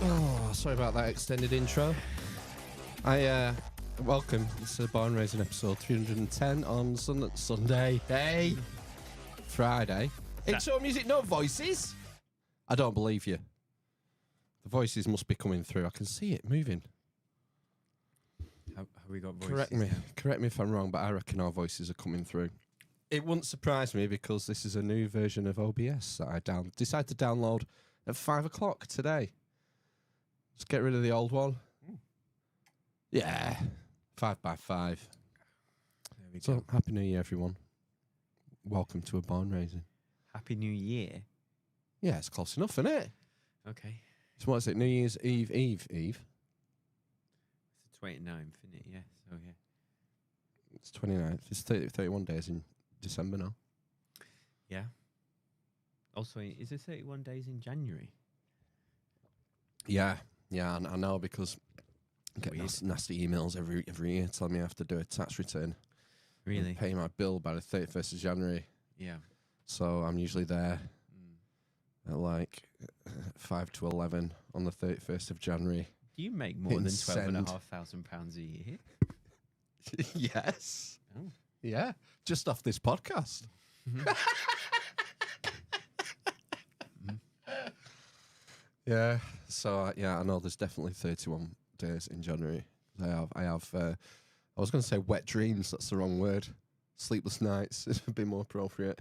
Oh, sorry about that extended intro. Welcome. This is Barn Raising episode 310 on Sunday. Hey! Friday. Intro music, no voices? I don't believe you. The voices must be coming through. I can see it moving. Have we got voices? Correct me if I'm wrong, but I reckon our voices are coming through. It wouldn't surprise me because this is a new version of OBS that I decided to download at 5 o'clock today. Just get rid of the old one. Yeah, 5x5. There we So, go. Happy New Year, everyone. Welcome to a barn raising. Happy New Year. Yeah, it's close enough, isn't it? Okay. So what is it, New Year's Eve? It's the 29th, isn't it? Yeah. So yeah. It's 29th. It's 31 days in December now. Yeah. Also, is it 31 days in January? Yeah, I know because I get Weird. nasty emails every year telling me I have to do a tax return. Really? And pay my bill by the 31st of January. Yeah. So I'm usually there at like 5 to 11 on the 31st of January. Do you make more Hitting than send. £12,500 a year? Yes. Oh. Yeah, just off this podcast. Yeah. So I know there's definitely 31 days in January. I was going to say wet dreams. That's the wrong word. Sleepless nights would be more appropriate.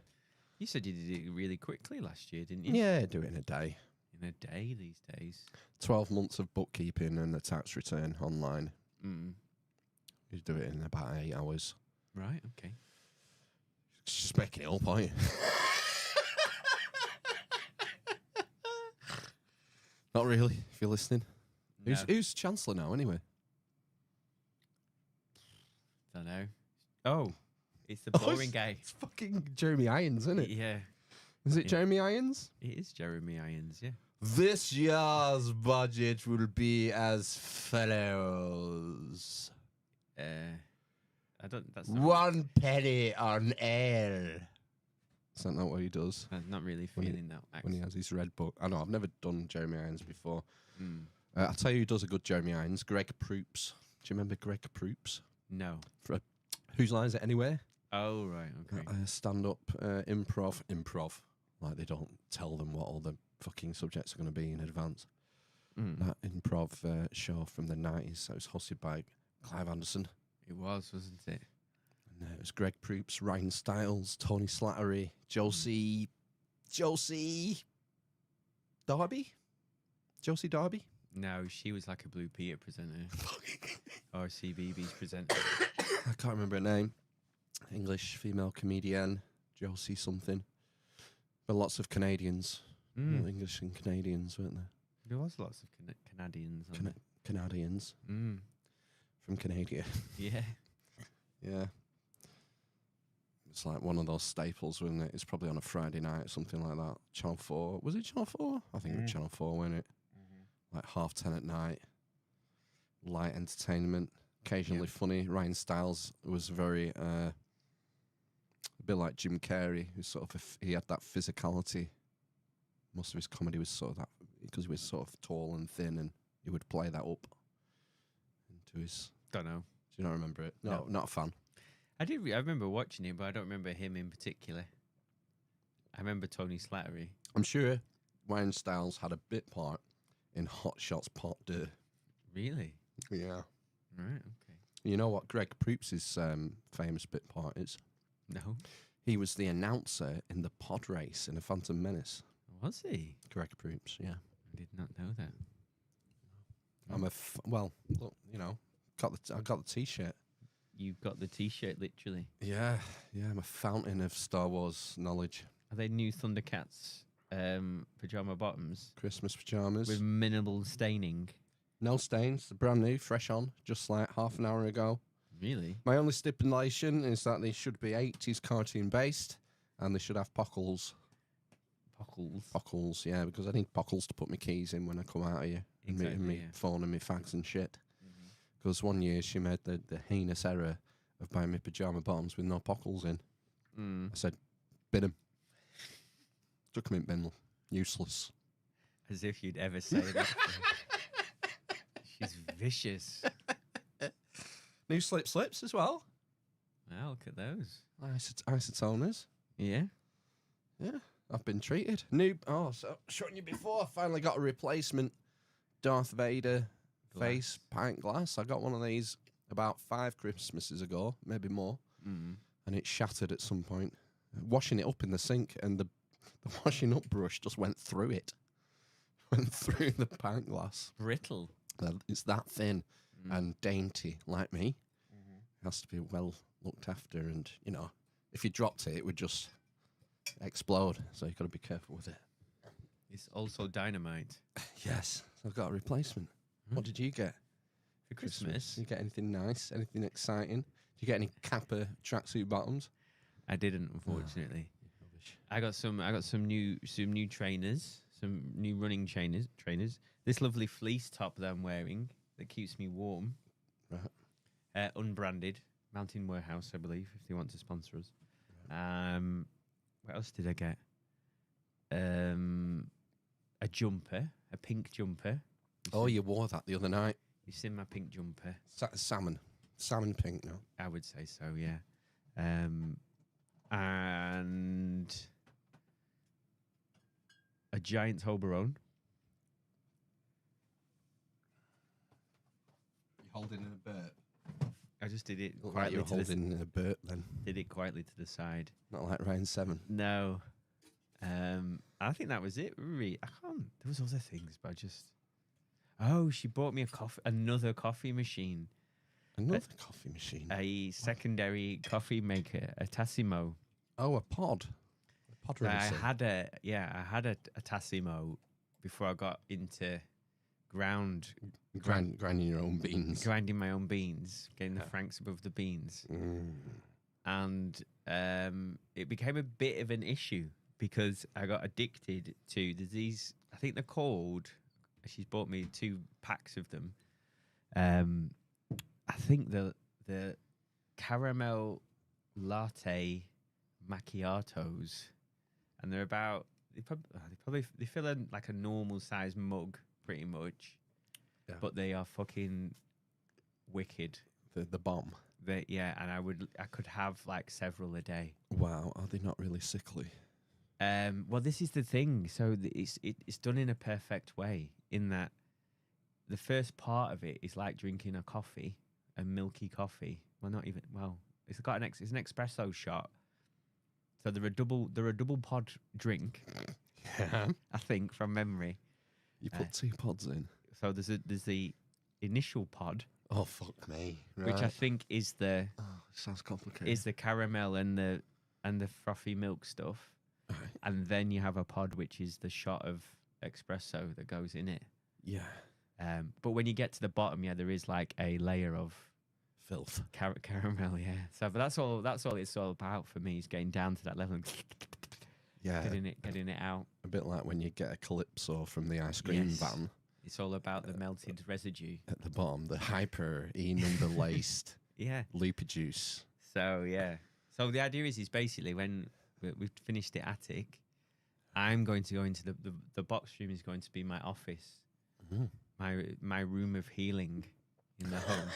You said you did it really quickly last year, didn't you? Yeah, do it in a day. In a day these days. 12 months of bookkeeping and a tax return online. Mm. You do it in about 8 hours. Right. Okay. Just making it up, aren't you? Not really, if you're listening. No. Who's Chancellor now, anyway? Don't know. Oh, it's the boring guy. It's fucking Jeremy Irons, isn't it? Yeah. Is it Yeah. Jeremy Irons? It is Jeremy Irons. Yeah. This year's budget will be as follows. I don't. That's not, 1 penny on air. Is that not what he does? I'm not really When he- feeling that When he accent. has his red book. I know, I've never done Jeremy Irons before. Mm. I'll tell you who does a good Jeremy Irons. Greg Proops. Do you remember Greg Proops? No. Whose Line Is It Anyway? Oh right. Okay. Stand-up improv. Like they don't tell them what all the fucking subjects are going to be in advance. Mm. That improv show from the 90s. That was hosted by Clive Anderson. It was, wasn't it? And it was Greg Proops, Ryan Stiles, Tony Slattery, Josie Darby? Josie Darby? No, she was like a Blue Peter presenter or a CBeebies presenter. I can't remember her name. English female comedian, Josie something. But lots of Canadians. Mm. English and Canadians, weren't there? There was lots of Canadians on it. Canadians Mm. from Canada. Yeah. Yeah. It's like one of those staples, wasn't it? It's probably on a Friday night or something like that. Channel 4. Was it Channel 4? I think it was Channel 4, wasn't it? Like 10:30 at night. Light entertainment. Occasionally funny. Ryan Stiles was very, a bit like Jim Carrey, who sort of, he had that physicality. Most of his comedy was sort of that, because he was sort of tall and thin, and he would play that up into his... Don't know. Do you not remember it? No, No. not a fan. I did. I remember watching it, but I don't remember him in particular. I remember Tony Slattery. I'm sure Wayne Styles had a bit part in Hot Shots Part 2. Really? Yeah. Right. Okay. You know what Greg Proops' famous bit part is? No. He was the announcer in the pod race in The Phantom Menace. Was he? Greg Proops, yeah. I did not know that. I'm a well, look, you know, I got the T-shirt. You got the T-shirt, literally. Yeah, I'm a fountain of Star Wars knowledge. Are they new Thundercats pajama bottoms Christmas pajamas, with minimal staining? no stains, they're brand new, fresh on, just like half an hour ago. Really? My only stipulation is that they should be 80s cartoon based, and they should have pockles. Pockles, yeah, because I need pockles to put my keys in when I come out of here. Exactly, and me yeah. phone and me fags and shit. Because one year she made the heinous error of buying me pyjama bottoms with no pockles in. I said, bin 'em. Took 'em in bin. Useless. As if you'd ever say that. She's vicious. New slips as well. Wow, look at those. Isotoners. Yeah. Yeah, I've been treated. So showing you before, I finally got a replacement Darth Vader face pint glass. I got one of these about 5 Christmases ago, maybe more, and it shattered at some point. Washing it up in the sink, and the washing up brush just went through it. Went through the pint glass. Brittle. It's that thin and dainty, like me. It has to be well looked after, and, you know, if you dropped it, it would just explode, so you've got to be careful with it. It's also dynamite. Yes, so I've got a replacement. What did you get For Christmas? You get anything nice? Anything exciting? Did you get any Kappa tracksuit bottoms? I didn't, unfortunately. I got some new trainers, some new running trainers. This lovely fleece top that I'm wearing that keeps me warm. Right. Unbranded, Mountain Warehouse, I believe, if they want to sponsor us. What else did I get? A jumper, a pink jumper. Oh, you wore that the other night. You've seen my pink jumper? Salmon pink, no? I would say so, yeah. And a giant Toblerone. You're holding in a burp. I just did it Look like quietly you're to holding in a burp then. did it quietly to the side. Not like Ryan 7. No. I think that was it. Really, I can't. There was other things, but I just. Oh, she bought me another coffee machine, Another coffee machine. a secondary coffee maker, a Tassimo. Oh, a pod. A pod I racer. had a Tassimo before I got into Grinding your own beans. grinding my own beans, getting the franks above the beans, and it became a bit of an issue because I got addicted to these. I think they're called. She's bought me 2 packs of them. I think the caramel latte macchiatos, and they're about they fill in like a normal size mug pretty much, but they are fucking wicked. The bomb. And I could have like several a day. Wow, are they not really sickly? Well, this is the thing. So it's done in a perfect way in that the first part of it is like drinking a coffee, a milky coffee. Well, not even. Well, it's got it's an espresso shot. So they're a double pod drink. Yeah. I think from memory. You put 2 pods in. So there's the initial pod, Oh, fuck me. which I Right. think is the Sounds complicated. is the caramel and the frothy milk stuff. Right. And then you have a pod, which is the shot of espresso that goes in it. Yeah. But when you get to the bottom, there is like a layer of Filth. caramel, yeah. So, but that's all it's all about for me is getting down to that level and Yeah. getting it out. A bit like when you get a Calypso from the ice cream Yes. van It's all about the melted residue. at the bottom, the hyper E-number laced Yeah. loopy juice. So yeah. So the idea is basically when we've finished the attic, I'm going to go into the box room is going to be my office, my room of healing in the home.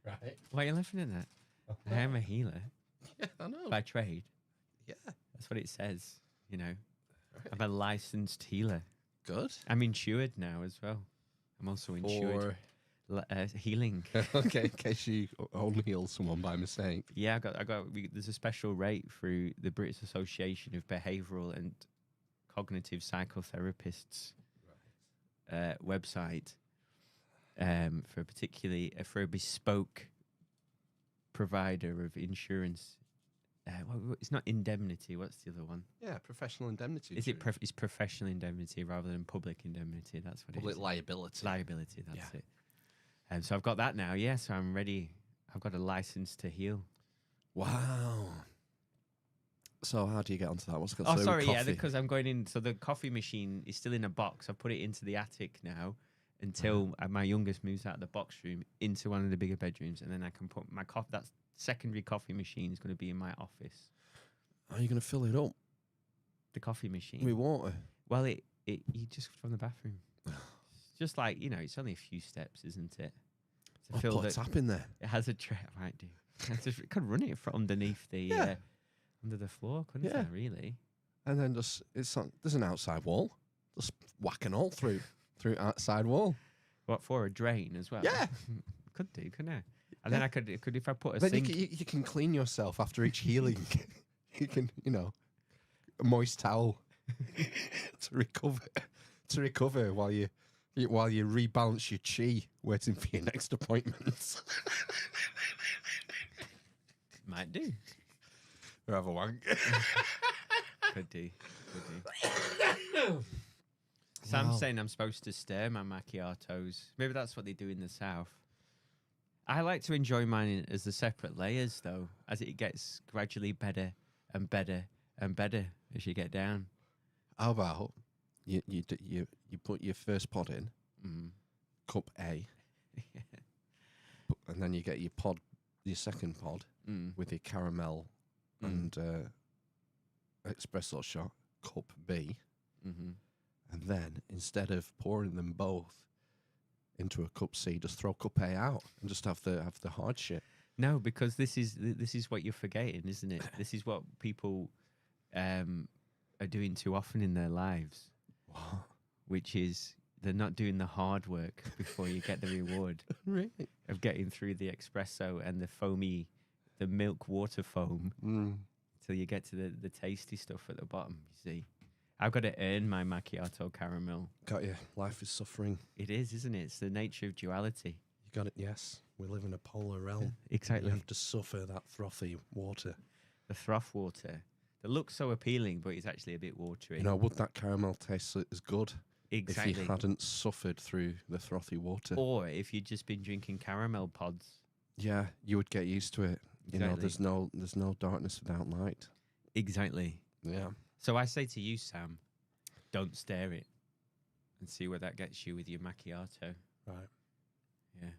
Right. Why are you laughing at that? I am a healer Yeah, I know. by trade. Yeah, That's what it says. You know, I'm a licensed healer. good. I'm insured now as well. I'm also insured. Healing. Okay, in case you only heal someone by mistake. Yeah, there's a special rate through the British Association of Behavioural and Cognitive Psychotherapists website for a bespoke provider of insurance. It's not indemnity. What's the other one? Yeah, professional indemnity. Is it? It's professional indemnity rather than public indemnity. That's what public it is. liability? Liability. That's Yeah. it. And so I've got that now. Yeah, so I'm ready. I've got a license to heal. Wow. So how do you get onto that? What's it got Oh, to do sorry, with yeah, coffee? because I'm going in. So the coffee machine is still in a box. I've put it into the attic now until my youngest moves out of the box room into one of the bigger bedrooms, and then I can put my coffee. That secondary coffee machine is going to be in my office. How are you going to fill it up The coffee machine. with water? Well, you just from the bathroom. It's just like it's only a few steps, isn't it? To I'll fill put a tap in there. It has a tray. I might do. I just could run it from underneath the Yeah. under the floor, couldn't Yeah. I? Really? And then there's an outside wall. Just whack an hole through outside wall. What for? A drain as well? Yeah. Could do, couldn't I? And then I could if I put a Then sink. you can clean yourself after each healing. You can, a moist towel to recover while you rebalance your chi, waiting for your next appointment. Might do. Or have a wank. Could do. Sam's Wow. saying I'm supposed to stir my macchiatos. Maybe that's what they do in the south. I like to enjoy mine as the separate layers, though, as it gets gradually better and better and better as you get down. How about you put your first pod in, cup A, and then you get your second pod with your caramel and espresso shot, cup B, and then instead of pouring them both into a cup C, just throw cup A out and just have the hard shit. No, because this is what you're forgetting, isn't it? This is what people are doing too often in their lives, What? which is they're not doing the hard work before you get the reward Really? of getting through the espresso and the milk water foam till you get to the tasty stuff at the bottom. You see, I've got to earn my macchiato caramel. Got you. Life is suffering. It is, isn't it? It's the nature of duality. You got it. Yes, we live in a polar realm. Exactly. You have to suffer that frothy water. The froth water that looks so appealing, but it's actually a bit watery. Would that caramel taste as good Exactly. if you hadn't suffered through the frothy water? Or if you'd just been drinking caramel pods. Yeah, you would get used to it. Exactly. There's no darkness without light. Exactly. Yeah. So I say to you, Sam, don't stare it and see where that gets you with your macchiato. Right. Yeah.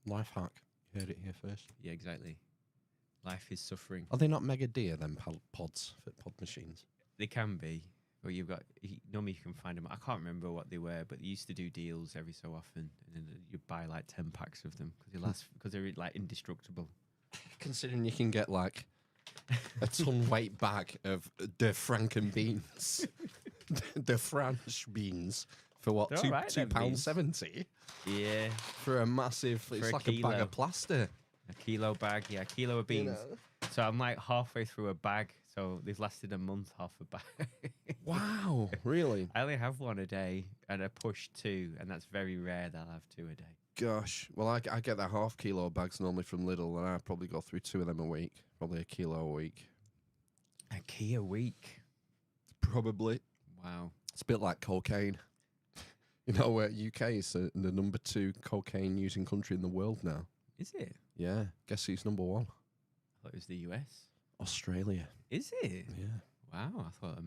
Life hack. You heard it here first. Yeah, exactly. Life is suffering. Are they not mega dear, them pods, pod machines? They can be. But normally you can find them. I can't remember what they were, but they used to do deals every so often. And then you'd buy like 10 packs of them because they're like indestructible. Considering you can get like a ton weight bag of de Franken beans, de French beans for what, They're all right, them beans. £2.70 Yeah. for a massive. It's a like a bag kilo. of plaster. A kilo bag. Yeah, a kilo of beans. So I'm like halfway through a bag. So they've lasted a month, half a bag. Wow, really? I only have one a day and I push 2. And that's very rare that I'll have 2 a day. Gosh. Well, I get the half kilo bags normally from Lidl, and I probably go through 2 of them a week. Probably a kilo a week. A key a week. Probably. Wow. It's a bit like cocaine. Where UK is the number 2 cocaine using country in the world now. Is it? Yeah. Guess who's number 1? I thought it was the US. Australia. Is it? Yeah. Wow. I thought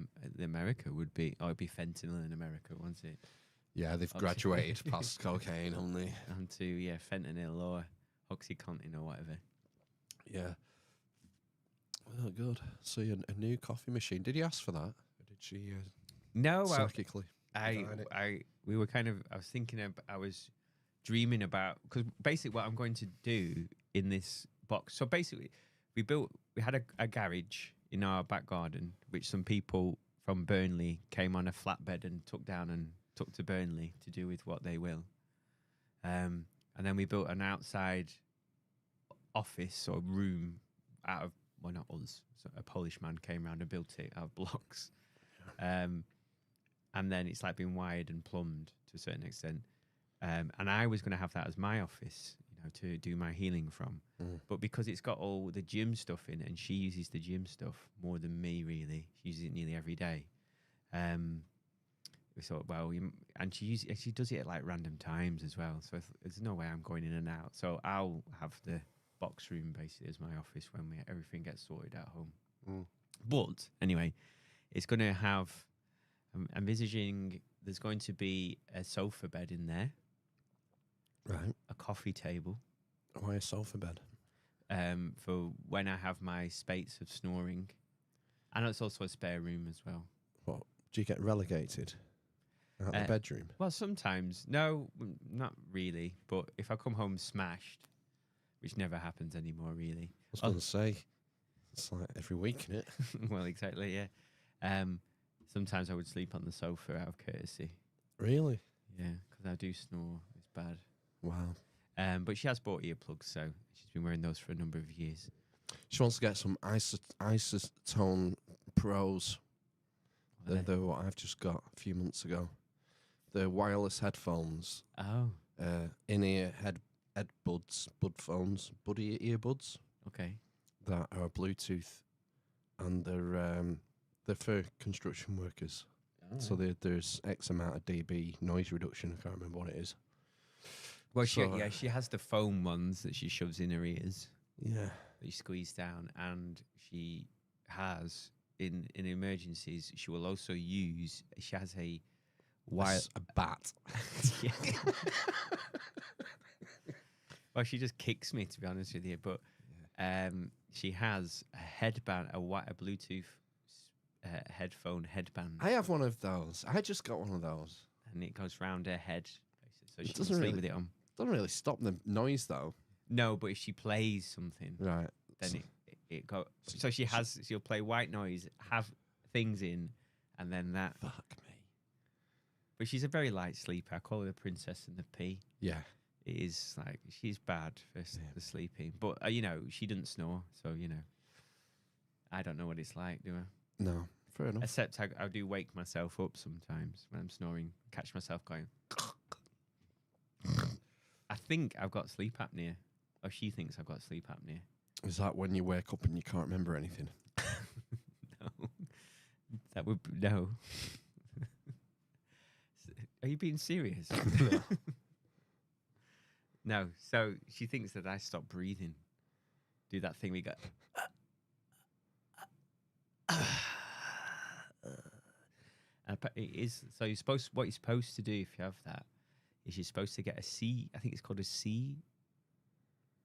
America would be. Oh, it'd be fentanyl in America, wouldn't it? Yeah, they've Oxy- graduated past cocaine, haven't they? Onto fentanyl or Oxycontin or whatever. Yeah. Well, good. So a new coffee machine. Did you ask for that? Or did she No, psychically? I was thinking I was dreaming about, because basically what I'm going to do in this box. So basically, we had a garage in our back garden, which some people from Burnley came on a flatbed and took to Burnley to do with what they will. And then we built an outside office or room out of, well, not us. So a Polish man came around and built it out of blocks. And then it's like been wired and plumbed to a certain extent. And I was going to have that as my office, to do my healing from. But because it's got all the gym stuff in it, and she uses the gym stuff more than me, really. She uses it nearly every day. We thought, and she does it at like random times as well. So there's no way I'm going in and out. So I'll have the box room basically as my office when everything gets sorted at home. But anyway, it's going to have, I'm envisaging there's going to be a sofa bed in there. Right. A coffee table. Why a sofa bed? For when I have my spates of snoring. And it's also a spare room as well. What? Do you get relegated out the bedroom? Well, sometimes. No, not really. But if I come home smashed, which never happens anymore, really. I was going to say, it's like every week, isn't it? Well, exactly, yeah. Sometimes I would sleep on the sofa out of courtesy. Really? Yeah, because I do snore. It's bad. Wow. But she has bought earplugs, so she's been wearing those for a number of years. She wants to get some Isotone Pros. They're what I've just got a few months ago. The wireless headphones. Oh. In-ear bud earbuds. Okay. That are Bluetooth, and they're for construction workers. Oh. So there's X amount of dB noise reduction. I can't remember what it is. Well, she has the foam ones that she shoves in her ears. Yeah. That you squeeze down, and she has in emergencies. She will also use. She has a bat. Yeah. Well, she just kicks me, to be honest with you. But she has a headband, a Bluetooth headphone headband. I have one of those. I just got one of those, and it goes round her head, so she doesn't can sleep really with it on. Doesn't really stop the noise though. No, but if she plays something, right, then it go. So she'll play white noise, have things in, and then that. Fuck me. But she's a very light sleeper. I call her the princess and the pea. Yeah. It is like she's bad for sleeping, but she doesn't snore, so I don't know what it's like, do I? No, fair enough. Except I do wake myself up sometimes when I'm snoring, catch myself going. I think I've got sleep apnea, or she thinks I've got sleep apnea. Is that when you wake up and you can't remember anything? No, that would no. Are you being serious? No. No, so she thinks that I stop breathing. Do that thing we go. It is so. What you're supposed to do if you have that is you're supposed to get a C. I think it's called a C.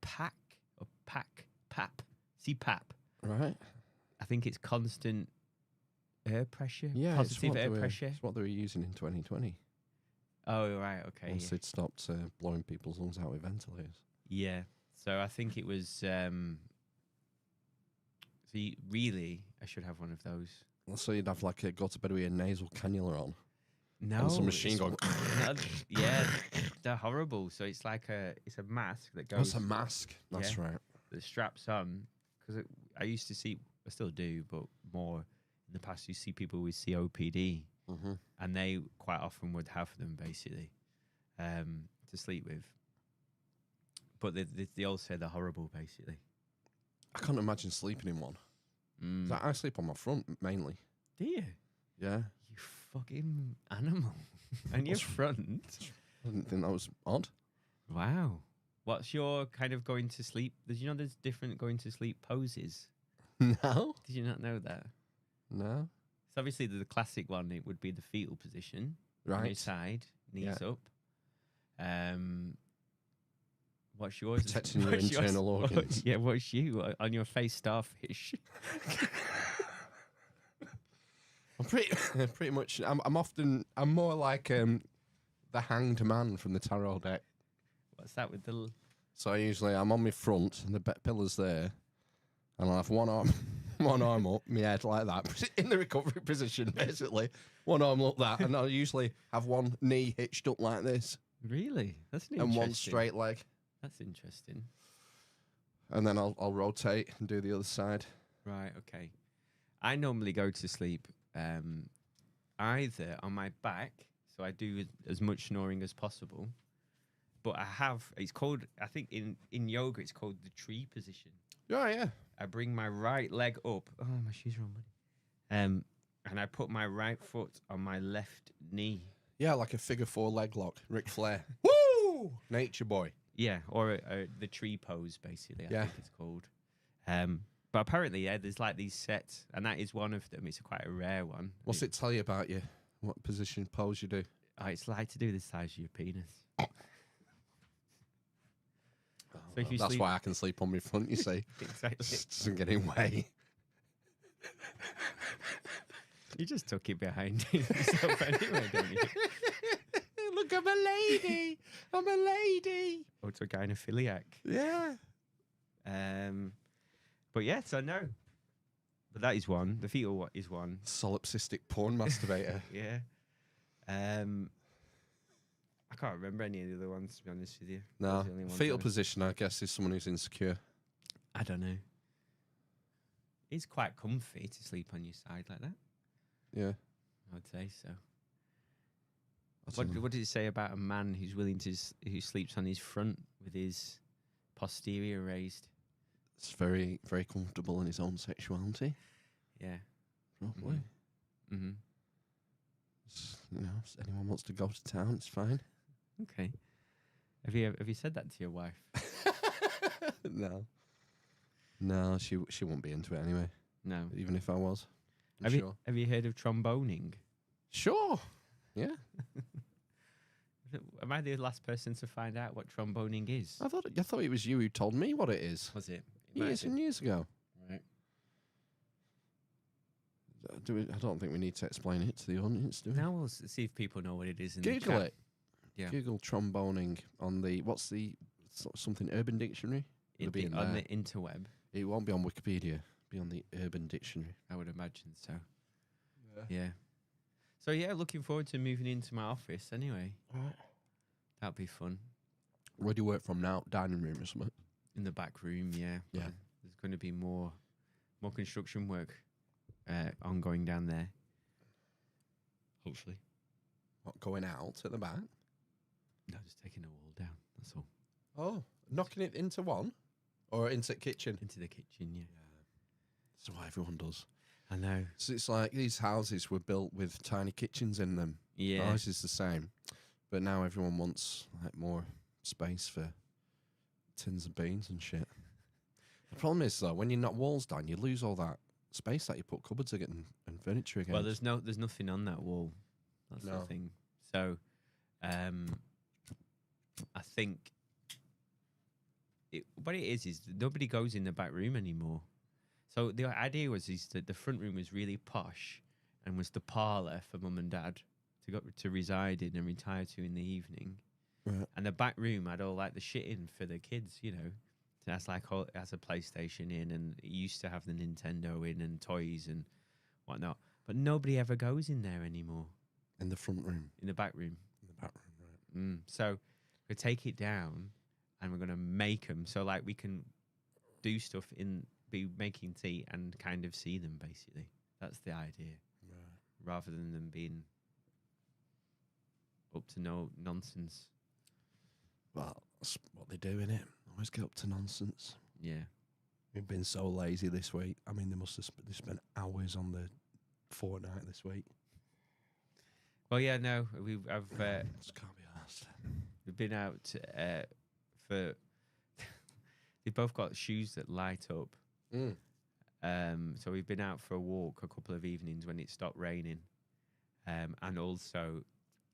PAC or PAP. CPAP. Right. I think it's constant air pressure. Yeah, positive air pressure. It's what they were using in 2020. Oh, right, okay. Once they'd stopped blowing people's lungs out with ventilators. Yeah, so I think it was... I should have one of those. So you'd have like go to bed with a nasal cannula on. No. And some machine going... Yeah, they're horrible. So it's like it's a mask that goes... Oh, it's a mask. That's right. That straps on. Because I used to see... I still do, but more in the past you see people with COPD. Mm-hmm. And they quite often would have them basically to sleep with. But they all say they're horrible basically. I can't imagine sleeping in one. I sleep on my front mainly. Do you? Yeah. You fucking animal. On your front? I didn't think that was odd. Wow. What's your kind of going to sleep? Did you know there's different going to sleep poses? No. Did you not know that? No. So obviously the classic one, it would be the fetal position. Right. On your side, knees up. What's yours? Protecting your internal organs. Yeah, what's you? On your face, starfish. I'm pretty much. I'm more like the hanged man from the tarot deck. What's that with the So I'm on my front, and the pillar's there, and I'll have one arm, one arm up, my head like that, in the recovery position, basically. One arm like that, and I'll usually have one knee hitched up like this, Really? That's and interesting. one straight leg, That's interesting. and then I'll rotate and do the other side. Right. Okay. I normally go to sleep either on my back, so I do as much snoring as possible. But it's called, I think in yoga, it's called the tree position. Yeah, yeah. I bring my right leg up. Oh, my shoes are on, buddy. And I put my right foot on my left knee. Yeah, like a figure 4 leg lock, Ric Flair. Woo! Nature boy. Yeah, or the tree pose, basically, I Yeah. think it's called. But apparently, yeah, there's like these sets, and that is one of them. It's quite a rare one. What's it tell you about you? What position pose you do? It's like to do the size of your penis. Oh, So if you that's sleep- why I can sleep on my front, you see. Exactly. Just doesn't get in way. You just tuck it behind yourself anyway, don't you? Look, I'm a lady. I'm a lady. Or to a gynophiliac. Yeah. But yes, I know. But that is one. The fetal is one. Solipsistic porn masturbator. Yeah. I can't remember any of the other ones, to be honest with you. No. Those are the only ones Fetal I- position, I guess, is someone who's insecure. I don't know. It's quite comfy to sleep on your side like that. Yeah. I would say so. I don't know. What does it say about a man who's willing to who sleeps on his front with his posterior raised? It's very, very comfortable in his own sexuality. Yeah. Probably. Mm-hmm. If anyone wants to go to town, it's fine. Okay. Have you said that to your wife? No. No, she won't be into it anyway, No. even if I was. I'm Have sure. you heard of tromboning? Sure. Yeah. Am I the last person to find out what tromboning is? I thought it was you who told me what it is. Was it? Years and years ago. Right. I don't think we need to explain it to the audience, do we? Now we'll see if people know what it is. In the Google chat. it. Yeah. Google tromboning on the something Urban Dictionary. It'll be in on there. the interweb. It won't be on Wikipedia. It'll be on the Urban Dictionary. I would imagine so. Yeah. So yeah, looking forward to moving into my office. Anyway, that'll be fun. Where do you work from now? Dining room or something? In the back room, yeah. Yeah. There's going to be more construction work ongoing down there. Hopefully. What, going out at the back? No, just taking the wall down. That's all. Oh, knocking it into one? Or into the kitchen? Into the kitchen, yeah. That's what everyone does. I know. So it's like these houses were built with tiny kitchens in them. Yeah. Ours is the same. But now everyone wants like more space for tins of beans and shit. The problem is though, when you knock walls down, you lose all that space that you put cupboards again and furniture again. Well, there's nothing on that wall. That's No. the thing. So, I think what it is nobody goes in the back room anymore. So the idea was that the front room was really posh and was the parlour for mum and dad to reside in and retire to in the evening. Right. And the back room had all like the shit in for the kids, you know. So that's like it has a PlayStation in, and it used to have the Nintendo in and toys and whatnot. But nobody ever goes in there anymore. In the front room. In the back room. In the back room, right. So we take it down and we're going to make them so like we can do stuff be making tea and kind of see them basically. That's the idea. Right. Rather than them being up to no nonsense. Well, that's what they do, innit? Always get up to nonsense. Yeah. We've been so lazy this week. I mean, they spent hours on the fortnight this week. Well, yeah, no, Just can't be asked. we've been out for. They've both got shoes that light up. So we've been out for a walk a couple of evenings when it stopped raining, and also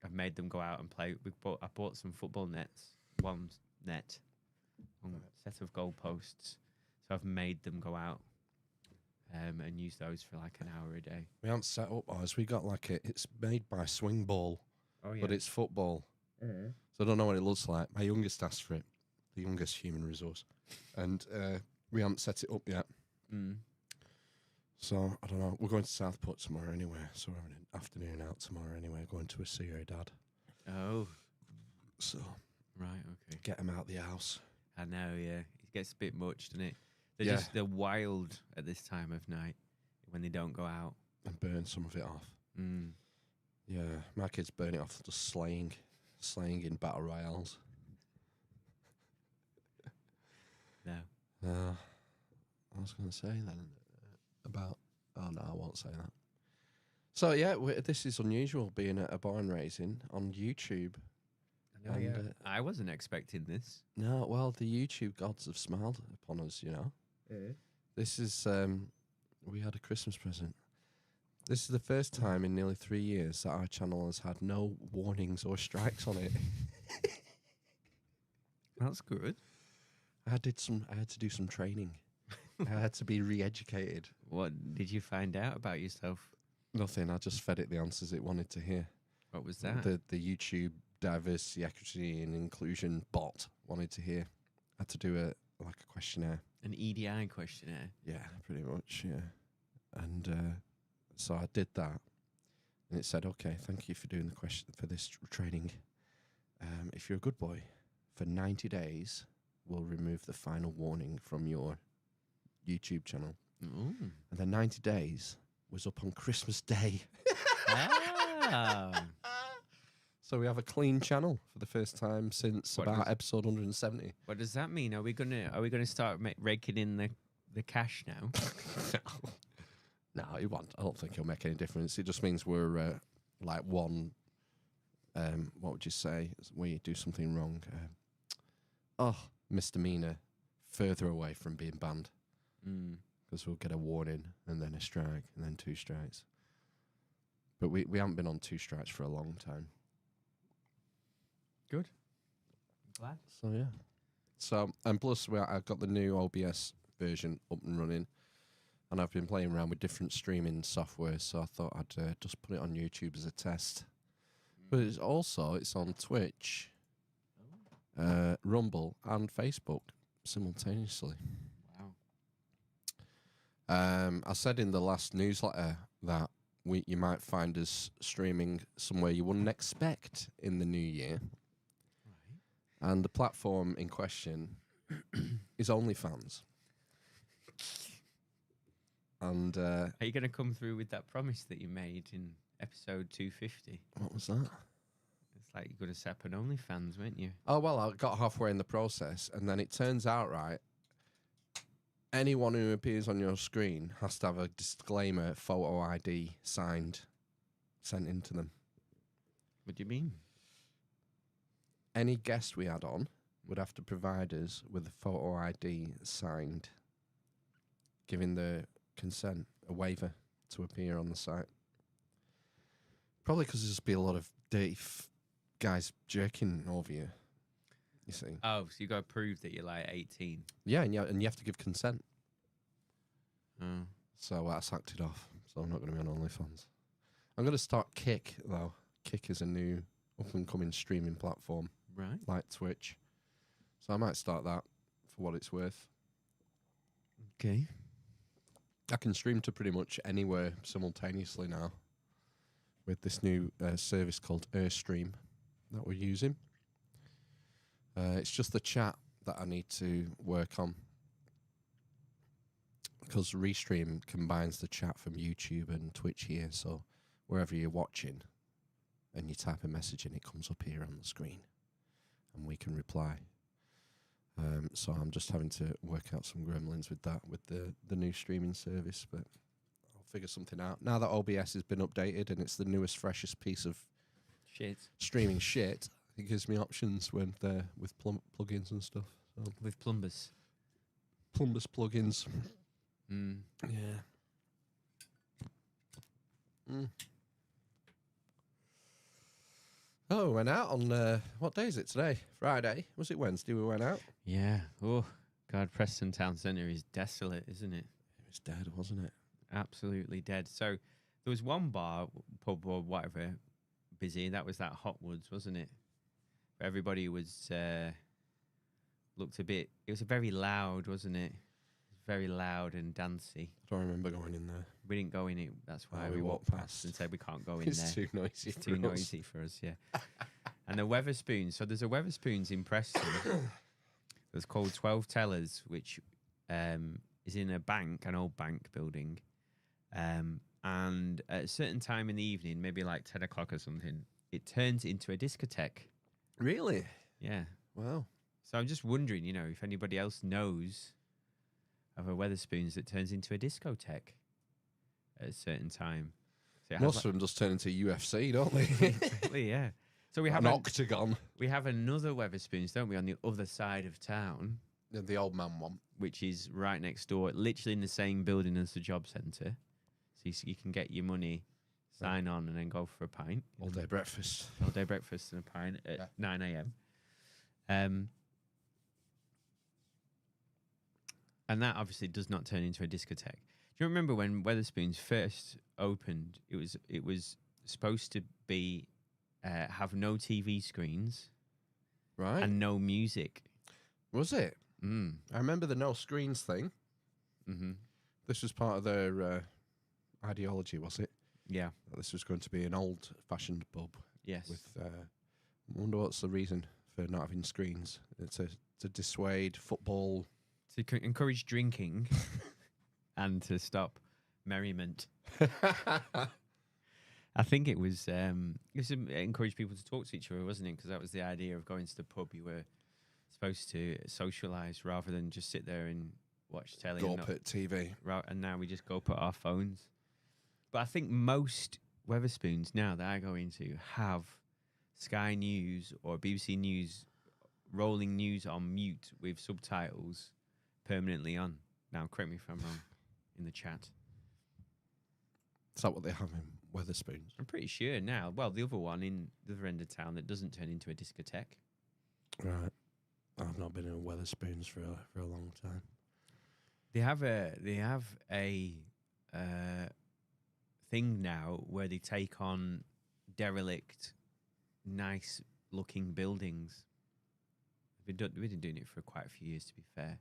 I've made them go out and play. I bought some football nets, one net, one set of goalposts. So I've made them go out and use those for like an hour a day. We haven't set up ours. We got like it's made by Swing Ball, Oh yeah, but it's football. So I don't know what it looks like. My youngest asked for it. the youngest human resource, and we haven't set it up yet. Mm. So I don't know. We're going to Southport tomorrow anyway, so we're having an afternoon out tomorrow anyway. Going to see your dad. Oh, So right, okay. get him out the house. I know, yeah. It gets a bit much, doesn't it? Yeah. They're wild at this time of night when they don't go out. And burn some of it off. Mm. Yeah, my kids burn it off just slaying in battle royales. No. I was going to say then about. Oh no, I won't say that. So yeah, this is unusual being at a barn raising on YouTube. I know, yeah. I wasn't expecting this. No, well, the YouTube gods have smiled upon us, you know. Yeah. This is we had a Christmas present. This is the first time in nearly 3 years that our channel has had no warnings or strikes on it. That's good. I had to do some training. I had to be re-educated. What did you find out about yourself? Nothing. I just fed it the answers it wanted to hear. What was that? The YouTube diversity, equity, and inclusion bot wanted to hear. I had to do a questionnaire. An EDI questionnaire. Yeah, pretty much. Yeah, and so I did that, and it said, "Okay, thank you for doing the question for this training. If you're a good boy, for 90 days, we'll remove the final warning from your YouTube channel." Ooh. And then 90 days was up on Christmas Day. Ah. So we have a clean channel for the first time since about episode 170. What does that mean? Are we gonna start raking in the cash now? No, it won't. I don't think it'll make any difference. It just means we're like one. What would you say? We do something wrong. Misdemeanor, further away from being banned. Because we'll get a warning and then a strike and then 2 strikes. But we haven't been on 2 strikes for a long time. Good. Glad. So yeah. So and plus I've got the new OBS version up and running, and I've been playing around with different streaming software. So I thought I'd just put it on YouTube as a test. But it's on Twitch, Rumble, and Facebook simultaneously. Wow. I said in the last newsletter that you might find us streaming somewhere you wouldn't expect in the new year. Right. And the platform in question is OnlyFans. And Are you going to come through with that promise that you made in episode 250? what was that? It's like you're going to set up an OnlyFans, weren't you? Oh, well, I got halfway in the process, and then it turns out, right, anyone who appears on your screen has to have a disclaimer photo ID signed, sent in to them. What do you mean? Any guest we had on would have to provide us with a photo ID signed, giving the consent, a waiver to appear on the site. Probably because there's just be a lot of dirty guys jerking over you. You see? Oh, so you got to prove that you're like 18. Yeah, and you have to give consent. Oh. So I sacked it off. So I'm not going to be on OnlyFans. I'm going to start Kick, though. Kick is a new up-and-coming streaming platform, Right. like Twitch. So I might start that for what it's worth. Okay. I can stream to pretty much anywhere simultaneously now with this new service called Airstream that we're using. It's just the chat that I need to work on, because Restream combines the chat from YouTube and Twitch here, so wherever you're watching and you type a message in, it comes up here on the screen and we can reply. So I'm just having to work out some gremlins with that, with the new streaming service, but I'll figure something out. Now that OBS has been updated and it's the newest, freshest piece of Shit. streaming shit, it gives me options with plugins and stuff. So With plumbers. Plumbers plugins. Mm. Yeah. Oh, we went out on, what day is it today? Friday. Was it Wednesday we went out? Yeah. Oh, God, Preston Town Centre is desolate, isn't it? It was dead, wasn't it? Absolutely dead. So there was one bar, pub or whatever, busy. That was that Hot Woods, wasn't it? Everybody was looked a bit. It was very loud, wasn't it? Very loud and dancey. I don't remember going in there. We didn't go in it. That's why Oh, we we walked walked past and past. said we can't go in It's there. too noisy. It's too noisy for us, yeah. And the Weatherspoons. So there's a Weatherspoons in Preston that's called 12 Tellers, which is in a bank, an old bank building. And at a certain time in the evening, maybe like 10 o'clock or something, it turns into a discotheque. Really? Yeah. Wow. So I'm just wondering, if anybody else knows of a Weatherspoons that turns into a discotheque at a certain time. So it has Most of them just turn into UFC, don't they? exactly, yeah. So we have An octagon. we have another Weatherspoons, don't we, on the other side of town, Yeah, the old man one. which is right next door, literally in the same building as the job centre. So you can get your money, sign on, and then go for a pint. All day breakfast. All day breakfast and a pint at 9 a.m. And that obviously does not turn into a discotheque. Do you remember when Weatherspoons first opened? It was supposed to be have no TV screens Right. and no music. Was it? Mm. I remember the no screens thing. Mm-hmm. This was part of their ideology, was it? Yeah. That this was going to be an old-fashioned pub Yes. with. I wonder what's the reason for not having screens. It's to dissuade football. To encourage drinking and to stop merriment. I think it was to encourage people to talk to each other, wasn't it? Because that was the idea of going to the pub. You were supposed to socialise rather than just sit there and watch telly. Go and up at TV. and now we just go put our phones. But I think most Weatherspoons now that I go into have Sky News or BBC News rolling news on mute with subtitles permanently on. Now, correct me if I'm wrong in the chat. Is that what they have in Weatherspoons? I'm pretty sure now. Well, the other one in the other end of town that doesn't turn into a discotheque. Right. I've not been in Weatherspoons for a long time. They have a thing now where they take on derelict, nice looking buildings. We've been doing it for quite a few years, to be fair.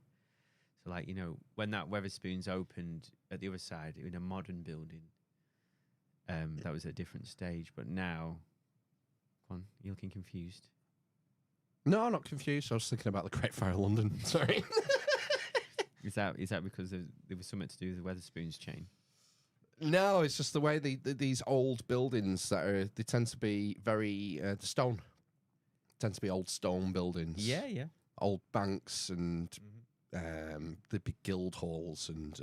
So, like, when that Weatherspoons opened at the other side, in a modern building, that was at a different stage. But now, come on, you're looking confused. No, I'm not confused. I was thinking about the Great Fire of London. Sorry. Is that because there was something to do with the Weatherspoons chain? No, it's just the way these old buildings they tend to be very the stone. Tend to be old stone buildings. Yeah. Old banks and the big guild halls and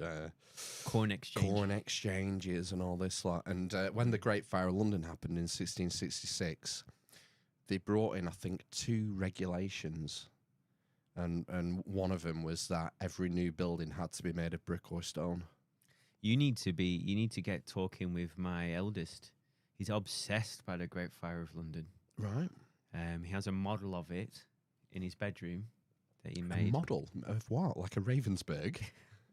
Corn exchange. corn exchanges and all this lot. And when the Great Fire of London happened in 1666, they brought in, I think, 2 regulations. And one of them was that every new building had to be made of brick or stone. You need to get talking with my eldest. He's obsessed by the Great Fire of London. Right. He has a model of it in his bedroom that he A made. model of what? Like a Ravensburg?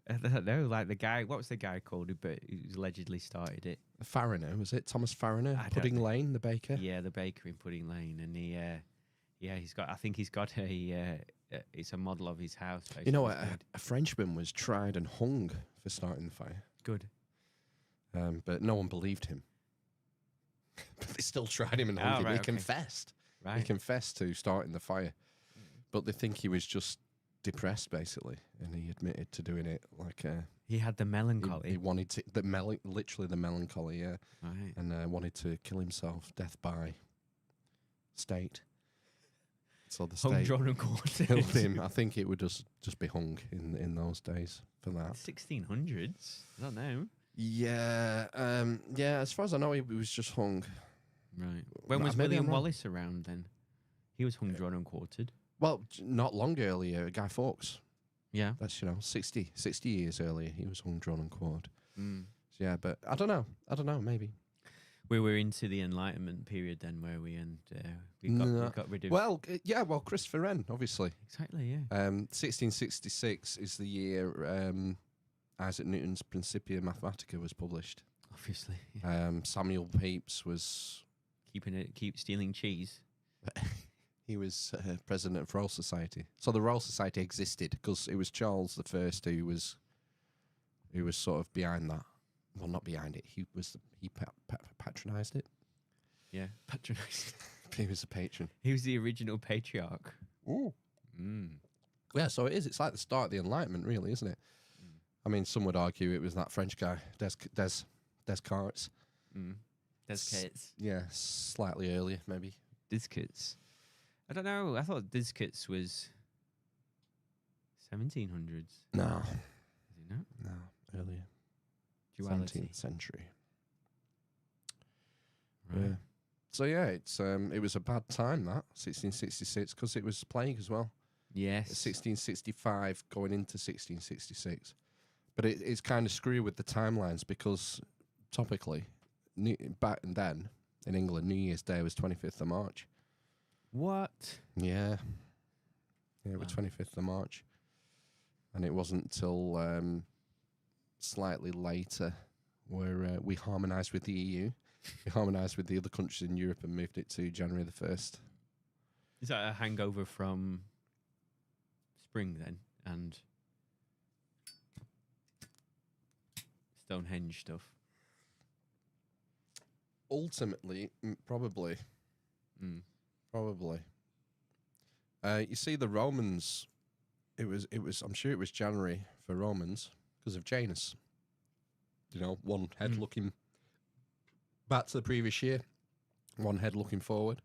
I don't know, like the guy. What was the guy called who allegedly started it? Fariner, was it? Thomas Fariner? I don't Pudding know. Lane, the baker? Yeah, the baker in Pudding Lane, and he's got. I think he's got it's a model of his house. You know, basically. a Frenchman was tried and hung for starting the fire. Good. But no one believed him. But they still tried him and hung him. right, He okay. confessed. He Right. confessed to starting the fire. But they think he was just depressed, basically. And he admitted to doing it like... He had the he melancholy. wanted to... literally the melancholy, yeah. Right. And wanted to kill himself. Death by state. So the Hung, state drawn, and quartered. killed him. I think it would just be hung in those days for that. 1600s. I don't know. Yeah, as far as I know, he was just hung. Right. When Ma- was maybe William I'm wrong. Wallace around then? He was hung, drawn, and quartered. Well, not long earlier, Guy Fawkes. Yeah. That's 60 years earlier. He was hung, drawn, and quartered. Mm. Yeah, but I don't know. Maybe. We were into the Enlightenment period then, were we? And we got rid of. Well, Christopher Wren, obviously. Exactly. Yeah. 1666 is the year Isaac Newton's Principia Mathematica was published. Obviously. Yeah. Samuel Pepys was... Keep stealing cheese. He was president of Royal Society. So the Royal Society existed because it was Charles the First who was sort of behind that. Well, not behind it. He patronised it. Yeah, patronised. He was a patron. He was the original patriarch. Ooh. Mm. Yeah, so it is. It's like the start of the Enlightenment, really, isn't it? Mm. I mean, some would argue it was that French guy, Descartes. Mm. Descartes. Yeah, slightly earlier, maybe. Descartes. I don't know. I thought Descartes was 1700s. No, Is it not? no, earlier. Duality. 17th century. Right. Yeah. So yeah, it was a bad time, that 1666, because it was plague as well. Yes. 1665 going into 1666, but it's kind of screwy with the timelines because topically, back then in England, New Year's Day was 25th of March. What? Yeah, it was Wow. 25th of March, and it wasn't till slightly later where we harmonised with the EU. We harmonised with the other countries in Europe and moved it to January the 1st. Is that a hangover from spring then? And Stonehenge stuff? Ultimately, probably. Mm. Probably. You see, the Romans, it was. I'm sure it was January for Romans because of Janus. You know, one head looking back to the previous year, one head looking forward,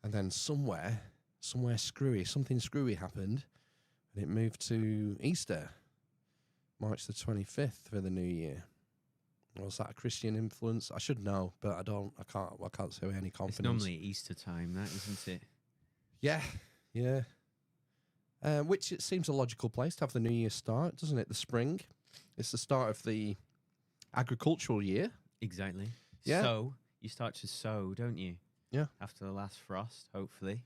and then somewhere screwy, something screwy happened, and it moved to Easter, March the 25th for the new year. Was that a Christian influence? I should know, but I can't say with any confidence. It's normally Easter time, that isn't it? Yeah. Which it seems a logical place to have the New Year start, doesn't it? The spring. It's the start of the agricultural year. Exactly. Yeah. So you start to sow, don't you? Yeah. After the last frost, hopefully.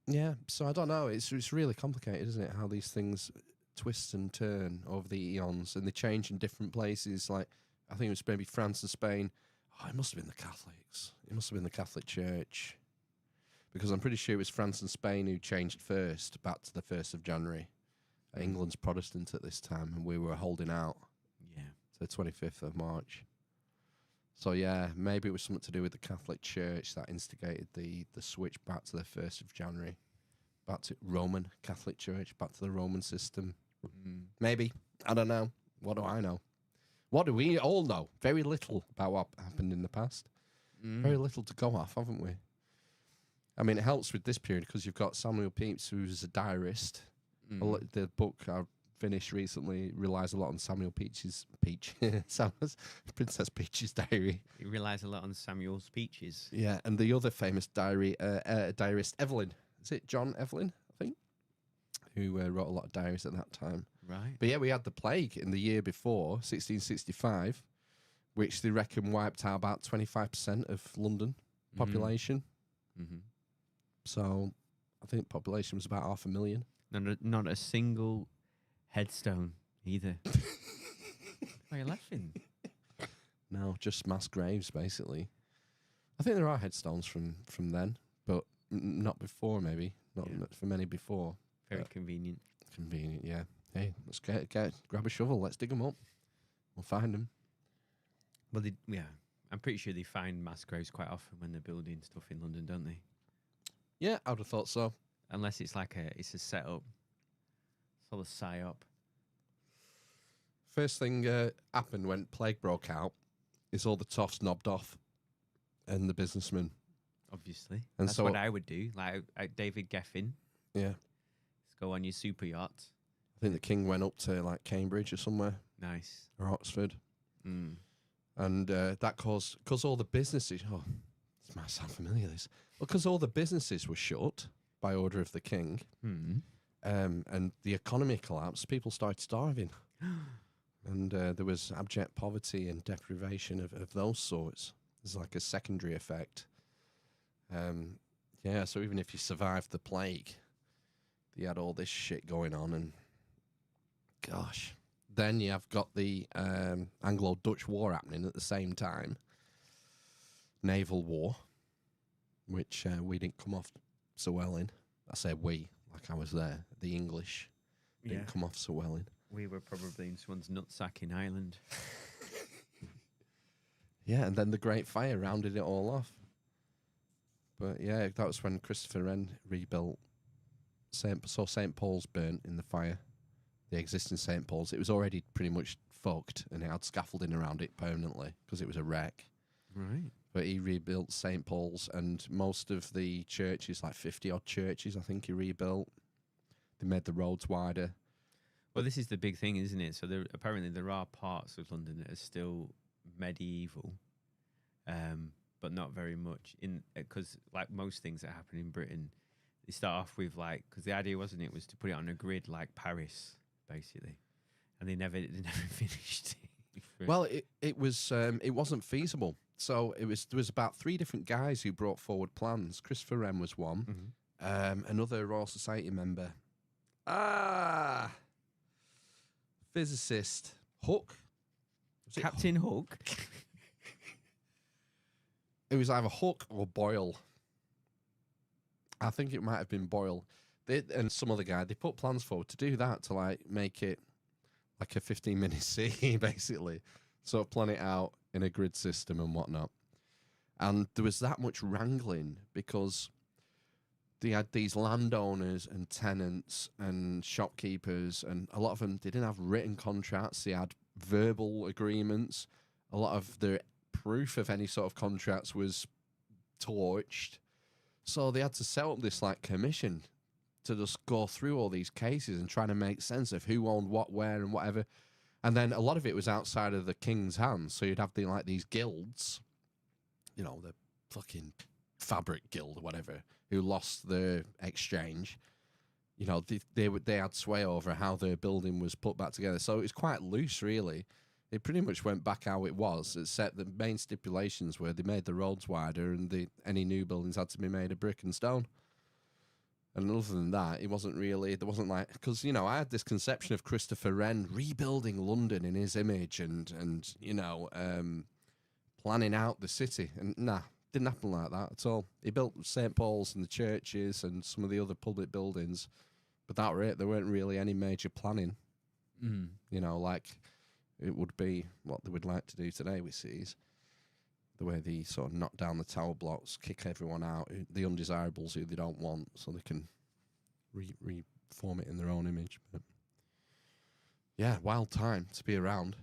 Yeah. So I don't know. It's really complicated, isn't it? How these things twist and turn over the eons, and they change in different places. Like I think it was maybe France and Spain. Oh, it must have been the Catholics. It must have been the Catholic Church. Because I'm pretty sure it was France and Spain who changed first back to the 1st of January. England's Protestant at this time, and we were holding out Yeah. to the 25th of March. So, yeah, maybe it was something to do with the Catholic Church that instigated the switch back to the 1st of January. Back to Roman Catholic Church, back to the Roman system. Mm. Maybe. I don't know. What do I know? What do we all know? Very little about what happened in the past. Very little to go off, haven't we? I mean, it helps with this period because you've got Samuel Pepys, who's a diarist. Well, the book I finished recently relies a lot on Samuel Peach's Princess Peach's diary. You relies a lot on Samuel's peaches. Yeah, and the other famous diarist, Evelyn. Is it John Evelyn, I think? Who wrote a lot of diaries at that time. Right. But yeah, we had the plague in the year before, 1665, which they reckon wiped out about 25% of London population. Mm-hmm. So I think population was about 500,000. Not a single headstone either. Why are you laughing? No, just mass graves, basically. I think there are headstones from then, but not before, maybe. Not for many before. Very convenient. Convenient, yeah. Hey, let's grab a shovel. Let's dig them up. We'll find them. Well, I'm pretty sure they find mass graves quite often when they're building stuff in London, don't they? Yeah, I would have thought so. Unless it's like it's a setup, sort of psyop. First thing happened when plague broke out is all the toffs knobbed off and the businessmen. Obviously. And That's so what I would do. Like David Geffen. Yeah. Let's go on your super yacht. I think the king went up to like Cambridge or somewhere, Nice. or Oxford. Mm. And that caused, because all the businesses, this might sound familiar, this. Because all the businesses were shut by order of the king, Mm. and the economy collapsed, people started starving. And there was abject poverty and deprivation of those sorts. There's like a secondary effect. Yeah, so even if you survived the plague, you had all this shit going on, and gosh. Then you have got the Anglo-Dutch War happening at the same time. Naval war, which we didn't come off so well in. I say we, like I was there. The English didn't come off so well in. We were probably in someone's nutsack in Ireland. Yeah, and then the Great Fire rounded it all off. But yeah, that was when Christopher Wren rebuilt St. Paul's burnt in the fire. The existing St. Paul's, it was already pretty much fucked, and it had scaffolding around it permanently because it was a wreck. Right. But he rebuilt St. Paul's, and most of the churches, like 50 odd churches, I think he rebuilt. They made the roads wider. Well, this is the big thing, isn't it? So apparently there are parts of London that are still medieval, but not very much. Because like most things that happen in Britain, they start off with because the idea wasn't it was to put it on a grid like Paris, basically, and they never finished it. Well, it wasn't feasible. So there was about 3 different guys who brought forward plans. Christopher Wren was one, another Royal Society member. Physicist Hook. Captain Hook. It was either Hook or Boyle. I think it might have been Boyle. And some other guy, they put plans forward to do that, to make it like a 15-minute scene, basically. So plan it out in a grid system and whatnot. And there was that much wrangling because they had these landowners and tenants and shopkeepers, and a lot of them, they didn't have written contracts. They had verbal agreements. A lot of their proof of any sort of contracts was torched. So they had to set up this commission to just go through all these cases and try to make sense of who owned what, where, and whatever. And then a lot of it was outside of the king's hands. So you'd have these guilds, the fucking fabric guild or whatever, who lost their exchange. They had sway over how their building was put back together. So it was quite loose, really. It pretty much went back how it was, except the main stipulations were they made the roads wider and any new buildings had to be made of brick and stone. And other than that, there wasn't because, I had this conception of Christopher Wren rebuilding London in his image and planning out the city. And didn't happen like that at all. He built St. Paul's and the churches and some of the other public buildings, but that were it. There weren't really any major planning, like it would be what they would like to do today with cities. The way they sort of knock down the tower blocks, kick everyone out, the undesirables who they don't want, so they can reform it in their own image. But yeah, wild time to be around.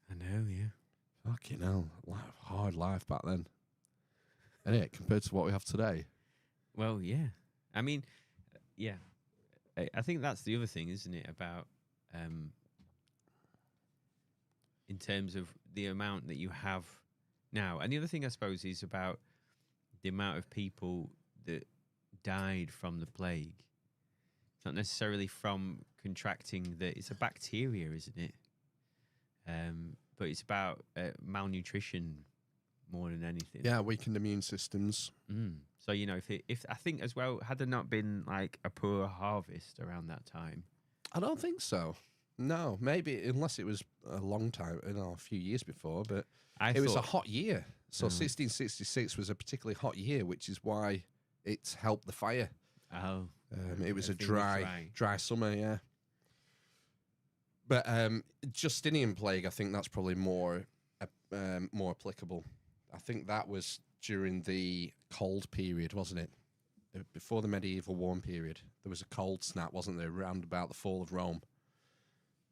I know, yeah. Fucking hell, hard life back then. Anyway, compared to what we have today. Well, yeah. I mean, yeah. I think that's the other thing, isn't it, about in terms of the amount that you have now. And the other thing, I suppose, is about the amount of people that died from the plague. It's not necessarily from contracting it's a bacteria, isn't it? But it's about malnutrition more than anything. Yeah, weakened immune systems. So, if I think as well, had there not been a poor harvest around that time? I don't think so. No, maybe unless it was a long time, a few years before, but it was a hot year. So 1666 was a particularly hot year, which is why it's helped the fire. Oh. It was a dry summer, yeah. But Justinian plague, I think that's probably more applicable. I think that was during the cold period, wasn't it? Before the medieval warm period, there was a cold snap, wasn't there, around about the fall of Rome.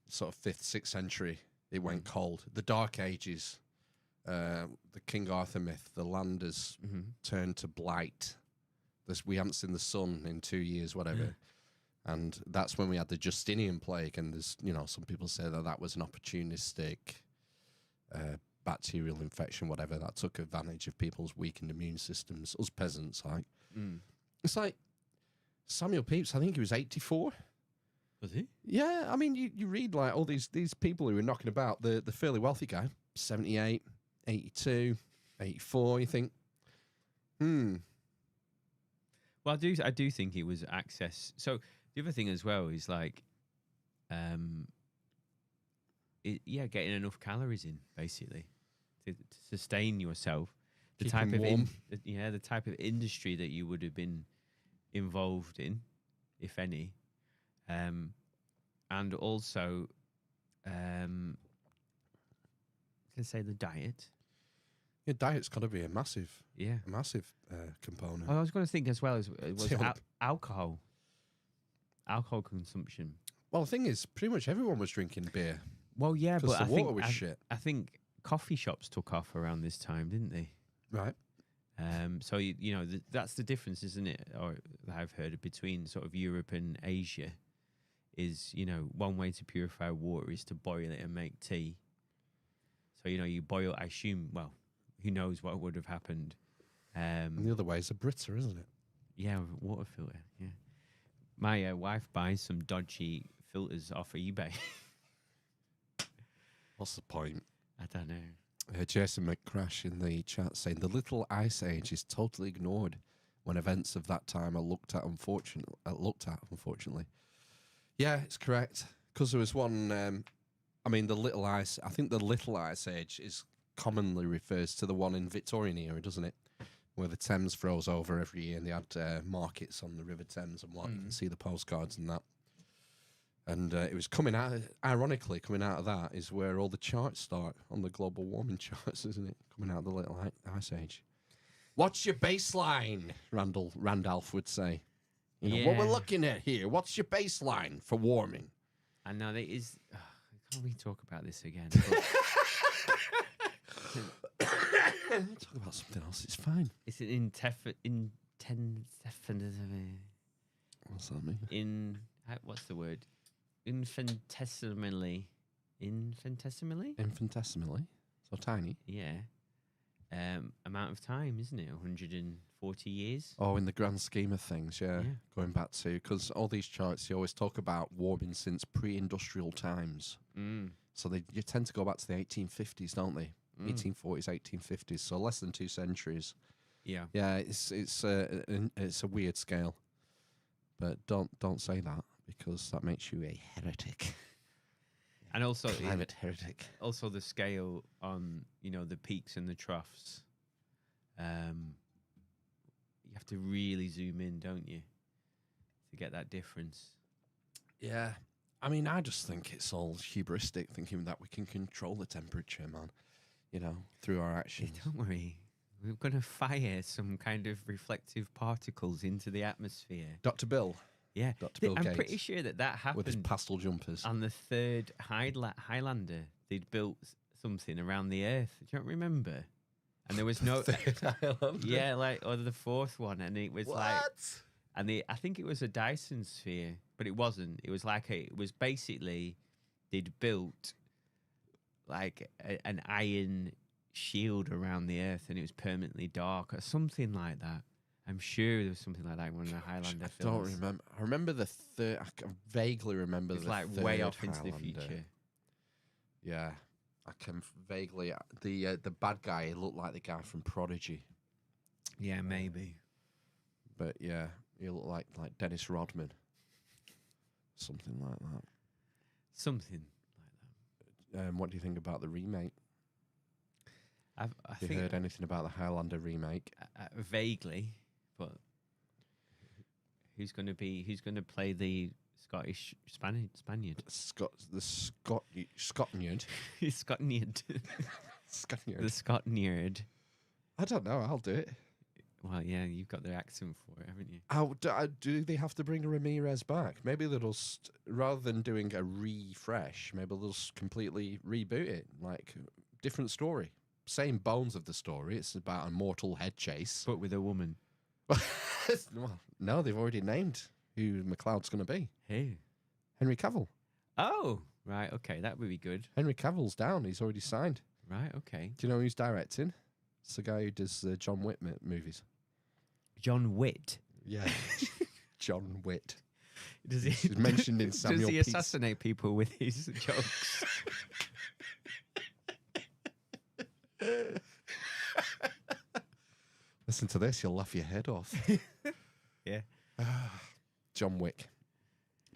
Sort of 5th, 6th century, it went cold. The Dark Ages, the King Arthur myth, the land has turned to blight. We haven't seen the sun in 2 years, whatever. And that's when we had the Justinian plague. And there's, some people say that was an opportunistic bacterial infection, whatever, that took advantage of people's weakened immune systems, us peasants, It's like Samuel Pepys, I think he was 84. Was he? Yeah, I mean, you read all these people who were knocking about, the fairly wealthy guy, 78, 82, 84, you think, Well, I do think it was access. So the other thing as well is getting enough calories in, basically, to sustain yourself. The Keep type 'em warm. the type of industry that you would have been involved in, if any, and also, I can say the diet. Your diet's got to be a massive Yeah. component. I was going to think as well as was Yeah. alcohol consumption. Well, the thing is, pretty much everyone was drinking beer Well, yeah, because but the I water think was shit. I think coffee shops took off around this time, didn't they? Right. So you know that's the difference, isn't it? Or that I've heard between sort of Europe and Asia is, you know, one way to purify water is to boil it and make tea. So you know you boil. I assume. Well, who knows what would have happened? And the other way is a Brita, isn't it? Yeah, water filter. Yeah, my wife buys some dodgy filters off eBay. What's the point? I don't know. Jason McCrash in the chat saying the Little Ice Age is totally ignored when events of that time are looked at. Unfortunately, yeah, it's correct because there was one. I mean, the Little Ice. I think the Little Ice Age is commonly refers to the one in Victorian era, doesn't it? Where the Thames froze over every year, and they had markets on the River Thames and what. You can see the postcards and that. And it was coming out, ironically, coming out of that is where all the charts start on the global warming charts, isn't it? Coming out of the Little Ice Age. What's your baseline? Randolph would say. You know, what we're looking at here. What's your baseline for warming? I know that is. Can't we talk about this again? Talk about something else. It's fine. It's an What's that mean? what's the word? Infinitesimally. Infinitesimally. So tiny. Yeah. Amount of time, isn't it? 140 years. Oh, in the grand scheme of things, yeah. Yeah. Going back to, because all these charts, you always talk about warming since pre-industrial times. So you tend to go back to the 1850s, don't they? 1840s, 1850s. So less than 2 centuries. Yeah. Yeah, it's a weird scale. But don't say that because that makes you a heretic. And also Climate heretic. Also the scale on, you know, the peaks and the troughs. You have to really zoom in, don't you, to get that difference. Yeah. I mean, I just think it's all hubristic thinking that we can control the temperature, man. You know, through our actions. Don't worry. We're going to fire some kind of reflective particles into the atmosphere. Dr. Bill. Yeah. Dr. Bill I'm Gates. pretty sure that happened With his pastel jumpers. on the third Highlander. They'd built something around the Earth. Do you not remember? And there was no... yeah, like, or the fourth one. And it was like... And I think it was a Dyson sphere, but it wasn't. It was like it was basically they'd built like an iron shield around the Earth, and it was permanently dark or something like that. I'm sure there was something like that in one of the Highlander films. I don't remember. I remember the third. I can vaguely remember it's the like third way off into the Highlander. future. Yeah, I can vaguely. The bad guy he looked like the guy from Prodigy. Yeah, maybe. But yeah, he looked like Dennis Rodman. Something like that. Something like that. What do you think about the remake? I Have you think heard anything about the Highlander remake? vaguely, but who's going to play the Scottish Spaniard? Scotland. Scotland. Scotland. The Scotland. I don't know. I'll do it. Well, yeah, you've got the accent for it, haven't you? Do they have to bring Ramirez back? Maybe they'll rather than doing a refresh, maybe they'll completely reboot it, like different story, same bones of the story. It's about a mortal head chase, But with a woman. Well, no, they've already named who McLeod's going to be. Who? Henry Cavill. Oh, right. Okay, that would be good. Henry Cavill's down. He's already signed. Right. Okay. Do you know who's directing? It's the guy who does the John Wick movies. John Witt. Yeah, John Witt. Does he He's mentioned in Samuel Does he Pepys. assassinate people with his jokes? Listen to this, you'll laugh your head off. Yeah. John Wick.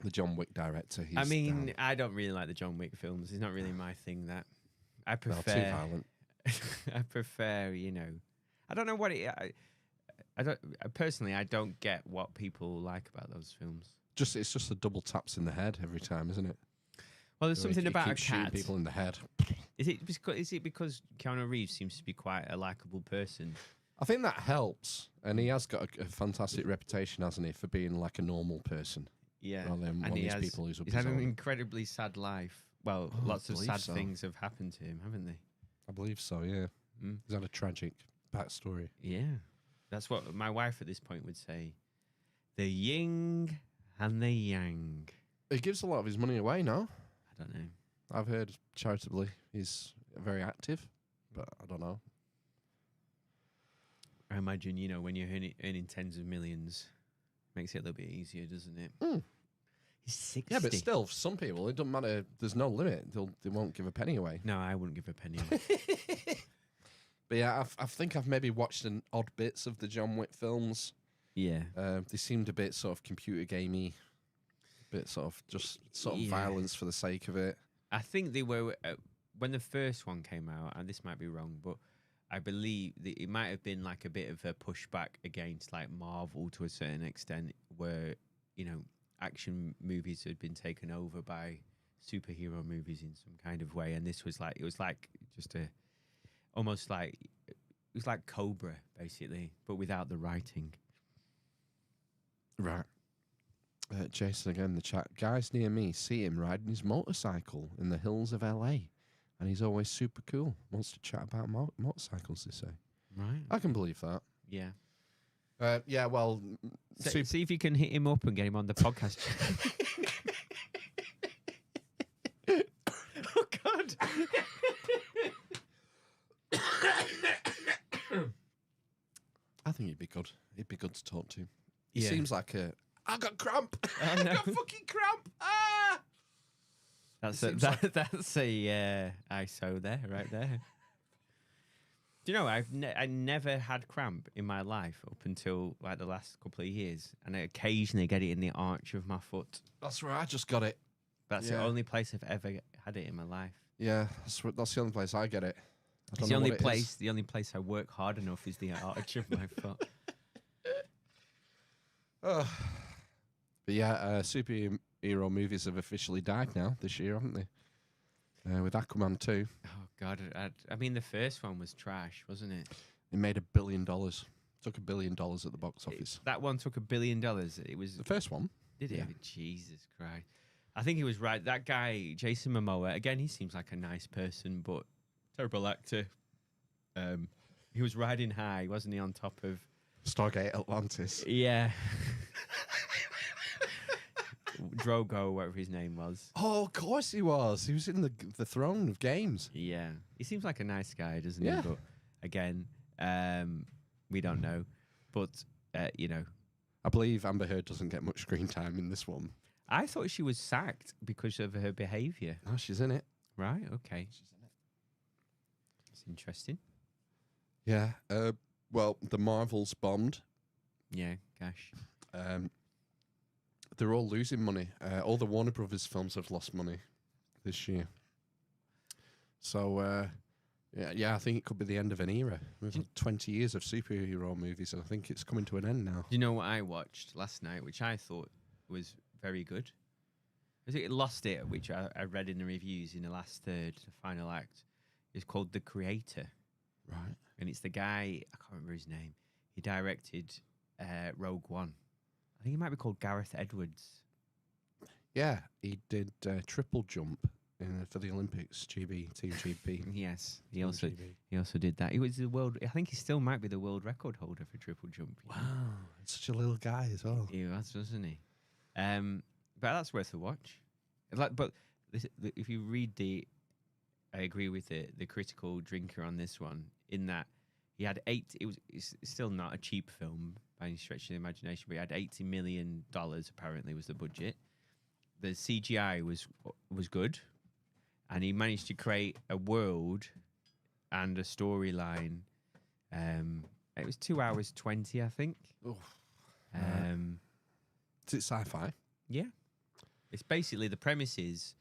The John Wick director. He's I mean, down. I don't really like the John Wick films. It's not really my thing. That I Well, prefer. too violent. I prefer, you know, I don't know what it. Personally, I don't get what people like about those films. It's just the double taps in the head every time, isn't it? Well, there's So he- something he about a keeps shooting cat. people in the head. Is it because Keanu Reeves seems to be quite a likable person? I think that helps, and he has got a fantastic reputation, hasn't he, for being like a normal person, Yeah, rather than and one of he these has, people who's he's had an bizarre. incredibly sad life. Well, Oh, I lots of believe sad so. things have happened to him, haven't they? I believe so. Yeah, Mm. he's had a tragic backstory. Yeah, that's what my wife at this point would say. The yin and the yang. He gives a lot of his money away now. I don't know. I've heard charitably he's very active, but I don't know. I imagine, when you're earning tens of millions, makes it a little bit easier, doesn't it? Mm. He's 60. Yeah, but still, for some people, it doesn't matter. There's no limit. They won't give a penny away. No, I wouldn't give a penny. away. But yeah, I think I've maybe watched an odd bits of the John Wick films. Yeah. They seemed a bit sort of computer gamey, bit sort of just sort of Yeah. violence for the sake of it. I think they were, when the first one came out, and this might be wrong, but I believe that it might have been like a bit of a pushback against like Marvel to a certain extent, where, action movies had been taken over by superhero movies in some kind of way. And this was like, it was like just almost like, it was like Cobra, basically, but without the writing. Right. Jason again in the chat. Guys near me see him riding his motorcycle in the hills of LA, and he's always super cool. Wants to chat about motorcycles, they say. Right. I can believe that. Yeah. Yeah, well, See if you can hit him up and get him on the podcast. Oh, God. I think he'd be good. He'd be good to talk to. He Yeah. seems like I got cramp. Oh, I no. got fucking cramp. Ah! That's Seems that's a ISO there, right there. Do you know, I never had cramp in my life up until like the last couple of years, and I occasionally get it in the arch of my foot. That's where I just got it. That's the Yeah. only place I've ever had it in my life. Yeah, that's the only place I get it. I It's don't the know only what it is. place I work hard enough is the arch of my foot. But yeah, superhero movies have officially died now this year, haven't they? With Aquaman 2, Oh God, I mean the first one was trash, wasn't it? it made $1 billion. Took $1 billion at the box office. That one took $1 billion. It was The first one. Did it? Yeah. Jesus Christ. I think he was right. That guy, Jason Momoa, again, he seems like a nice person, but terrible actor. He was riding high, wasn't he, on top of... Stargate Atlantis. Yeah. Drogo, whatever his name was. Oh, of course he was. He was in the throne of games. Yeah. He seems like a nice guy, doesn't Yeah. he? But again, we don't know. But, I believe Amber Heard doesn't get much screen time in this one. I thought she was sacked because of her behaviour. No, she's in it. Right, okay. It's interesting. Yeah. Well, the Marvels bombed. Yeah, gosh. They're all losing money. All the Warner Brothers films have lost money this year. So, yeah, I think it could be the end of an era. We've had 20 years of superhero movies, and I think it's coming to an end now. Do you know what I watched last night, which I thought was very good? It Lost It, which I read in the reviews in the last third, the final act. It's called The Creator. Right. And it's the guy, I can't remember his name. He directed Rogue One. I think he might be called Gareth Edwards. Yeah, he did triple jump for the Olympics, Team GB. Yes, he Team also GB. he also did that. He was the world. I think he still might be the world record holder for triple jump. you know. Wow, such a little guy as well. He was, wasn't he? But that's worth a watch. But if you read I agree with the critical drinker on this one. In that he had it's still not a cheap film by any stretch of the imagination, but he had $80 million apparently was the budget. The CGI was good, and he managed to create a world and a storyline. It was 2 hours 20, I think. Oof. Is it sci-fi? Yeah. It's basically the premise is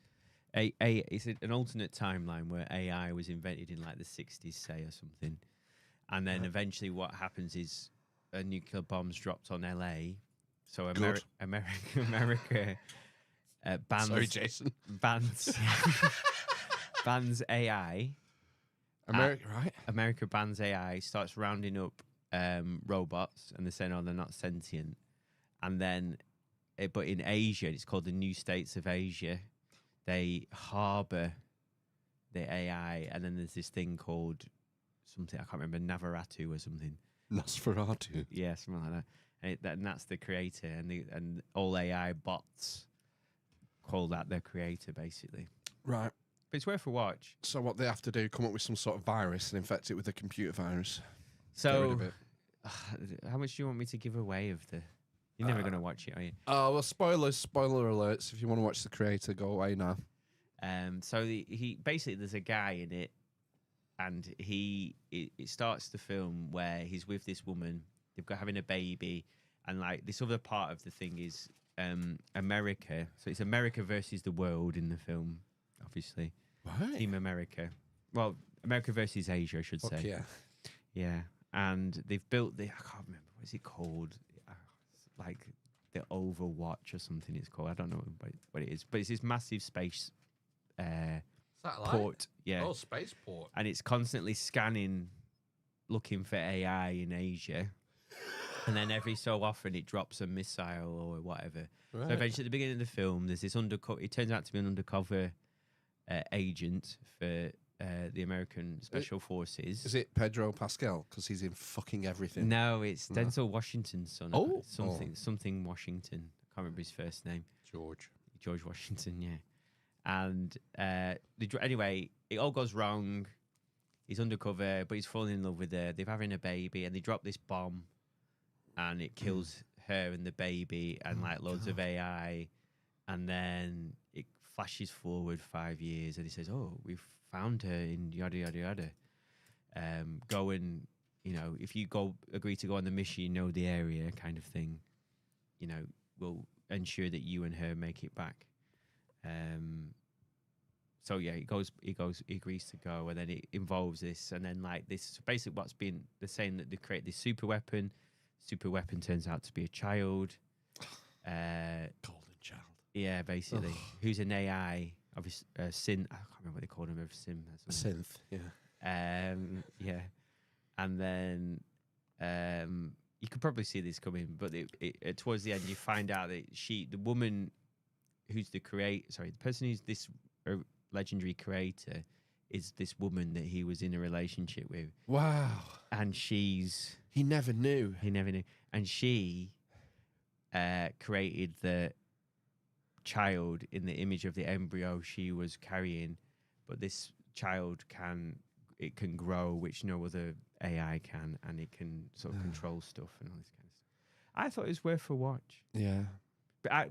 it's an alternate timeline where AI was invented in like the 60s, say, or something. And then eventually what happens is a nuclear bomb's dropped on LA, so Good. America bans Sorry, Jason. bans bans AI. America, right? America bans AI, starts rounding up robots, and they're saying, "Oh, they're not sentient." And then, but in Asia, it's called the New States of Asia. They harbour the AI, and then there's this thing called something I can't remember, Navaratu or something. Nosferatu. Yeah, something like that. And that's the creator, and all AI bots call that their creator, basically. Right. But it's worth a watch. So what they have to do, come up with some sort of virus and infect it with a computer virus. Get rid So, of it. how much do you want me to give away of the? You're never going to watch it, are you? Oh, well, spoiler alerts. If you want to watch the creator, go away now. So he basically, there's a guy in it, and it starts the film where he's with this woman. They've got having a baby, and like this other part of the thing is America. So it's America versus the world in the film, obviously. Right. Team America. Well, America versus Asia, I should say. Yeah. Yeah, and they've built I can't remember, what is it called? Like the Overwatch or something it's called. I don't know what it is, but it's this massive space port. Yeah. Oh, spaceport. And it's constantly scanning, looking for AI in Asia. And then every so often it drops a missile or whatever. Right. So eventually at the beginning of the film, there's this undercover, it turns out to be an undercover agent for the American Special Forces. Is it Pedro Pascal? Because he's in fucking everything. No, it's Denzel Washington's son. Oh. Something Washington. I can't remember his first name. George Washington, yeah. And anyway, it all goes wrong. He's undercover, but he's falling in love with her. They're having a baby, and they drop this bomb, and it kills her and the baby, and like loads of AI. And then it flashes forward 5 years, and he says, "Oh, we've found her in yada yada yada. Go and if you agree to go on the mission, you know the area, kind of thing. We'll ensure that you and her make it back." So yeah, he agrees to go, and then it involves this, and then like this. So basically, they're saying that they create this super weapon. Super weapon turns out to be a child. Golden child. Yeah, basically, who's an AI, obviously Sin. I can't remember what they called him. Sim. A synth. Yeah. Yeah, and then you could probably see this coming, but towards the end, you find out that the woman who's the person who's this legendary creator is this woman that he was in a relationship with. Wow. And he never knew. And she created the child in the image of the embryo she was carrying, but this child can grow, which no other AI can, and it can sort of control stuff and all this kind of stuff. I thought it was worth a watch. Yeah.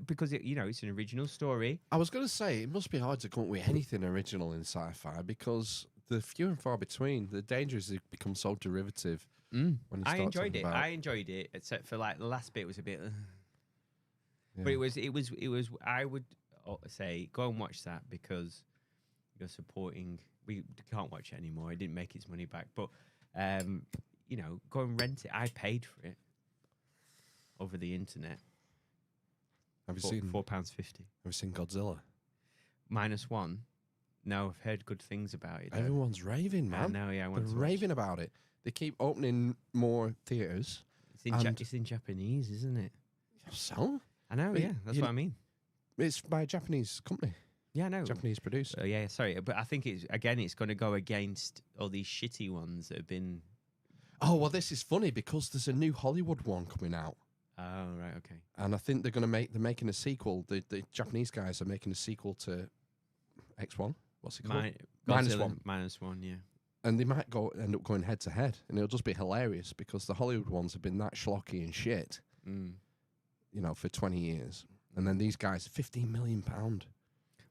Because it's an original story. I was going to say, it must be hard to come up with anything original in sci-fi because they're few and far between. The danger is they become so derivative. When you I start enjoyed talking it. about- I enjoyed it, except for like the last bit was a bit. Yeah. But it was. I would say go and watch that because you're supporting. We can't watch it anymore. It didn't make its money back, but go and rent it. I paid for it over the internet. Have you seen £4.50 Have you seen Godzilla? -1? No, I've heard good things about it. Everyone's raving, man. No, yeah, I They're want to raving about it. They keep opening more theaters. It's in Japanese, isn't it? So I know, But yeah. That's what I mean. it's by a Japanese company, Yeah, I know. Japanese producer. Yeah, sorry, but I think it's going to go against all these shitty ones that have been. Oh well, this is funny because there's a new Hollywood one coming out, Oh right, okay. and I think they're making a sequel. The Japanese guys are making a sequel to X1. What's it called? Godzilla -1. -1, yeah. And they might end up going head to head, and it'll just be hilarious because the Hollywood ones have been that schlocky and shit, for 20 years, and then these guys, £15 million.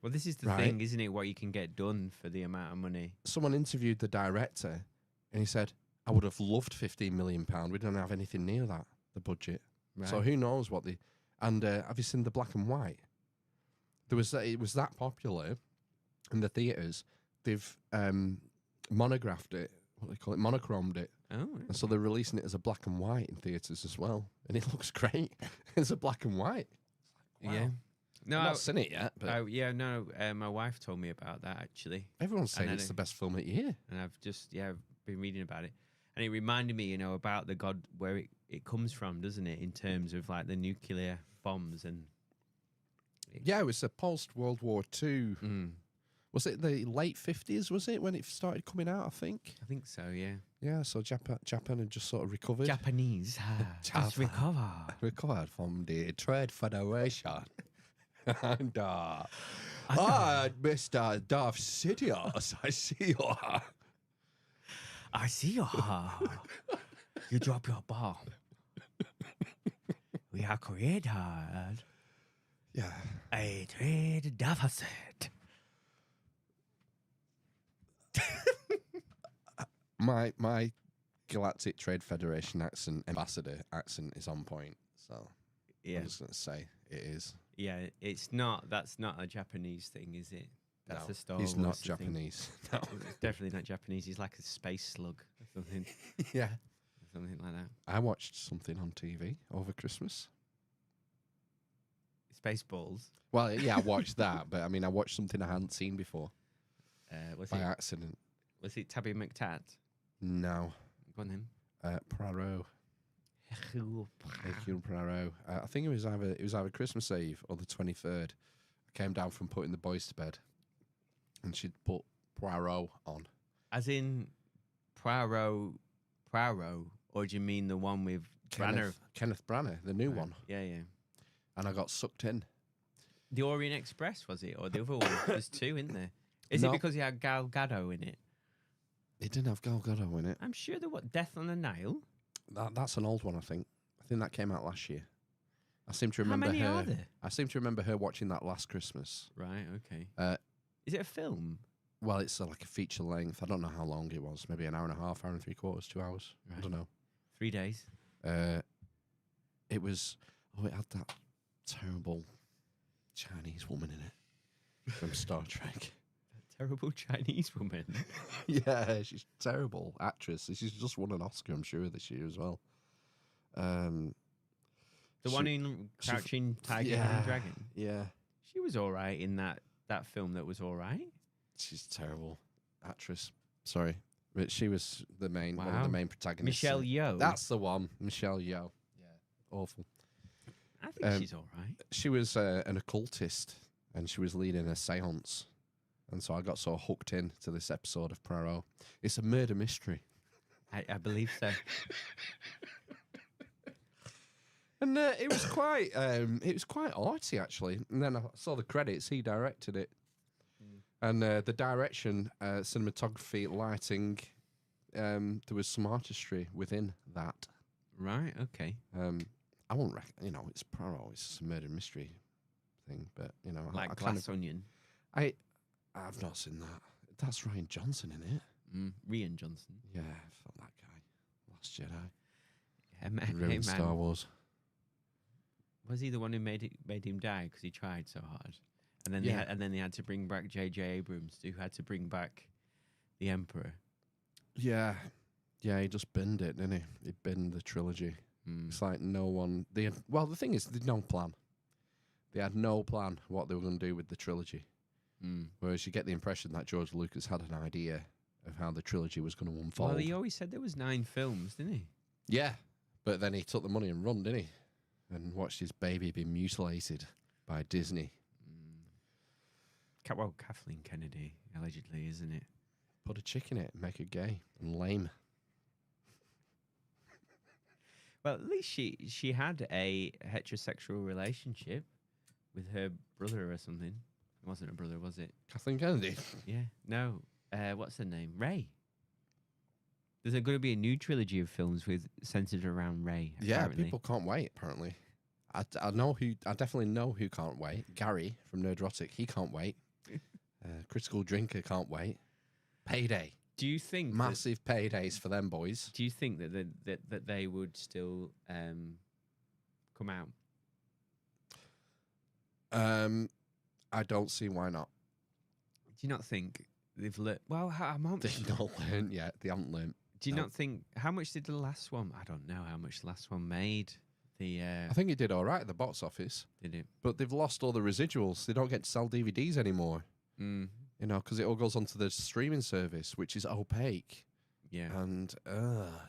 Well, this is the Right. thing, isn't it? What you can get done for the amount of money. Someone interviewed the director, and he said, "I would have loved £15 million. We don't have anything near that, the budget. Right. So who knows what the." And have you seen the black and white? It was that popular in the theaters. They've monographed it. what they call it, monochromed it. Oh, And so they're releasing it as a black and white in theatres as well. And it looks great. It's a black and white. Wow. yeah. No, I've not seen it yet, but yeah, no. My wife told me about that actually, everyone's saying and it's then the best film of the year. and I've just I've been reading about it, and it reminded me, about the god where it comes from, doesn't it? In terms of like the nuclear bombs and Yeah, it was a post-World War II. mm, Was it the late 50s, was it, when it started coming out, I think? I think so. Yeah, Yeah, so Japan had just sort of recovered. Japanese just Japan. recover. Recovered from the Trade Federation. And, Mr. Darth Sidious, I see you. I see you. You drop your bomb. We are created Yeah. a trade deficit. My Galactic Trade Federation ambassador accent is on point. So Yeah, I'm just going to say it is. yeah. That's not a Japanese thing, is it? That's No, a Star he's Wars not thing. Japanese. No. It's definitely not Japanese. He's like a space slug or something, Yeah. something like that. I watched something on TV over Christmas. Spaceballs. Well, yeah, I watched that, but I mean, I watched something I hadn't seen before Was by it accident. Tabby McTat? No. Go on then. Poirot. Hercule Poirot. I think it was either Christmas Eve or the 23rd. I came down from putting the boys to bed, and she'd put Poirot on. As in Poirot, or do you mean the one with Branagh? Kenneth Branagh, the new one. Yeah, yeah. And I got sucked in. The Orient Express, was it? Or the other one? There's two, isn't there? Is No. it because he had Gal Gadot in it? It didn't have Gal Gadot in it. I'm sure there was Death on the Nile. That's an old one, I think. I think that came out last year. I seem to remember How many her. are there? I seem to remember her watching that last Christmas. Right, okay. Is it a film? Well, it's like a feature length. I don't know how long it was. Maybe an hour and a half, hour and 3/4, 2 hours. I Right. don't know. 3 days. It was. Oh, it had that terrible Chinese woman in it from Star Trek. Terrible Chinese woman. Yeah, she's a terrible actress. She's just won an Oscar, I'm sure, this year as well. The one in Crouching Tiger and Dragon. Yeah, She was all right in that film. That was all right. she's a terrible actress. Sorry, but she was the main one of Wow. the main protagonists. Michelle Yeoh. That's the one, Michelle Yeoh. Yeah, awful. I think she's all right. She was an occultist, and she was leading a séance, and so I got so hooked in to this episode of Poirot. It's a murder mystery. I believe so. And it was quite arty actually. And then I saw the credits. He directed it, and the direction, cinematography, lighting. There was some artistry within that. Right. Okay. I won't it's Poirot. It's a murder mystery thing, but Like I Glass Onion. I've not seen that. That's Ryan Johnson in it. Rian Johnson. Yeah, I felt that guy. Last Jedi. Yeah, man. Ruined Hey, man. Star Wars. Was he the one who made him die because he tried so hard? And then Yeah. they had to bring back J.J. Abrams, who had to bring back the Emperor. Yeah. Yeah, he just binned it, didn't he? He binned the trilogy. It's like no one... the thing is, they had no plan. They had no plan what they were going to do with the trilogy. Whereas you get the impression that George Lucas had an idea of how the trilogy was going to unfold. Well, he always said there was 9 films, didn't he? Yeah, but then he took the money and run, didn't he? And watched his baby be mutilated by Disney. Kathleen Kennedy, allegedly, isn't it? Put a chick in it, make her gay and lame. Well, at least she had a heterosexual relationship with her brother or something. It wasn't a brother, was it? Kathleen Kennedy. Yeah. No. What's her name? Ray. There's going to be a new trilogy of films centered around Ray. Yeah, apparently. people can't wait, apparently. I definitely know who can't wait. Gary from Nerdrotic, he can't wait. Critical Drinker can't wait. Payday. Do you think Massive paydays for them boys. Do you think that they would still come out? I don't see why not. Do you not think they've learned. Well, how much? They've not learned yet. They haven't learned. Do you No. not think? How much did the last one? I don't know how much the last one made. I think it did all right at the box office, Did it? but they've lost all the residuals. They don't get to sell DVDs anymore, Mm, you know, because it all goes onto the streaming service, which is opaque, yeah. and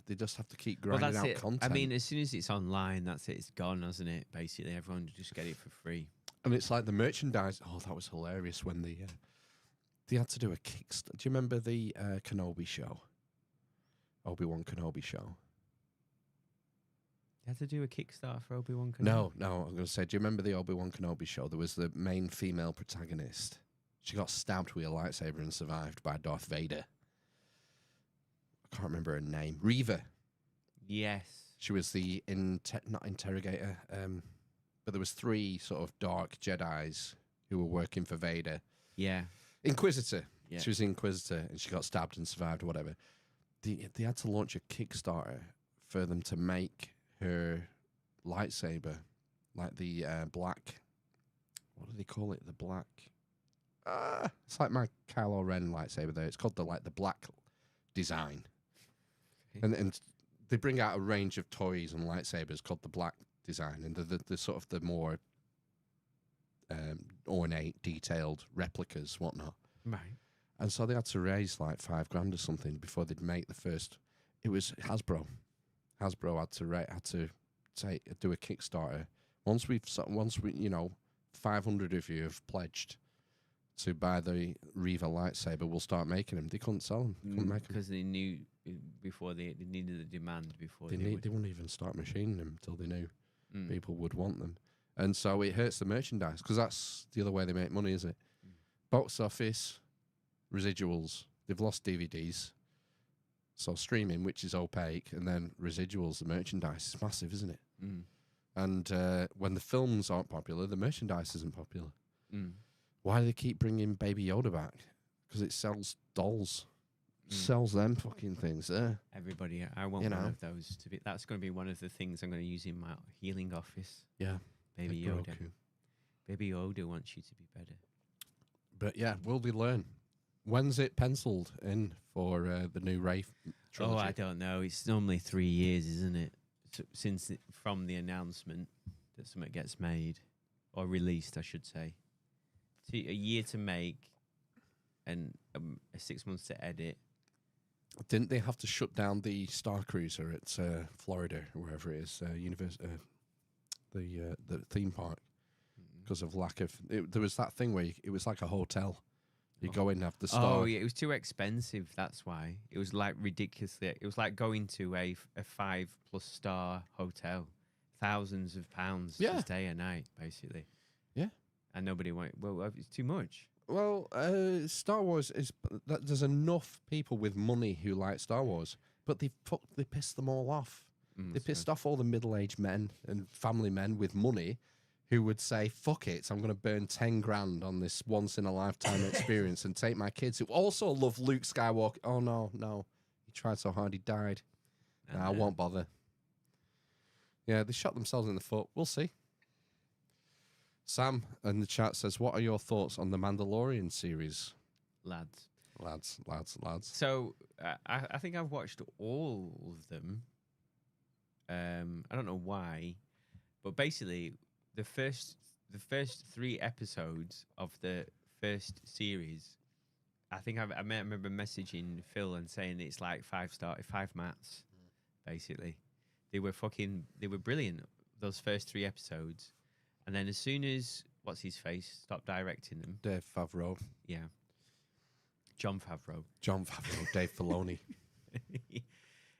they just have to keep Well, grinding that's out it. content. I mean, as soon as it's online, that's it. It's gone, hasn't it? Basically, everyone just get it for free. and it's like the merchandise. Oh, that was hilarious when they had to do a Kickstarter. Do you remember the Kenobi show? Obi-Wan Kenobi show. You had to do a Kickstarter for Obi-Wan Kenobi? No, I'm going to say, do you remember the Obi-Wan Kenobi show? There was the main female protagonist. She got stabbed with a lightsaber and survived by Darth Vader. I can't remember her name. Reva. Yes. She was the not interrogator, but there was 3 sort of dark Jedis who were working for Vader. Yeah. Inquisitor. Yeah. She was the Inquisitor, and she got stabbed and survived, or whatever. They had to launch a Kickstarter for them to make her lightsaber, like the black. What do they call it? The black. It's like my Kylo Ren lightsaber. There, it's called the black design, Okay. and they bring out a range of toys and lightsabers called the black design, and the sort of the more ornate, detailed replicas, whatnot. Right. And so they had to raise like $5,000 or something before they'd make the first. It was Hasbro. Hasbro had to do a Kickstarter. Once we 500 of you have pledged to buy the Reva lightsaber, we'll start making them. They couldn't sell them. Couldn't make them. Because they knew before they needed the demand before They would. wouldn't even start machining them until they knew Mm. people would want them. And so it hurts the merchandise because that's the other way they make money, is it? Box office, residuals. They've lost DVDs. So streaming, which is opaque, and then residuals, the merchandise is massive, isn't it? Mm. And when the films aren't popular, the merchandise isn't popular. Mm. Why do they keep bringing Baby Yoda back? Because it sells dolls. Sells them fucking things there. Everybody, I want You one know. of those to be. That's going to be one of the things I'm going to use in my healing office. Yeah. Baby like Yoda. Grogu. Baby Yoda wants you to be better. But yeah, will they learn? When's it penciled in for the new Ray trilogy? Oh, I don't know. It's normally 3 years, isn't it? From the announcement that something gets made or released, I should say. A year to make and 6 months to edit. Didn't they have to shut down the Star Cruiser at Florida, or wherever it is, the theme park, because of lack of? There was that thing where it was like a hotel. You go in and have the star. Oh, yeah, it was too expensive. That's why it was like ridiculously. It was like going to a 5+ star hotel, thousands of pounds Yeah. just day and night, basically. Yeah. And nobody went. Well, it's too much. Well, Star Wars is. There's enough people with money who like Star Wars, but they pissed them all off. They pissed off all the middle-aged men and family men with money who would say, fuck it, I'm going to burn 10 grand on this once-in-a-lifetime experience and take my kids who also love Luke Skywalker. Oh, no. He tried so hard, he died. Nah, I won't bother. Yeah, they shot themselves in the foot. We'll see. Sam in the chat says, what are your thoughts on the Mandalorian series? Lads. Lads. So I think I've watched all of them. I don't know why, but basically the first 3 episodes of the first series, I think I remember messaging Phil and saying it's like 5 mats. Basically, they were brilliant, those first 3 episodes, and then as soon as what's his face stopped directing them, Dave Favreau. yeah, John Favreau. Dave Filoni.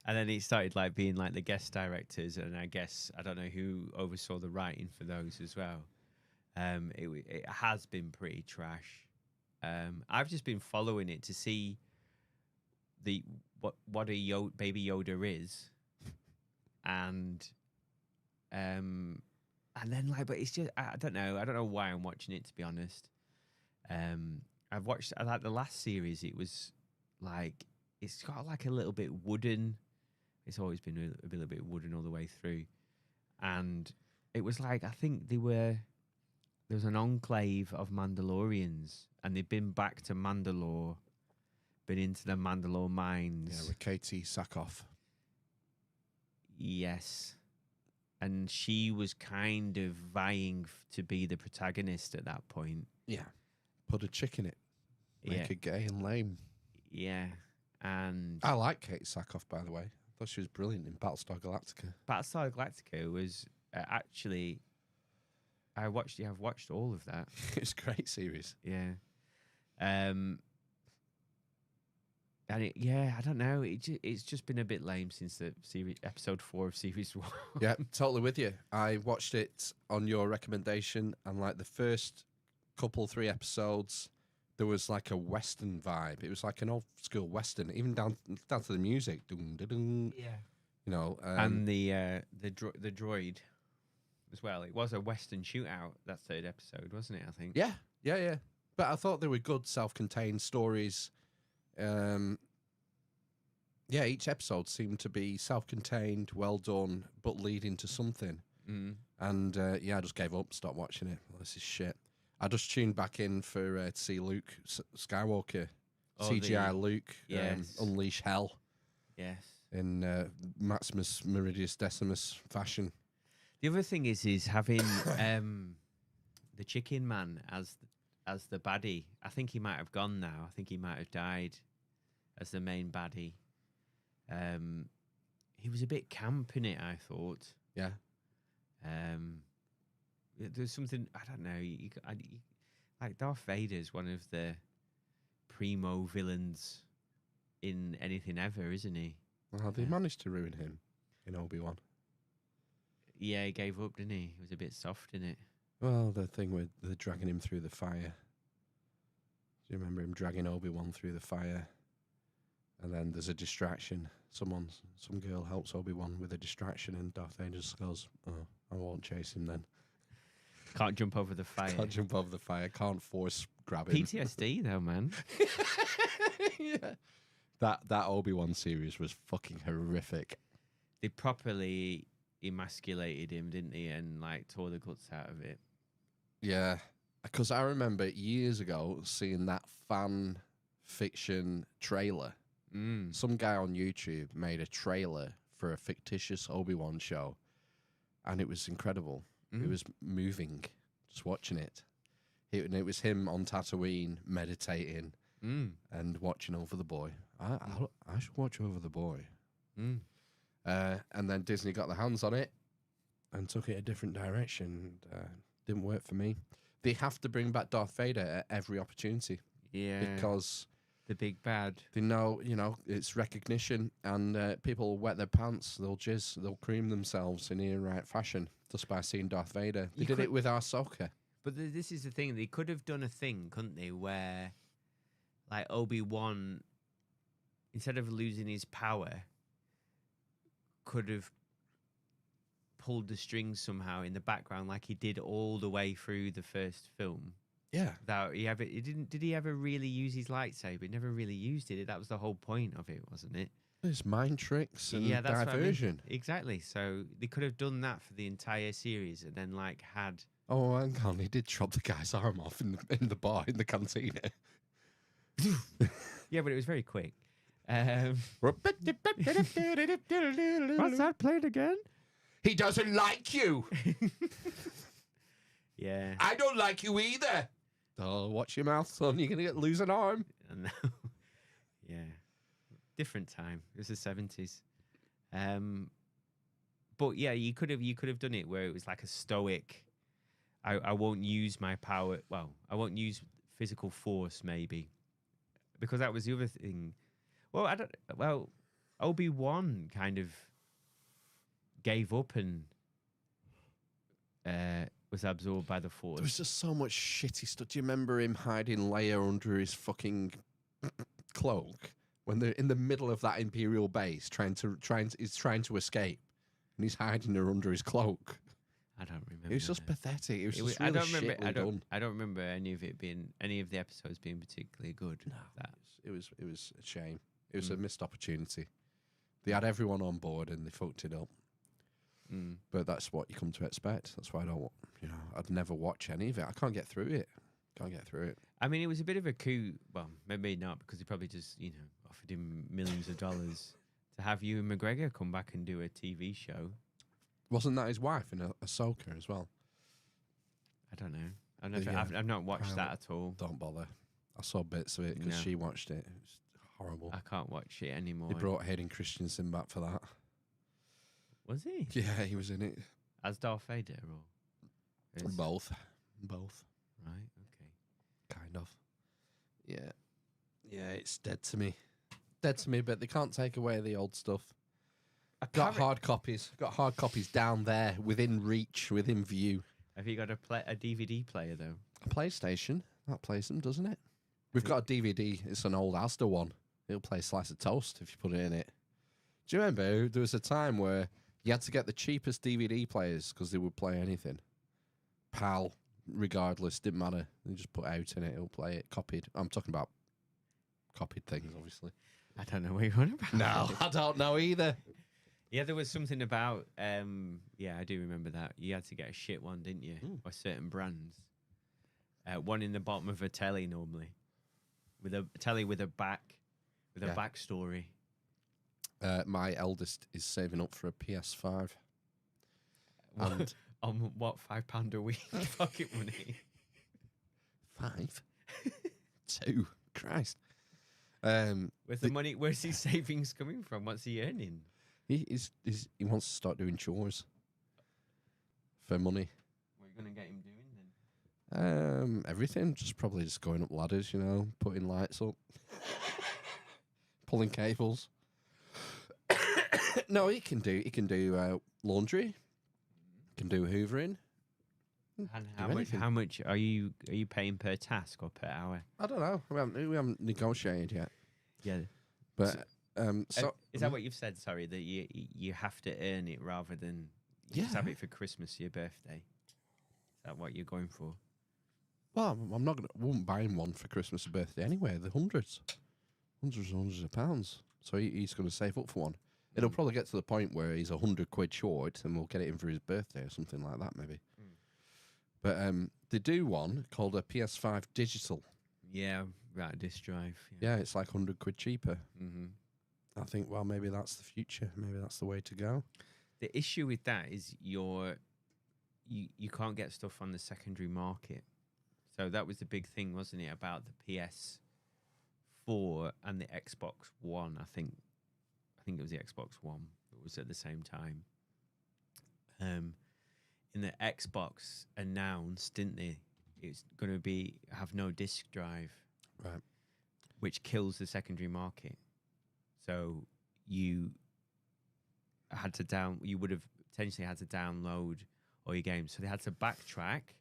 And then it started like being like the guest directors, and I guess I don't know who oversaw the writing for those as well. It has been pretty trash. I've just been following it to see what a Baby Yoda is, and then like, but it's just I don't know why I'm watching it, to be honest. I've watched like the last series. It was like it's got like a little bit wooden. It's always been a little bit wooden all the way through. And it was like, I think there was an enclave of Mandalorians, and they've been back to Mandalore been into the Mandalore mines. Yeah, with Katie Sackhoff. Yes. And she was kind of vying to be the protagonist at that point. Yeah. Put a chick in it. Make her gay and lame. Yeah. And I like Katie Sackhoff, by the way. I thought she was brilliant in Battlestar Galactica. Battlestar Galactica was actually... I've watched all of that. It's a great series. Yeah. And I don't know. It's just been a bit lame since the episode 4 of series 1. Yeah, totally with you. I watched it on your recommendation, and like the first couple 3 episodes, there was like a Western vibe. It was like an old school Western, even down to the music. Dun, dun, dun. Yeah. You know, And the droid as well. It was a Western shootout, that 3rd episode, wasn't it? I think. Yeah. But I thought they were good, self-contained stories. Each episode seemed to be self-contained, well done, but leading to something. Mm. And I just gave up, stopped watching it. This is shit. I just tuned back in for to see Luke Skywalker, CGI Luke, yes. unleash hell. Yes. In Maximus Meridius Decimus fashion. The other thing is having the Chicken Man as the baddie. I think he might have gone now. I think he might have died as the main baddie. He was a bit camp in it, I thought. Yeah. There's something, I don't know. Like Darth Vader's one of the primo villains in anything ever, isn't he? Well, they managed to ruin him in Obi-Wan. Yeah, he gave up, didn't he? He was a bit soft in it. Well, the thing with the dragging him through the fire. Do you remember him dragging Obi-Wan through the fire? And then there's a distraction. Some girl helps Obi-Wan with a distraction, and Darth Vader just goes, "Oh, I won't chase him then." Can't jump over the fire. Can't jump over the fire. Can't force grab him. PTSD though, man. Yeah. That Obi-Wan series was fucking horrific. They properly emasculated him, didn't they? And like tore the guts out of it. Yeah. Because I remember years ago seeing that fan fiction trailer. Some guy on YouTube made a trailer for a fictitious Obi-Wan show, and it was incredible. It was moving, just watching it. It was him on Tatooine meditating and watching over the boy. I should watch over the boy. And then Disney got their hands on it and took it a different direction. Didn't work for me. They have to bring back Darth Vader at every opportunity. Yeah. Because the big bad. they know, it's recognition, and people wet their pants, they'll jizz, they'll cream themselves in the right fashion just by seeing Darth Vader. They did it with Ahsoka. But this is the thing. They could have done a thing, couldn't they, where like Obi-Wan, instead of losing his power, could have pulled the strings somehow in the background like he did all the way through the first film. Yeah. Did he ever really use his lightsaber? He never really used it. That was the whole point of it, wasn't it? There's mind tricks and that's diversion. What I mean. Exactly. So they could have done that for the entire series and then like had... Oh, hang on. He did chop the guy's arm off in the bar, in the cantina. Yeah, but it was very quick. What's that played again? He doesn't like you. Yeah. I don't like you either. Oh, watch your mouth, son. You're going to lose an arm. No. Yeah. Different time. It was the 70s. But yeah, you could have done it where it was like a stoic, I won't use my power. Well, I won't use physical force, maybe. Because that was the other thing. Well, Obi-Wan kind of gave up and was absorbed by the Force. There was just so much shitty stuff. Do you remember him hiding Leia under his fucking cloak when they're in the middle of that Imperial base, he's trying to escape, and he's hiding her under his cloak? I don't remember. It was just pathetic. It was just really done. I don't remember any of the episodes being particularly good. No, that. It was a shame. It was a missed opportunity. They had everyone on board and they fucked it up. But that's what you come to expect. That's why I'd never watch any of it. I can't get through it. Can't get through it. I mean, it was a bit of a coup. Well, maybe not, because he probably just, offered him millions of dollars to have Ewan McGregor come back and do a TV show. Wasn't that his wife in Ahsoka as well? I don't know. Yeah, I've not watched pilot. that at all. Don't bother. I saw bits of it because No. she watched it. It was horrible. I can't watch it anymore. They brought Hayden Christensen back for that. Was he? Yeah, he was in it. As Darth Vader or? Both. Right, okay. Kind of. Yeah. Yeah, it's dead to me. Dead to me, but they can't take away the old stuff. Got hard copies. Got hard copies down there, within reach, within view. Have you got a DVD player, though? A PlayStation. That plays them, doesn't it? We've got a DVD. It's an old Asda one. It'll play Slice of Toast if you put it in it. Do you remember there was a time where you had to get the cheapest DVD players because they would play anything? PAL, regardless, didn't matter. They just put out in it. It'll play it. Copied. I'm talking about copied things, obviously. I don't know what you're on about. No, I don't know either. Yeah, there was something about. Yeah, I do remember that. You had to get a shit one, didn't you? Or certain brands. One in the bottom of a telly normally, with a telly with a backstory. My eldest is saving up for a PS5. And On what, £5 a week pocket money? 5? 2? Christ. Where's the money? Where's his savings coming from? What's he earning? He wants to start doing chores for money. What are you going to get him doing then? Everything. Just probably just going up ladders, putting lights up, pulling cables. No, he can do laundry. He can do hoovering. And how much are you paying per task or per hour? I don't know. We haven't negotiated yet. Yeah. But is that what you've said? Sorry, that you have to earn it rather than just have it for Christmas, your birthday. Is that what you're going for? Well, I'm not won't buy him one for Christmas or birthday anyway. The hundreds and hundreds of pounds. So he's going to save up for one. It'll probably get to the point where he's £100 short, and we'll get it in for his birthday or something like that, maybe. But they do one called a PS5 Digital. Yeah, right, disk drive. Yeah, it's like £100 cheaper. Mm-hmm. I think, well, maybe that's the future. Maybe that's the way to go. The issue with that is you can't get stuff on the secondary market. So that was the big thing, wasn't it, about the PS4 and the Xbox One? I think it was the Xbox One that was at the same time. In the Xbox announced, didn't they? It's going to have no disc drive, Right. which kills the secondary market. So you would have potentially had to download all your games. So they had to backtrack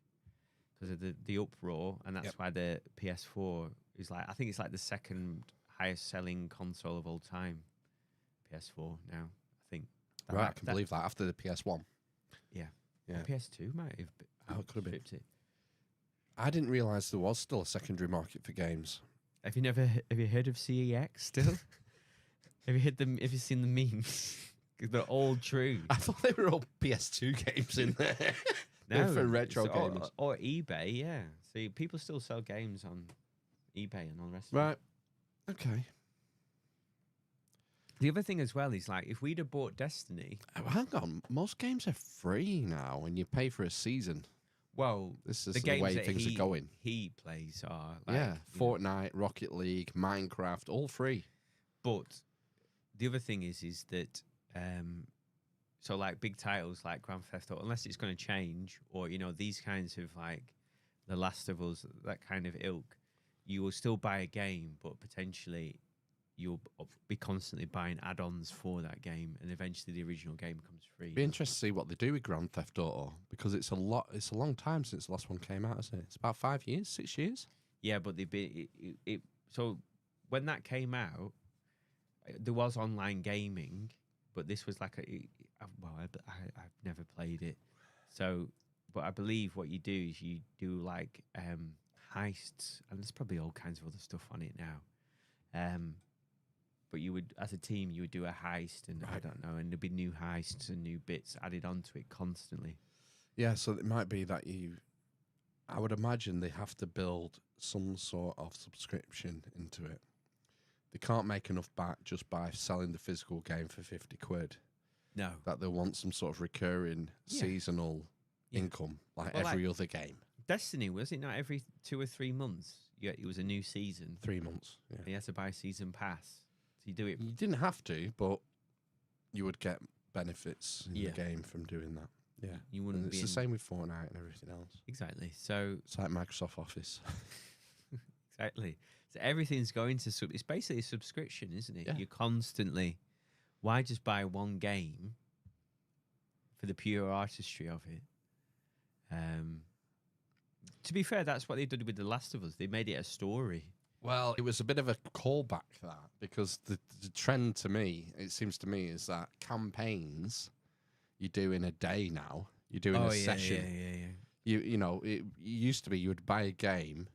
because of the uproar, and that's why the PS4 is I think it's like the second highest selling console of all time. PS4 now, I think. Right, I can believe that after the PS1. Yeah. Yeah. PS2 might have. It could have been. It. I didn't realise there was still a secondary market for games. Have you heard of CEX still? Have you seen the memes? 'Cause they're all true. I thought they were all PS2 games in there. No, for retro games. Or eBay, yeah. So people still sell games on eBay and all the rest of it. Right. Okay. The other thing as well is if we'd have bought Destiny. Oh, hang on. Most games are free now when you pay for a season. Well, This is the the games way that things are going. he plays are Fortnite, Rocket League, Minecraft, all free. But the other thing is that so big titles like Grand Theft Auto, unless it's going to change, or these kinds of The Last of Us, that kind of ilk, you will still buy a game, but potentially you'll be constantly buying add-ons for that game, and eventually the original game comes free. Be interested to see what they do with Grand Theft Auto because it's a long time since the last one came out, isn't it? It's about 5 years, 6 years. Yeah, but so when that came out, there was online gaming, but this was I've never played it, so but I believe what you do is you do heists, and there's probably all kinds of other stuff on it now. But you would, as a team, you would do a heist, and I don't know, and there'd be new heists and new bits added onto it constantly. Yeah, so it might be that I would imagine they have to build some sort of subscription into it. They can't make enough back just by selling the physical game for 50 quid. No. That they want some sort of recurring Yeah. seasonal Yeah. income, like Well, every other game. Destiny, was it not every 2 or 3 months? Yeah, it was a new season. 3 months. Yeah. You had to buy a season pass. So you do it. You didn't have to, but you would get benefits in Yeah. the game from doing that. Yeah. You And wouldn't it's be the in- same with Fortnite and everything else. Exactly. So It's like Microsoft Office. exactly. So everything's going to it's basically a subscription, isn't it? Yeah. You constantly. Why just buy one game for the pure artistry of it? To be fair, that's what they did with The Last of Us. They made it a story. Well, it was a bit of a callback, that, because the trend to me, it seems to me, is that campaigns you do in a day now. You do in a session. Yeah. You know, it used to be you would buy a game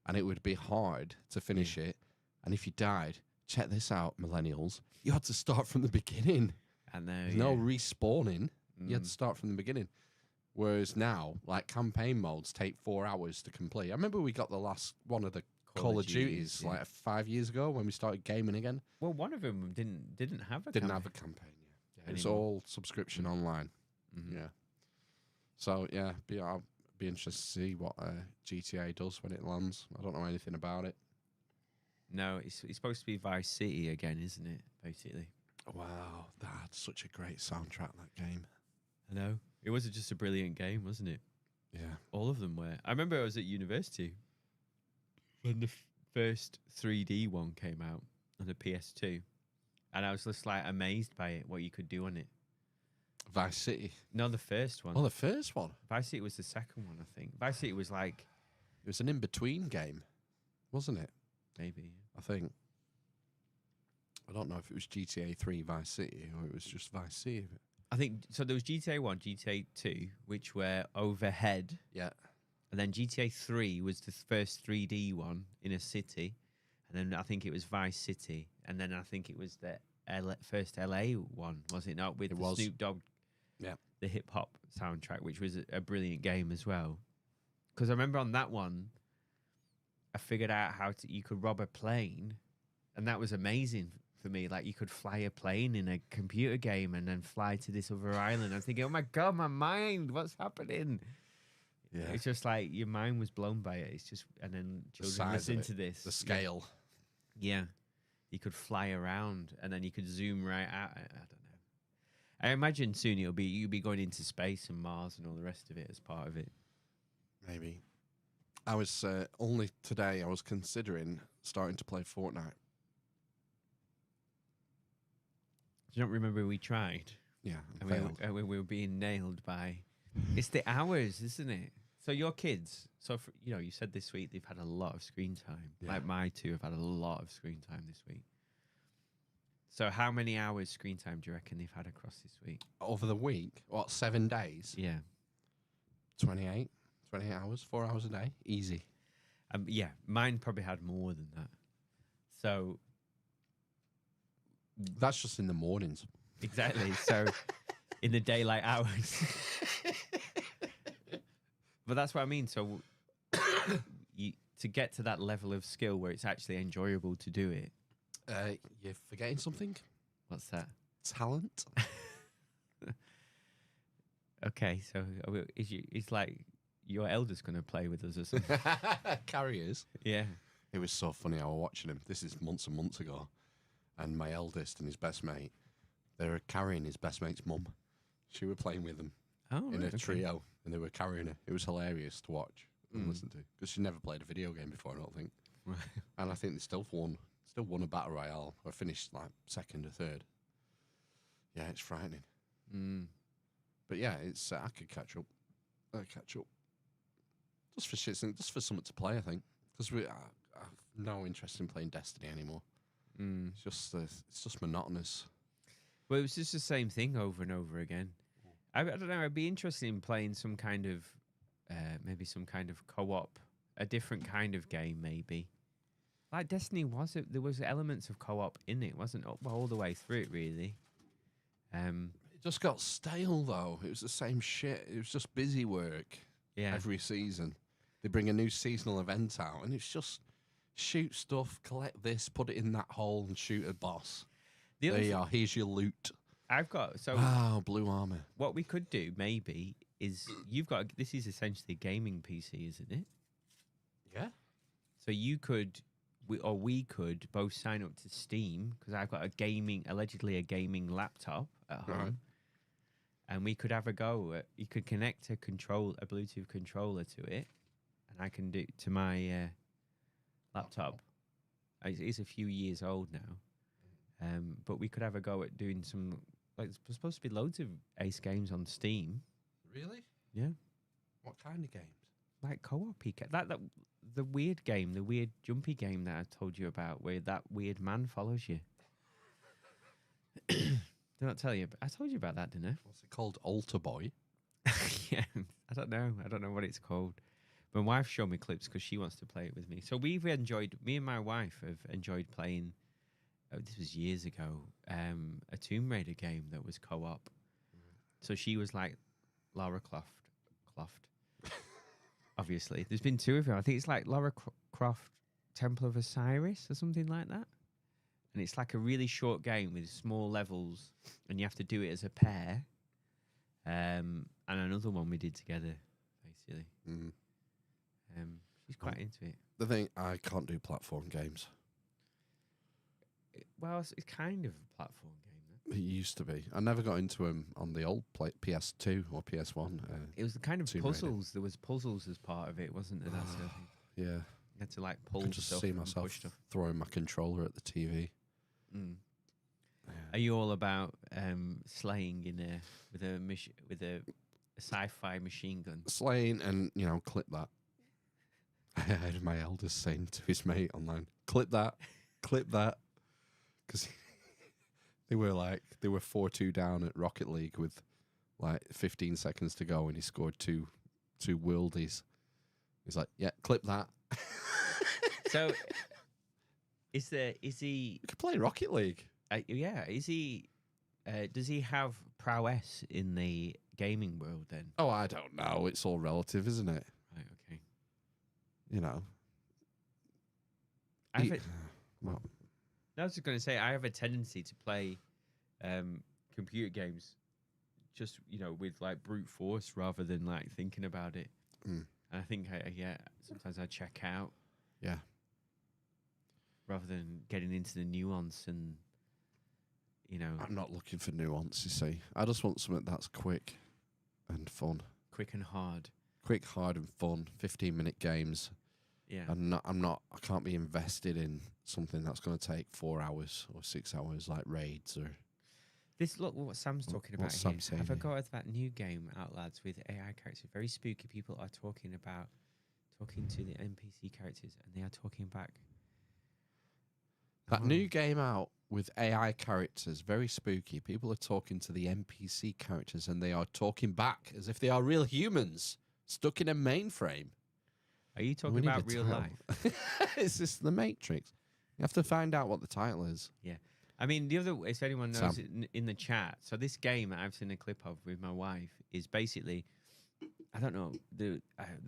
and it would be hard to finish it. And if you died, check this out, millennials, you had to start from the beginning. I know. There's no respawning. You had Mm. to start from the beginning. Whereas now, like, campaign modes take 4 hours to complete. I remember we got the last one of the Call of Duties yeah. like 5 years ago when we started gaming again. Well, one of them didn't have a Didn't campaign. have a campaign. Yeah. It was Anymore. all subscription online. Mhm. Yeah. So yeah, I'll be interested to see what GTA does when it lands. I don't know anything about it. No, it's supposed to be Vice City again, isn't it? Basically. Wow, that had such a great soundtrack, that game. I know. It was just a brilliant game, wasn't it? Yeah. All of them were. I remember I was at university when the first 3D one came out on the PS2, and I was just like amazed by it, what you could do on it. Vice City. No, the first one. Oh, the first one. Vice City was the second one, I think. Vice City was like It was an in-between game, wasn't it? maybe. I think. I don't know if it was GTA 3 Vice City or it was just Vice City. I think so. There was GTA 1, GTA 2, which were overhead, Yeah. and then GTA 3 was the first 3D one in a city, and then I think it was Vice City, and then I think it was the first LA one, was it not? With It the was. Snoop Dogg, Yeah. the hip hop soundtrack, which was a brilliant game as well. Because I remember on that one, I figured out how you could rob a plane, and that was amazing for me. Like, you could fly a plane in a computer game and then fly to this other island. I'm thinking, oh my god, my mind, what's happening? Yeah. It's just like your mind was blown by it. It's just, and then size children of listen it, to this. The scale. Yeah, you could fly around, and then you could zoom right out. I don't know. I imagine soon you'll be going into space and Mars and all the rest of it as part of it. Maybe. I was only today I was considering starting to play Fortnite. Do you not remember we tried? Yeah. And failed. we were being nailed by. It's the hours, isn't it? So your kids. So for, you said this week they've had a lot of screen time. Yeah. Like my two have had a lot of screen time this week. So how many hours screen time do you reckon they've had across this week? Over the week, what, 7 days? Yeah. 28 hours, 4 hours a day, easy. Yeah, mine probably had more than that. So That's just in the mornings. exactly. So in the daylight hours. But that's what I mean. So to get to that level of skill where it's actually enjoyable to do it. You're forgetting something? What's that? Talent. Okay, so it's like your eldest going to play with us or something? Carriers. Yeah. It was so funny. I was watching him. This is months and months ago. And my eldest and his best mate, they were carrying his best mate's mum. She were playing with them Oh, in a right, okay. trio, and they were carrying her. It was hilarious to watch and Mm. listen to because she never played a video game before, I don't think. Right. And I think they still won a battle royale or finished like second or third. Yeah, it's frightening. Mm. But yeah, it's I could catch up. Just for shits and just for something to play, I think. Because I have no interest in playing Destiny anymore. Mm. It's just monotonous. Well, it was just the same thing over and over again. I don't know. I'd be interested in playing some kind of, maybe some kind of co-op, a different kind of game, maybe. Like Destiny there was elements of co-op in it, wasn't it? All the way through it, really. It just got stale though. It was the same shit. It was just busy work Yeah. every season. They bring a new seasonal event out, and it's just shoot stuff, collect this, put it in that hole, and shoot a boss. The other There you thing are. Here's your loot. I've got so Wow, blue armor. what we could do maybe is you've got this is essentially a gaming PC, isn't it? Yeah. So you could we could both sign up to Steam because I've got allegedly a gaming laptop at home. Right. And we could have a go. You could connect a Bluetooth controller to it, and I can do to my laptop. It's a few years old now, but we could have a go at doing some. Like, there's supposed to be loads of Ace games on Steam. Really? Yeah, What kind of games? like co-op. That the weird game, the weird jumpy game that I told you about, where that weird man follows you. Did I tell you? I told you about that, didn't I? What's it called? Altar Boy. Yeah, I don't know. I don't know what it's called. My wife showed me clips because she wants to play it with me. So me and my wife have enjoyed playing, this was years ago, a Tomb Raider game that was co-op. So she was like Lara Croft. Obviously. There's been two of them. I think it's like Lara Croft Temple of Osiris or something like that. And it's like a really short game with small levels, and you have to do it as a pair. And another one we did together, basically. Mm. She's quite into it. The thing, I can't do platform games. Well, it's kind of a platform game. It used to be. I never got into them on the old PS2 or PS1. It was the kind of Tomb Raider. puzzles. There was puzzles as part of it, wasn't there? That sort of thing. Yeah. You had to like I pull can just stuff see and myself push stuff. throwing my controller at the TV. Mm. Yeah. Are you all about slaying with a sci-fi machine gun? Slaying and, clip that. I heard my eldest saying to his mate online, clip that. Because they were 4-2 down at Rocket League with like 15 seconds to go, and he scored two worldies. He's like, yeah, clip that. So, is he? You could play Rocket League. Yeah, is he? Does he have prowess in the gaming world then? Oh, I don't know. It's all relative, isn't it? Right. Okay. Well, I was just going to say I have a tendency to play computer games just with like brute force rather than like thinking about it. Mm. And I think sometimes I check out. Yeah. Rather than getting into the nuance and I'm not looking for nuance, you see. I just want something that's quick and fun. quick and hard. Quick, hard and fun. 15-minute games. Yeah. I can't be invested in something that's going to take 4 hours or 6 hours like raids or. Look what Sam's talking about What's Sam here. saying Have I here? got that new game out, lads, with AI characters? Very spooky. People are talking to the NPC characters, and they are talking back. That Oh. new game out with AI characters, very spooky. People are talking to the NPC characters, and they are talking back as if they are real humans stuck in a mainframe. Are you We talking need about to real tell. life? It's just the Matrix. You have to find out what the title is. I mean, the other, if anyone knows Sam. it in the chat, so this game that I've seen a clip of with my wife is basically, I don't know, the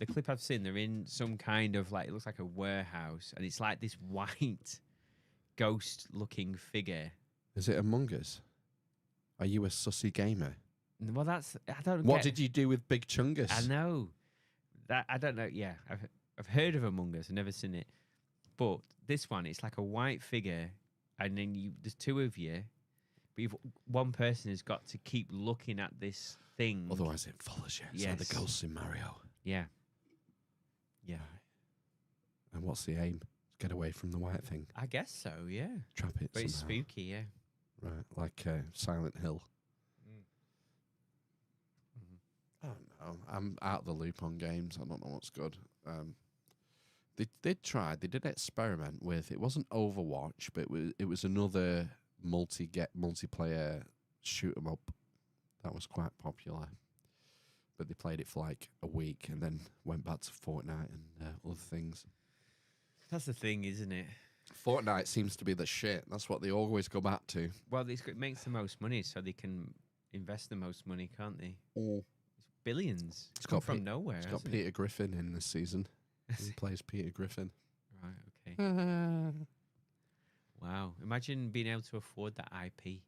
clip I've seen, they're in some kind of like, it looks like a warehouse, and it's like this white ghost-looking figure. Is it Among Us? Are you a sussy gamer? Well, I don't. What did you do with Big Chungus? I know that I don't know. Yeah, I've heard of Among Us. I've never seen it, but this one, it's like a white figure. And then there's two of you, but one person has got to keep looking at this thing. Otherwise, it follows you. It's like the Yes. ghosts in Mario. Yeah. And what's the aim? Get away from the white thing. I guess so, yeah. Trap it But it's somehow. spooky, yeah. Right, like Silent Hill. Mm-hmm. I don't know. I'm out of the loop on games. I don't know what's good. They did an experiment with, it wasn't Overwatch, but it was another multiplayer shoot 'em up that was quite popular. But they played it for like a week and then went back to Fortnite and other things. That's the thing, isn't it? Fortnite seems to be the shit. That's what they always go back to. Well, it makes the most money, so they can invest the most money, can't they? Mm. It's billions. It's Come got from Pe- nowhere. It's got hasn't Peter Griffin in this season. He plays Peter Griffin. Right. Okay. Wow. Imagine being able to afford that IP.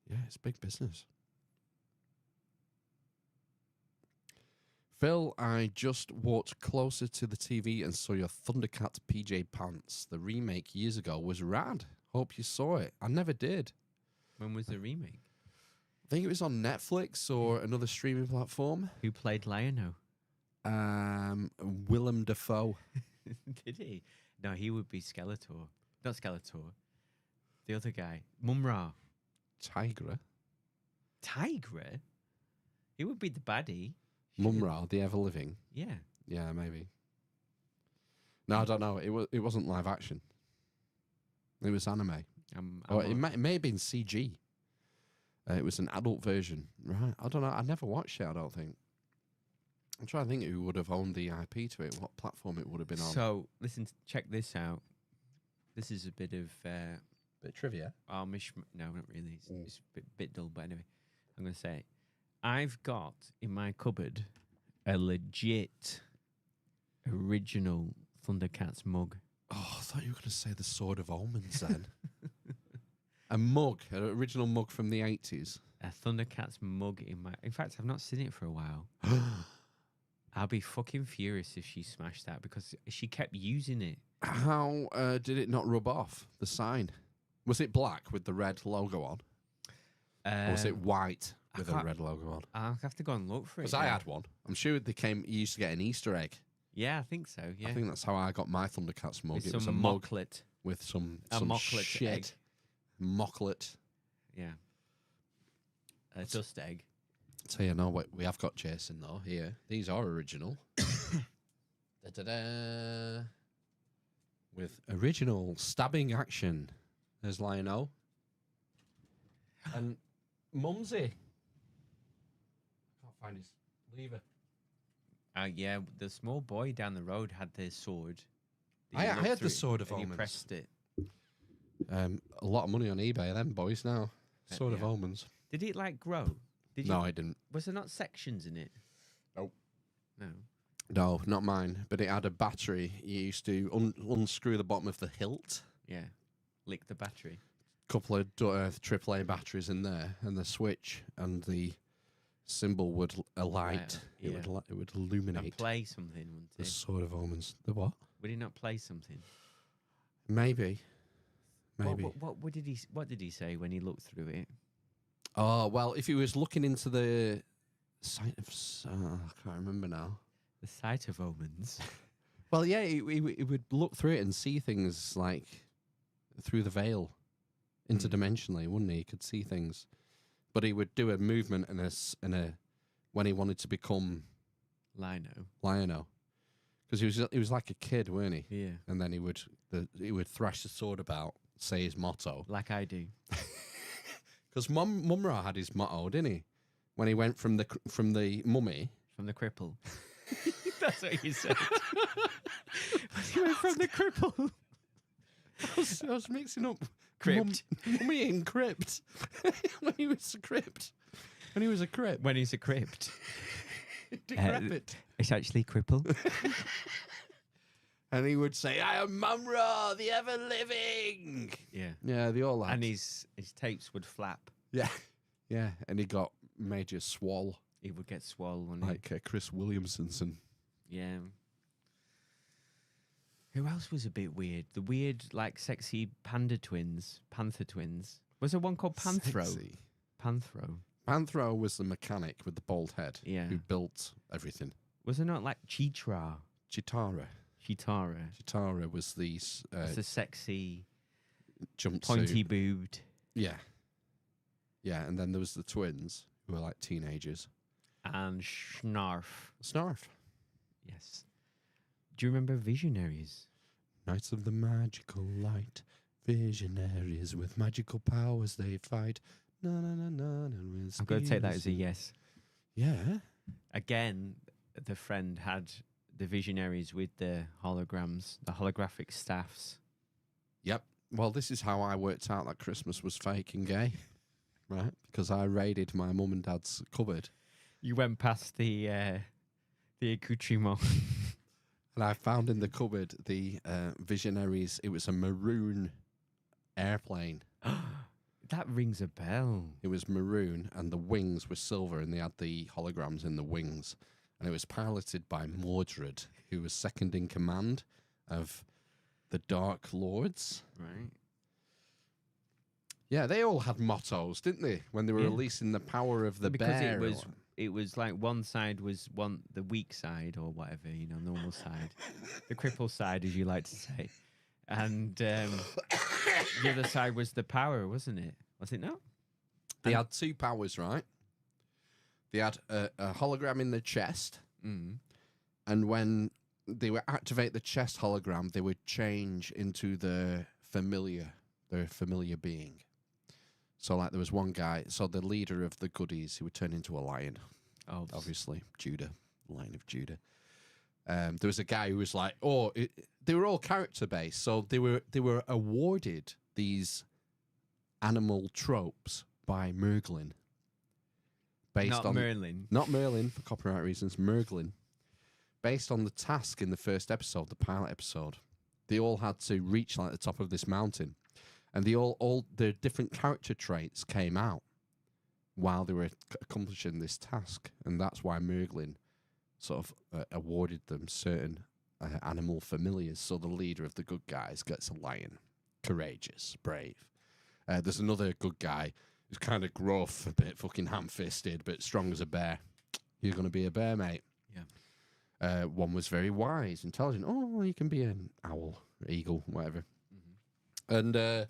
Yeah, it's big business. Phil, I just walked closer to the TV and saw your Thundercat PJ Pants. The remake years ago was rad. Hope you saw it. I never did. When was the remake? I think it was on Netflix or another streaming platform. Who played Lionel? Willem Dafoe. Did he? No, he would be Skeletor. Not Skeletor. The other guy. Mumra. Tigra. Tigra? He would be the baddie. Mumra, the ever living. Yeah. Yeah, maybe. No, I don't know. It wasn't live action. It was anime. Or it may have been CG. It was an adult version. Right. I don't know. I never watched it, I don't think. I'm trying to think who would have owned the IP to it, what platform it would have been on. So, listen, check this out. This is a bit of Bit of trivia. Amish. No, not really. It's a bit dull, but anyway, I'm going to say it. I've got in my cupboard a legit original Thundercats mug. Oh, I thought you were going to say the Sword of Omens then. A mug, an original mug from the 80s. A Thundercats mug in my... In fact, I've not seen it for a while. I'll be fucking furious if she smashed that because she kept using it. How did it not rub off, the sign? Was it black with the red logo on? Or was it white with a red logo on? I'll have to go and look for it. Because I had one. I'm sure you used to get an Easter egg. Yeah, I think so, yeah. I think that's how I got my Thundercats mug. With it was a some mug mocklet. with some mocklet shit. egg. Mocklet. Yeah. A dust egg. So you know what we have got, Jason, though, here. These are original. Da-da-da. With original stabbing action. There's Lionel. And Mumsy. I can't find his lever. Yeah, the small boy down the road had the sword. I had the Sword of and Omens. you pressed it. A lot of money on eBay, them boys now. Sword of yeah. Omens. Did it like grow? No, I didn't. Was there not sections in it? Nope. No. No, not mine. But it had a battery. You used to unscrew the bottom of the hilt. Yeah. Lick the battery. Couple of AAA batteries in there, and the switch and the symbol would alight. Yeah. It would illuminate. And play something, wouldn't The it? Sword of Omens. The what? Would he not play something? Maybe. Maybe. What did he say when he looked through it? Oh, well, if he was looking into the sight of... I can't remember now. The sight of omens. Well, yeah, he would look through it and see things like through the veil, interdimensionally, wouldn't he? He could see things. But he would do a movement when he wanted to become Lionel. Because he was like a kid, weren't he? Yeah. And then he would thrash the sword about, say his motto. Like I do. Because Mumra had his motto, didn't he? When he went from the mummy. From the cripple. That's what you said. He went from the cripple. I was mixing up Crypt. Mummy and crypt. When he was a crypt. When he was a crypt. When he's a crypt. Decrepit. It's actually cripple. And he would say, I am Mumra, the ever living. Yeah. Yeah, the all lads. And his tapes would flap. Yeah. Yeah. And he got major swole. He would get swollen. Like Chris Williamson. Yeah. Who else was a bit weird? The weird, like, sexy panther twins. Was there one called Panthro? Sexy. Panthro. Panthro was the mechanic with the bald head. Yeah. Who built everything. Was there not, like, Chitara? Chitara was these It's a sexy, jumpsuit. pointy-boobed. Yeah. Yeah, and then there was the twins who were like teenagers. And Snarf. Snarf. Yes. Do you remember Visionaries? Knights of the magical light, visionaries with magical powers they fight. Na na na na. I'm going to take that as a yes. Yeah. Again, the friend had the Visionaries with the holograms, the holographic staffs. Yep. Well, this is how I worked out that Christmas was fake and gay. Right? Because I raided my mum and dad's cupboard. You went past the accoutrement. And I found in the cupboard the Visionaries. It was a maroon airplane. That rings a bell. It was maroon, and the wings were silver, and they had the holograms in the wings. And it was piloted by Mordred, who was second in command of the Dark Lords. Right. Yeah, they all had mottos, didn't they? When they were Yeah. releasing the power of the Because bear. it was like one side was the weak side or whatever, normal side. The cripple side, as you like to say. And the other side was the power, wasn't it? Was it not? They had two powers, right? They had a hologram in the chest, Mm. and when they would activate the chest hologram, they would change into their familiar being. So, like, there was one guy, so the leader of the goodies, he would turn into a lion, Oh, obviously, Judah, Lion of Judah. There was a guy who was like, they were all character based, so they were awarded these animal tropes by Merlin. not Merlin. Not Merlin for copyright reasons, Merlin. Based on the task in the first episode, the pilot episode, they all had to reach like the top of this mountain, and they all their different character traits came out while they were accomplishing this task, and that's why Merlin sort of awarded them certain animal familiars. So the leader of the good guys gets a lion, courageous, brave. There's another good guy who's kind of gruff, a bit fucking ham-fisted, but strong as a bear. You're going to be a bear, mate. Yeah. One was very wise, intelligent. Oh, you can be an owl, eagle, whatever. Mm-hmm. And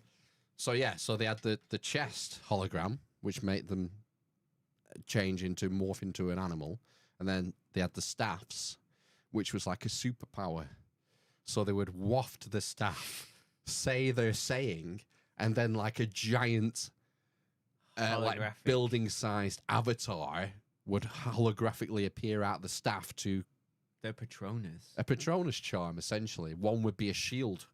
so they had the chest hologram, which made them morph into an animal. And then they had the staffs, which was like a superpower. So they would waft the staff, say their saying, and then like a giant like Holographic. building-sized avatar would holographically appear out the staff to The Patronus. a Patronus charm, essentially. One would be a shield.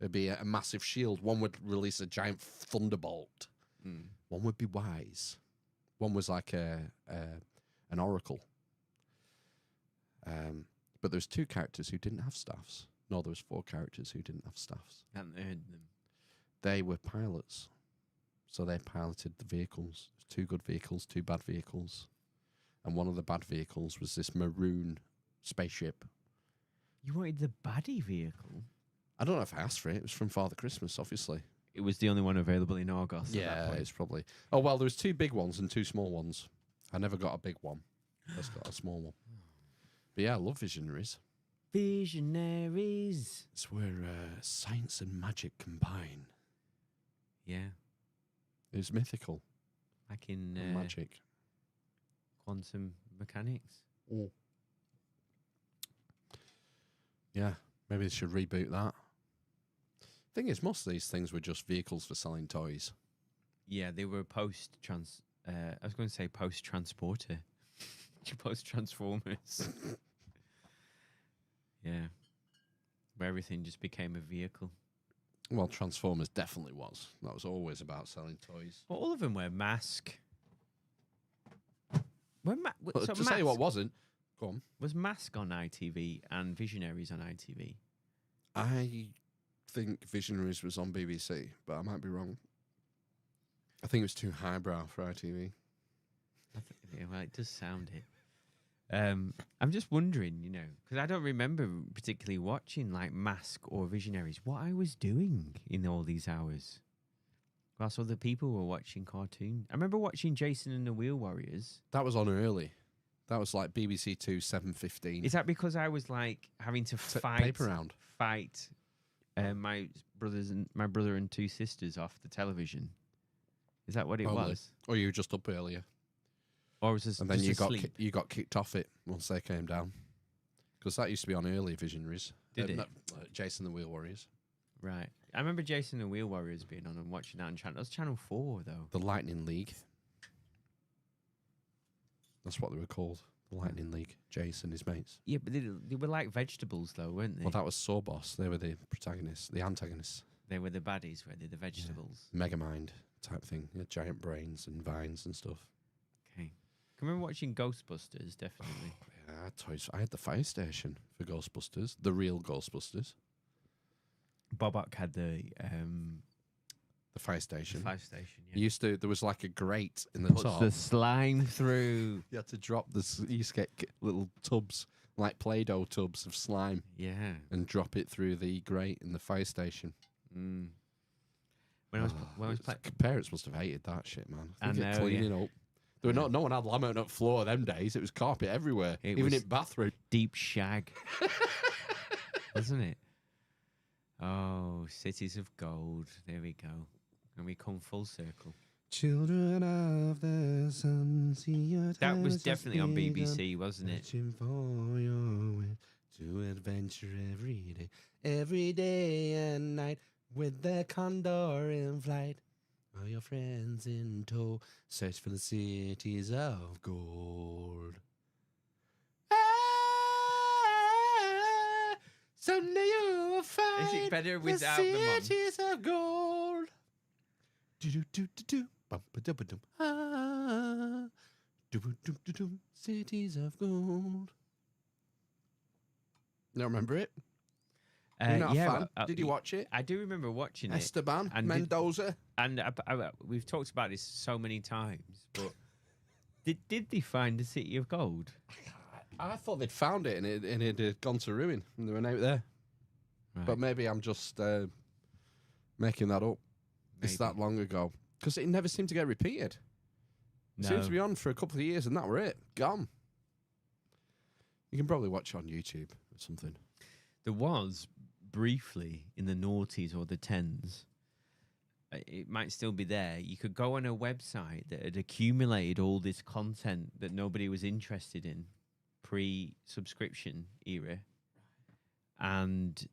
It'd be a massive shield. One would release a giant thunderbolt. Mm. One would be wise. One was like an oracle. But there's two characters who didn't have staffs. No, there was four characters who didn't have staffs. Hadn't heard them. They were pilots. So they piloted the vehicles. Two good vehicles, two bad vehicles. And one of the bad vehicles was this maroon spaceship. You wanted the baddie vehicle? I don't know if I asked for it. It was from Father Christmas, obviously. It was the only one available in Argos. At that Yeah, point. it's probably. Oh, well, there was two big ones and two small ones. I never got a big one. I just got a small one. But yeah, I love Visionaries. Visionaries. It's where science and magic combine. Yeah. It's mythical Like in and magic. quantum mechanics. Yeah, maybe they should reboot that. Thing is, most of these things were just vehicles for selling toys. Yeah, they were I was going to say post-transporter. Post-transformers. Yeah. Where everything just became a vehicle. Well, Transformers definitely was. That was always about selling toys. Well, all of them were Mask. But to say what wasn't, go on. Was Mask on ITV and Visionaries on ITV? I think Visionaries was on BBC, but I might be wrong. I think it was too highbrow for ITV. Yeah, well, it does sound it. I'm just wondering, because I don't remember particularly watching like Mask or Visionaries, what I was doing in all these hours. Whilst other people were watching cartoon. I remember watching Jason and the Wheel Warriors. That was on early. That was like BBC Two 7:15. Is that because I was like having to Paper round. fight my brother and two sisters off the television? Is that what it Probably. was? Or you were just up earlier, Or was this and then just you asleep? got kicked off it once they came down, because that used to be on early Visionaries. Did it? No, Jason the Wheel Warriors. Right. I remember Jason and the Wheel Warriors being on and watching that on channel. That was Channel 4, though. The Lightning League. That's what they were called. The Lightning League. Jason, his mates. Yeah, but they were like vegetables, though, weren't they? Well, that was Sawboss. They were the protagonists, the antagonists. They were the baddies, were they? The vegetables. Megamind type thing. He had giant brains and vines and stuff. Okay. Can remember watching Ghostbusters, definitely. Yeah. I had toys. I had the fire station for Ghostbusters, the real Ghostbusters. Bobock had the Fire station. fire station. You Yeah. used to. There was like a grate in the Puts top. the slime through. You had to drop this. You used to get little tubs, like Play-Doh tubs of slime, Yeah. and drop it through the grate in the fire station. Mm. When I was playing. Parents must have hated that shit, man. I Think of know, cleaning up. There were no one had laminate floor them days. It was carpet everywhere, It even was- in bathroom. Deep shag, wasn't it? Oh, cities of gold. There we go. And we come full circle. Children of the sun, see your That was times definitely on begun, BBC, wasn't it? searching for your way to adventure every day and night, with the condor in flight, all your friends in tow, search for the cities of gold. Ah, someday you will find Is it better the without the mum? cities of gold. Do do do do do. Bum ba dum ba dum. Ah. Do do do do do. Cities of gold. You don't remember it? You're not a fan? but, Did you watch it? I do remember watching it. Esteban and did- Mendoza. And we've talked about this so many times, but did they find the city of gold? I thought they'd found it and it had gone to ruin and they were out there. Right. But maybe I'm just making that up. It's Maybe. that long ago. Because it never seemed to get repeated. It No. seems to be on for a couple of years and that were it. Gone. You can probably watch it on YouTube or something. There was briefly in the noughties or the tens. It might still be there. You could go on a website that had accumulated all this content that nobody was interested in pre-subscription era, and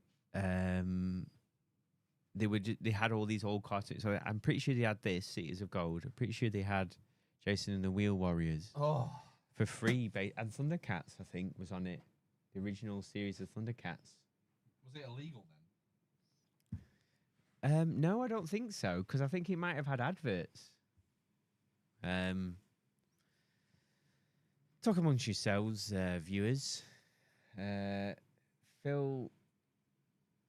they had all these old cartoons. So I'm pretty sure they had this Cities of Gold. I'm pretty sure they had Jason and the Wheel Warriors Oh. for free, and Thundercats I think was on it. The original series of Thundercats. Was it illegal then? No, I don't think so, because I think it might have had adverts. Talk amongst yourselves, viewers. Phil,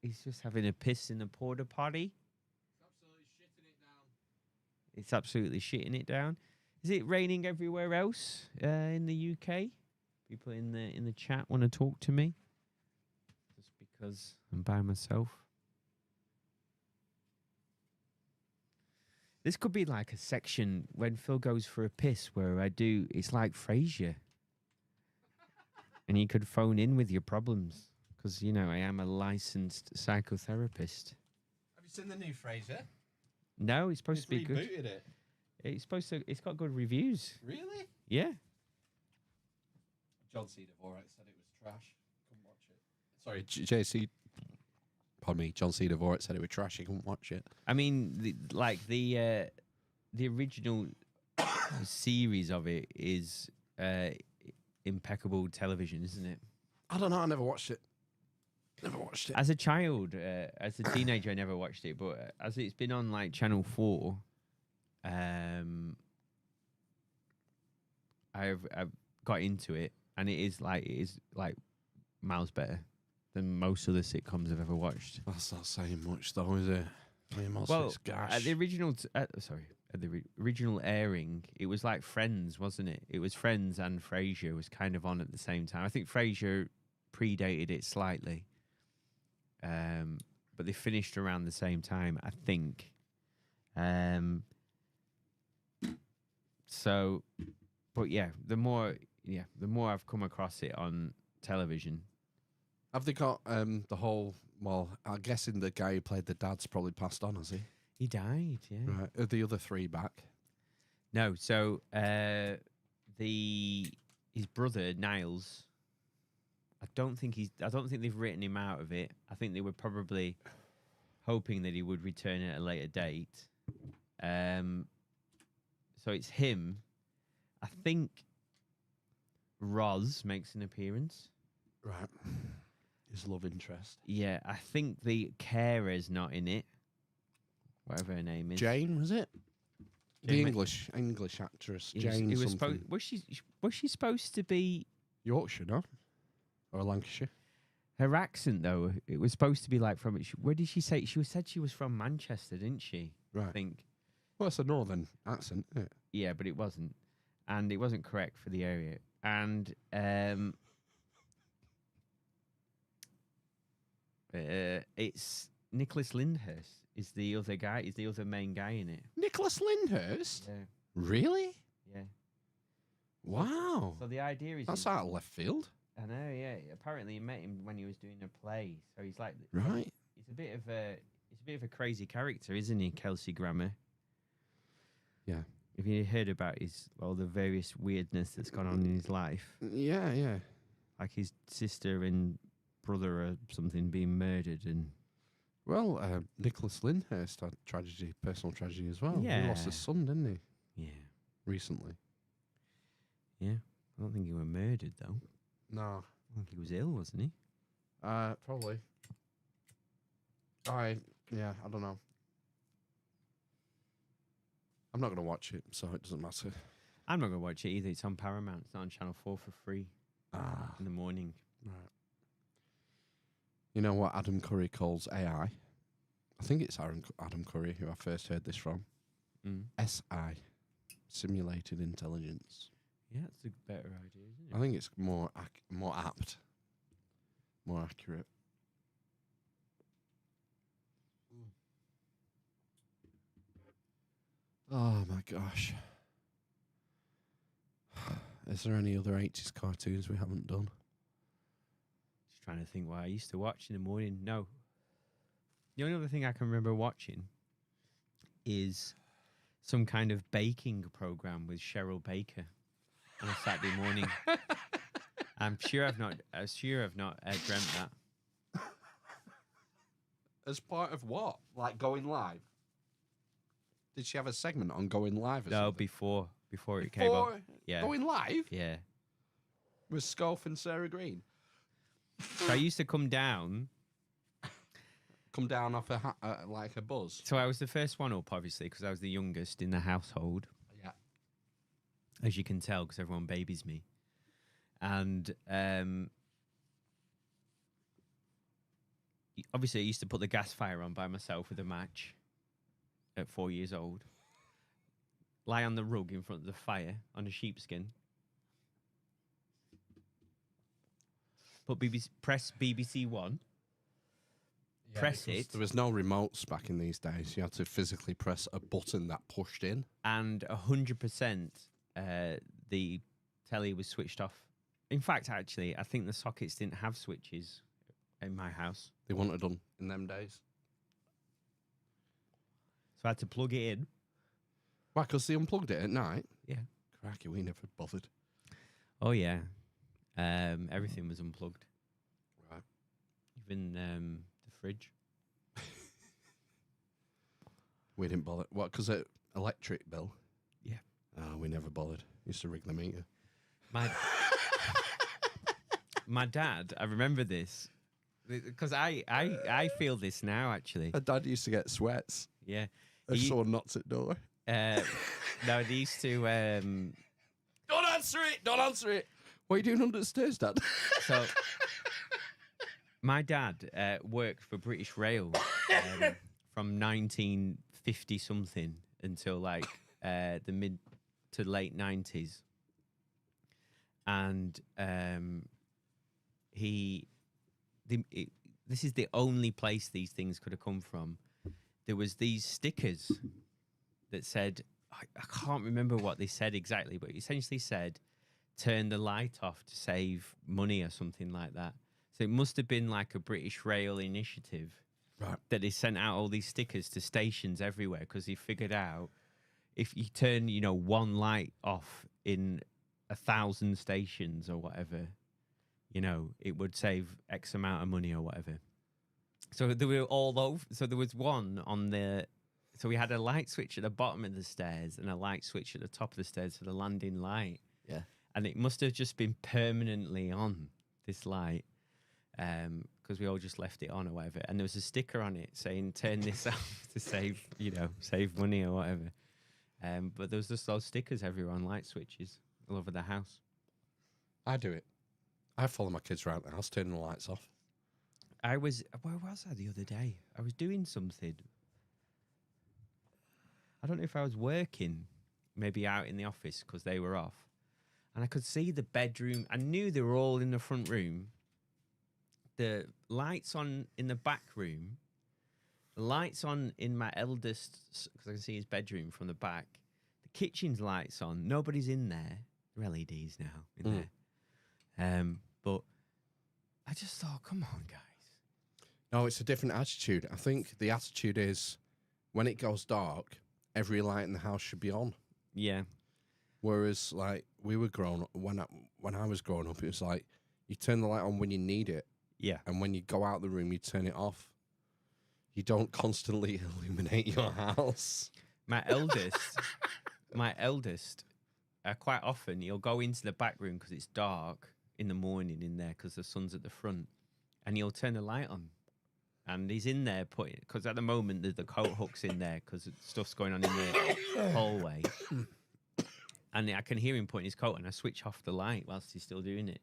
he's just having a piss in the porta potty. It's absolutely shitting it down. Is it raining everywhere else in the UK? People in the chat want to talk to me. Just because I'm by myself. This could be like a section when Phil goes for a piss where it's like Frasier. And you could phone in with your problems. Because, I am a licensed psychotherapist. Have you seen the new Frasier? No, it's supposed to be good. Rebooted it. It's got good reviews. Really? Yeah. John C. Dvorak said it was trash. Couldn't watch it. Sorry, JC. Pardon me. John C. Dvorak said it was trash. He couldn't watch it. I mean, the original series of it is impeccable television, isn't it? I don't know. I never watched it. Never watched it. As a child, as a teenager, I never watched it, but as it's been on like Channel 4, I've got into it, and it is like miles better than most of the sitcoms I've ever watched. That's not saying much, though, is it? I mean, most of Well, it's gash. at the original, at the original airing, it was like Friends, wasn't it? It was Friends and Frasier was kind of on at the same time. I think Frasier predated it slightly, but they finished around the same time, I think. So, but yeah, the more I've come across it on television. Have they got the whole? Well, I'm guessing the guy who played the dad's probably passed on, has he? He died, yeah. Right. Are the other three back? No, so his brother Niles. I don't think they've written him out of it. I think they were probably hoping that he would return at a later date. So it's him. I think Roz makes an appearance. Right. His love interest. Yeah, I think the carer's not in it. Whatever her name is. Jane, was it? The Jane Ma- English actress, It was- Jane it was something. was she supposed to be Yorkshire, no? Or Lancashire? Her accent, though, it was supposed to be like from. Where did she say? Said she was from Manchester, didn't she? I Right. think. Well, it's a northern accent, isn't it? Yeah, but it wasn't, and it wasn't correct for the area. And it's Nicholas Lyndhurst is the other guy. Is the other main guy in it? Nicholas Lyndhurst? Yeah, Really? yeah. Wow. So the idea is, That's out of left field. I know. Yeah. Apparently, he met him when he was doing a play. So he's like, Right. He's a bit of a crazy character, isn't he, Kelsey Grammer? Yeah. Have you heard about all the various weirdness that's gone on in his life? Yeah, yeah. Like his sister and brother or something being murdered, and Well, Nicholas Lyndhurst had personal tragedy as well. He lost his Yeah. son, didn't he, yeah, recently? yeah. I don't think he were murdered though. No. I think he was ill, wasn't he? Probably. I don't know. I'm not going to watch it, so it doesn't matter. I'm not gonna watch it either. It's on Paramount. It's not on Channel 4 for free Ah, in the morning. right. You know what Adam Curry calls AI? I think it's Adam Curry who I first heard this from. Mm. SI, simulated intelligence. Yeah, that's a better idea, isn't I think it's more apt, more accurate. Oh my gosh. Is there any other 80s cartoons we haven't done? Just trying to think what I used to watch in the morning. No. The only other thing I can remember watching is some kind of baking program with Cheryl Baker on a Saturday morning. I'm sure I've not dreamt that. As part of what? Like going live? Did she have a segment on going live or No, something? before it came up. Yeah. Going live? Yeah. With Scoff and Sarah Green? So I used to come down. Come down off like a buzz? So I was the first one up, obviously, because I was the youngest in the household, Yeah. as you can tell, because everyone babies me. And obviously, I used to put the gas fire on by myself with a match at 4 years old. Lie on the rug in front of the fire on a sheepskin. Press BBC One. Press it. There was no remotes back in these days. You had to physically press a button that pushed in. And 100% the telly was switched off. In fact, actually, I think the sockets didn't have switches in my house. They wouldn't have done in them days. So I had to plug it in. Why? Because they unplugged it at night? Yeah. Cracky, we never bothered. Oh, yeah. Everything was unplugged. Right. Even the fridge. We didn't bother. What? Because electric bill? Yeah. Oh, we never bothered. Used to rig the meter. My dad, I remember this. Because I feel this now, actually. My dad used to get sweats Yeah. if someone knocks at the door. No, they used to... Don't answer it! Don't answer it! What are you doing under the stairs, Dad? So, my dad worked for British Rail from 1950 something until like the mid to late 90s, and this is the only place these things could have come from. There was these stickers that said, I can't remember what they said exactly, but it essentially said, turn the light off to save money or something like that. So it must have been like a British Rail initiative Right. that they sent out all these stickers to stations everywhere because he figured out if you turn, one light off in 1,000 stations or whatever, it would save X amount of money or whatever. So they were all over. So there was one on the... So we had a light switch at the bottom of the stairs and a light switch at the top of the stairs for the landing light. Yeah. And it must have just been permanently on, this light, because we all just left it on or whatever. And there was a sticker on it saying, turn this off to save money or whatever. But there was just those stickers everywhere on light switches all over the house. I do it. I follow my kids around the house, turning the lights off. Where was I the other day? I was doing something. I don't know if I was working, maybe out in the office because they were off. And I could see the bedroom. I knew they were all in the front room. The lights on in the back room. The lights on in my eldest, because I can see his bedroom from the back. The kitchen's lights on. Nobody's in there. They're LEDs now in there. But I just thought, come on, guys. No, it's a different attitude. I think the attitude is when it goes dark, every light in the house should be on. Yeah. Whereas, like, we were growing up, when I was growing up, it was like you turn the light on when you need it. Yeah. And when you go out the room, you turn it off. You don't constantly illuminate your house. My eldest, quite often he'll go into the back room because it's dark in the morning in there because the sun's at the front, and he'll turn the light on, and he's in there putting, because at the moment there's the coat hooks in there because stuff's going on in the hallway, and I can hear him putting his coat on. I switch off the light whilst he's still doing it.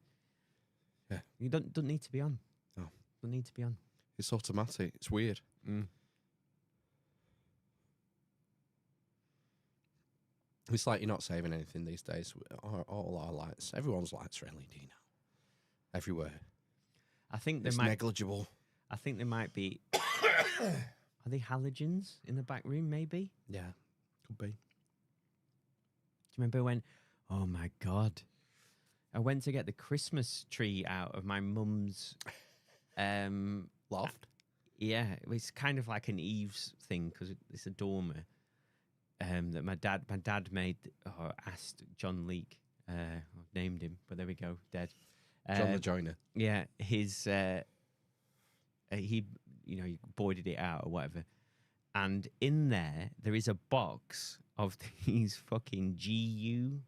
Yeah, you don't need to be on. No, don't need to be on. It's automatic. It's weird. It's like you're not saving anything these days. All our lights, everyone's lights are LED now. Everywhere. I think it's negligible. I think there might be. Are they halogens in the back room? Maybe. Yeah, could be. Do you remember when? Oh my God! I went to get the Christmas tree out of my mum's loft. Yeah, it's kind of like an eaves thing because it's a dormer that my dad made or asked John Leake. I've named him, but there we go, dead. John the Joiner. Yeah, his he boarded it out or whatever, and in there is a box of these fucking GU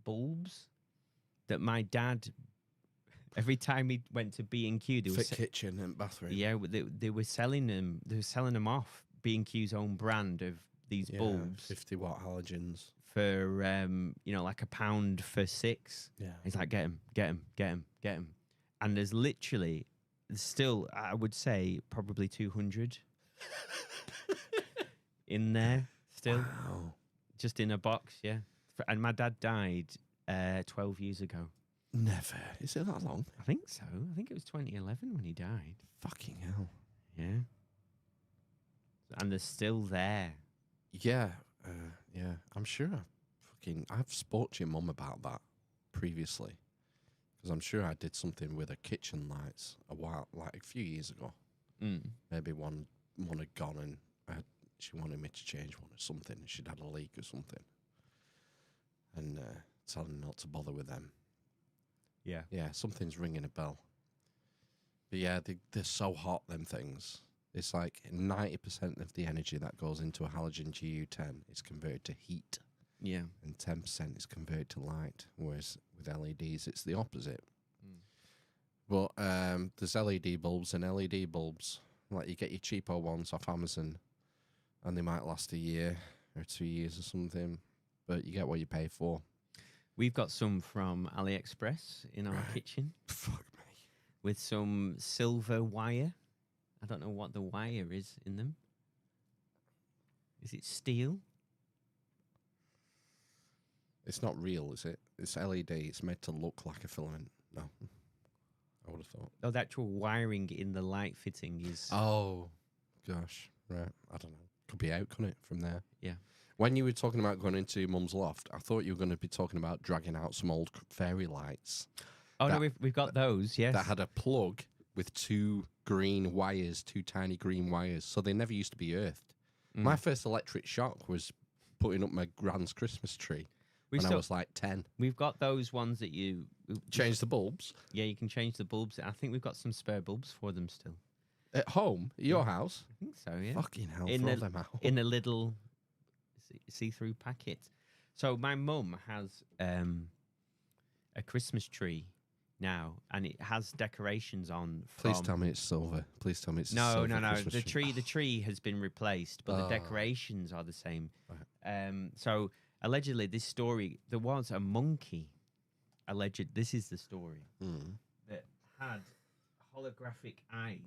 bulbs that my dad. Every time he went to B&Q, they were kitchen and bathroom. Yeah, they were selling them. They were selling them off B&Q's own brand of these bulbs, 50-watt halogens for like £1 for 6. Yeah, he's like, get them. And there's still, I would say, probably 200 in there still, just in a box. Yeah, and my dad died 12 years ago. Never. Is it that long? I think so. I think it was 2011 when he died. Fucking hell. Yeah. And they're still there. Yeah. Yeah. I'm sure I've spoke to your mum about that previously. Because I'm sure I did something with her kitchen lights a few years ago. Maybe one had gone and she wanted me to change one or something. She'd had a leak or something. And telling her not to bother with them. Yeah. Yeah, something's ringing a bell. But yeah, they're so hot, them things. It's like 90% of the energy that goes into a halogen GU10 is converted to heat. Yeah. And 10% is converted to light. Whereas with LEDs, it's the opposite. But there's LED bulbs and LED bulbs. Like you get your cheapo ones off Amazon and they might last a year or 2 years or something. But you get what you pay for. We've got some from AliExpress in our kitchen. Fuck me. With some silver wire. I don't know what the wire is in them. Is it steel? It's not real, is it? It's LED. It's made to look like a filament. No. I would have thought. Oh, the actual wiring in the light fitting is... Oh, gosh. Right. I don't know. Could be out, couldn't it, from there? Yeah. When you were talking about going into your mum's loft, I thought you were going to be talking about dragging out some old fairy lights. Oh, no, we've got those, yes. That had a plug with two tiny green wires, so they never used to be earthed. My first electric shock was putting up my grand's Christmas tree when I was like 10. We've got those ones that you... Change the bulbs? Yeah, you can change the bulbs. I think we've got some spare bulbs for them still. At home? At your house? I think so, yeah. Fucking hell, throw them out. In a little see-through packet. So my mum has a Christmas tree now, and it has decorations on. Please tell me it's silver. Please tell me it's no. Christmas The tree has been replaced, but the decorations are the same. Right. So allegedly, this story, there was a monkey alleged. This is the story Mm. that had holographic eyes,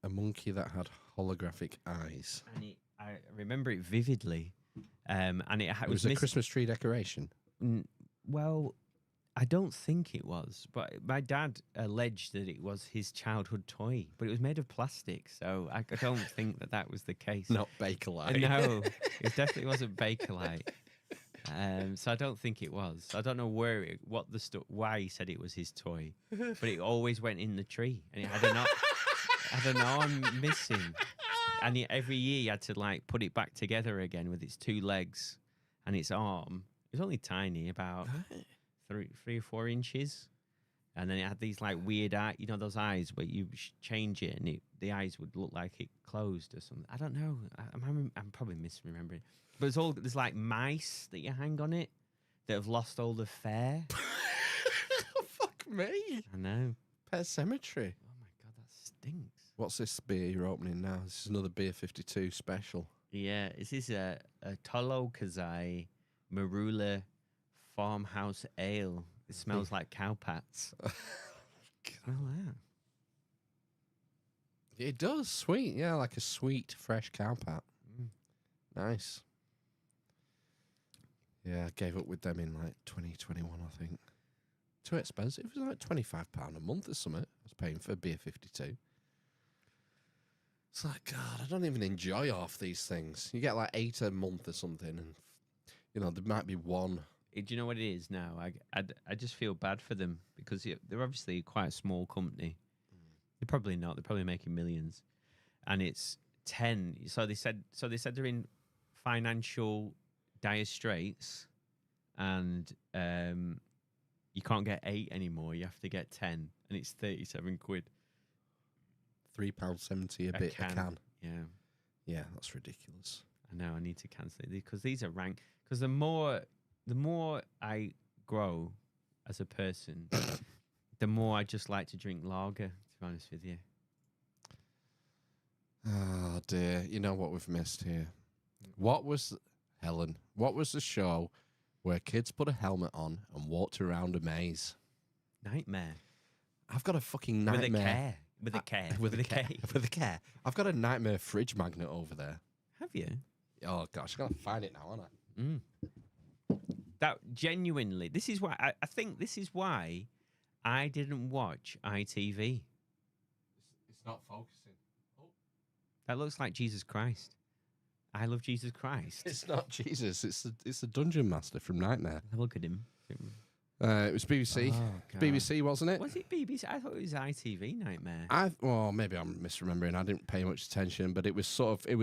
A monkey that had holographic eyes. and I remember it vividly. And it It was a Christmas tree decoration. Well, I don't think it was, but my dad alleged that it was his childhood toy, but it was made of plastic, so I don't think that was the case. Not Bakelite. No, it definitely wasn't Bakelite. So I don't think it was. I don't know why he said it was his toy, but it always went in the tree, and it had an arm missing, and every year you had to like put it back together again with its 2 legs and its arm. It was only tiny, about 3 or 4 inches, and then it had these like weird eye, those eyes where you change it and the eyes would look like it closed or something. I don't know. I'm probably misremembering, but there's like mice that you hang on it that have lost all the fur. Fuck me. I know. Pet Cemetery. Oh my god, that stinks. What's this beer you're opening now? This is another Beer 52 special. Yeah, this is a Tolo Kazai Marula farmhouse ale. It smells like cow pats. Smell that. It does. Sweet. Yeah, like a sweet, fresh cow pat. Nice. Yeah, I gave up with them in like 2021, I think. Too expensive. It was like £25 a month or something. I was paying for Beer 52. It's like, God, I don't even enjoy half these things. You get like 8 a month or something, and there might be one. Do you know what it is now? I just feel bad for them because they're obviously quite a small company. They're probably not. They're probably making millions, and it's 10. So they said they're in financial dire straits, and you can't get 8 anymore. You have to get 10, and it's 37 quid. £3.70 a can. Yeah. Yeah, that's ridiculous. I know. I need to cancel it because these are ranked. Because the more I grow as a person, the more I just like to drink lager. To be honest with you. Oh dear, you know what we've missed here? What was the show where kids put a helmet on and walked around a maze? Nightmare. I've got a fucking nightmare. With a K. With a K. I've got a nightmare fridge magnet over there. Have you? Oh gosh, I'm gonna find it now, aren't I? That genuinely, this is why I think this is why I didn't watch ITV. It's not focusing. That looks like Jesus Christ. I love Jesus Christ. It's not Jesus. It's the Dungeon Master from Nightmare. Look at him. It was BBC. Oh, BBC, wasn't it? Was it BBC? I thought it was ITV Nightmare. Well, maybe I'm misremembering. I didn't pay much attention, but it was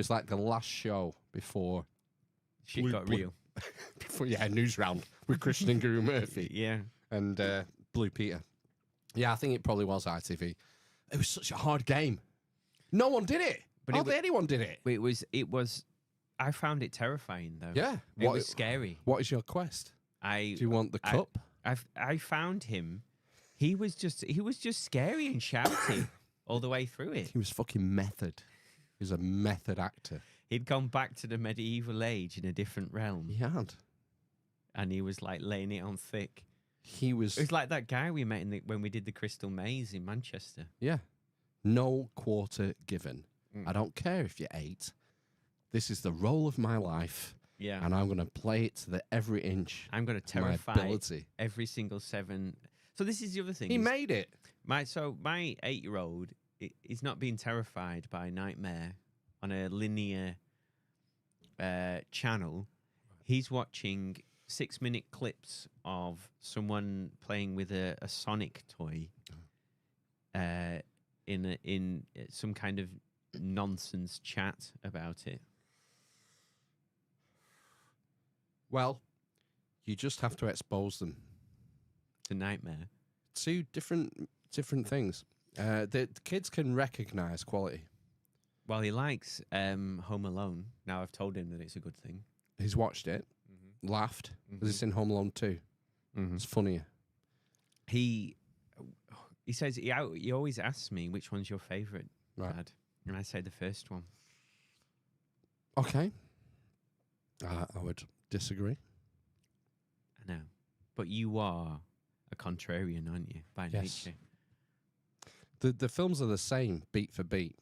like the last show before Shit got real. Before News Round with Christian and Guru Murphy. Yeah. And Blue Peter. Yeah, I think it probably was ITV. It was such a hard game. No one did it. But hardly anyone did it. It was. I found it terrifying though. Yeah. It was scary. What is your quest? Do you want the cup? I found him. He was just scary and shouty all the way through it. He was fucking method. He was a method actor. He'd gone back to the medieval age in a different realm. He had. And he was like laying it on thick. It was like that guy we met when we did the Crystal Maze in Manchester. Yeah. No quarter given. I don't care if you're 8. This is the role of my life. Yeah. And I'm going to play it to the every inch. I'm going to terrify every single 7. So this is the other thing. He made it. My 8-year-old is not being terrified by Nightmare on a linear channel. He's watching 6-minute clips of someone playing with a Sonic toy in some kind of nonsense chat about it. Well, you just have to expose them to Nightmare. 2 different things. The kids can recognize quality. Well, he likes Home Alone. Now I've told him that it's a good thing. He's watched it, laughed. Because it's in Home Alone 2. It's funnier. He says he always asks me which one's your favourite, Dad, and I say the first one. Okay. I would disagree. I know, but you are a contrarian, aren't you, by Yes. nature? The films are the same beat for beat,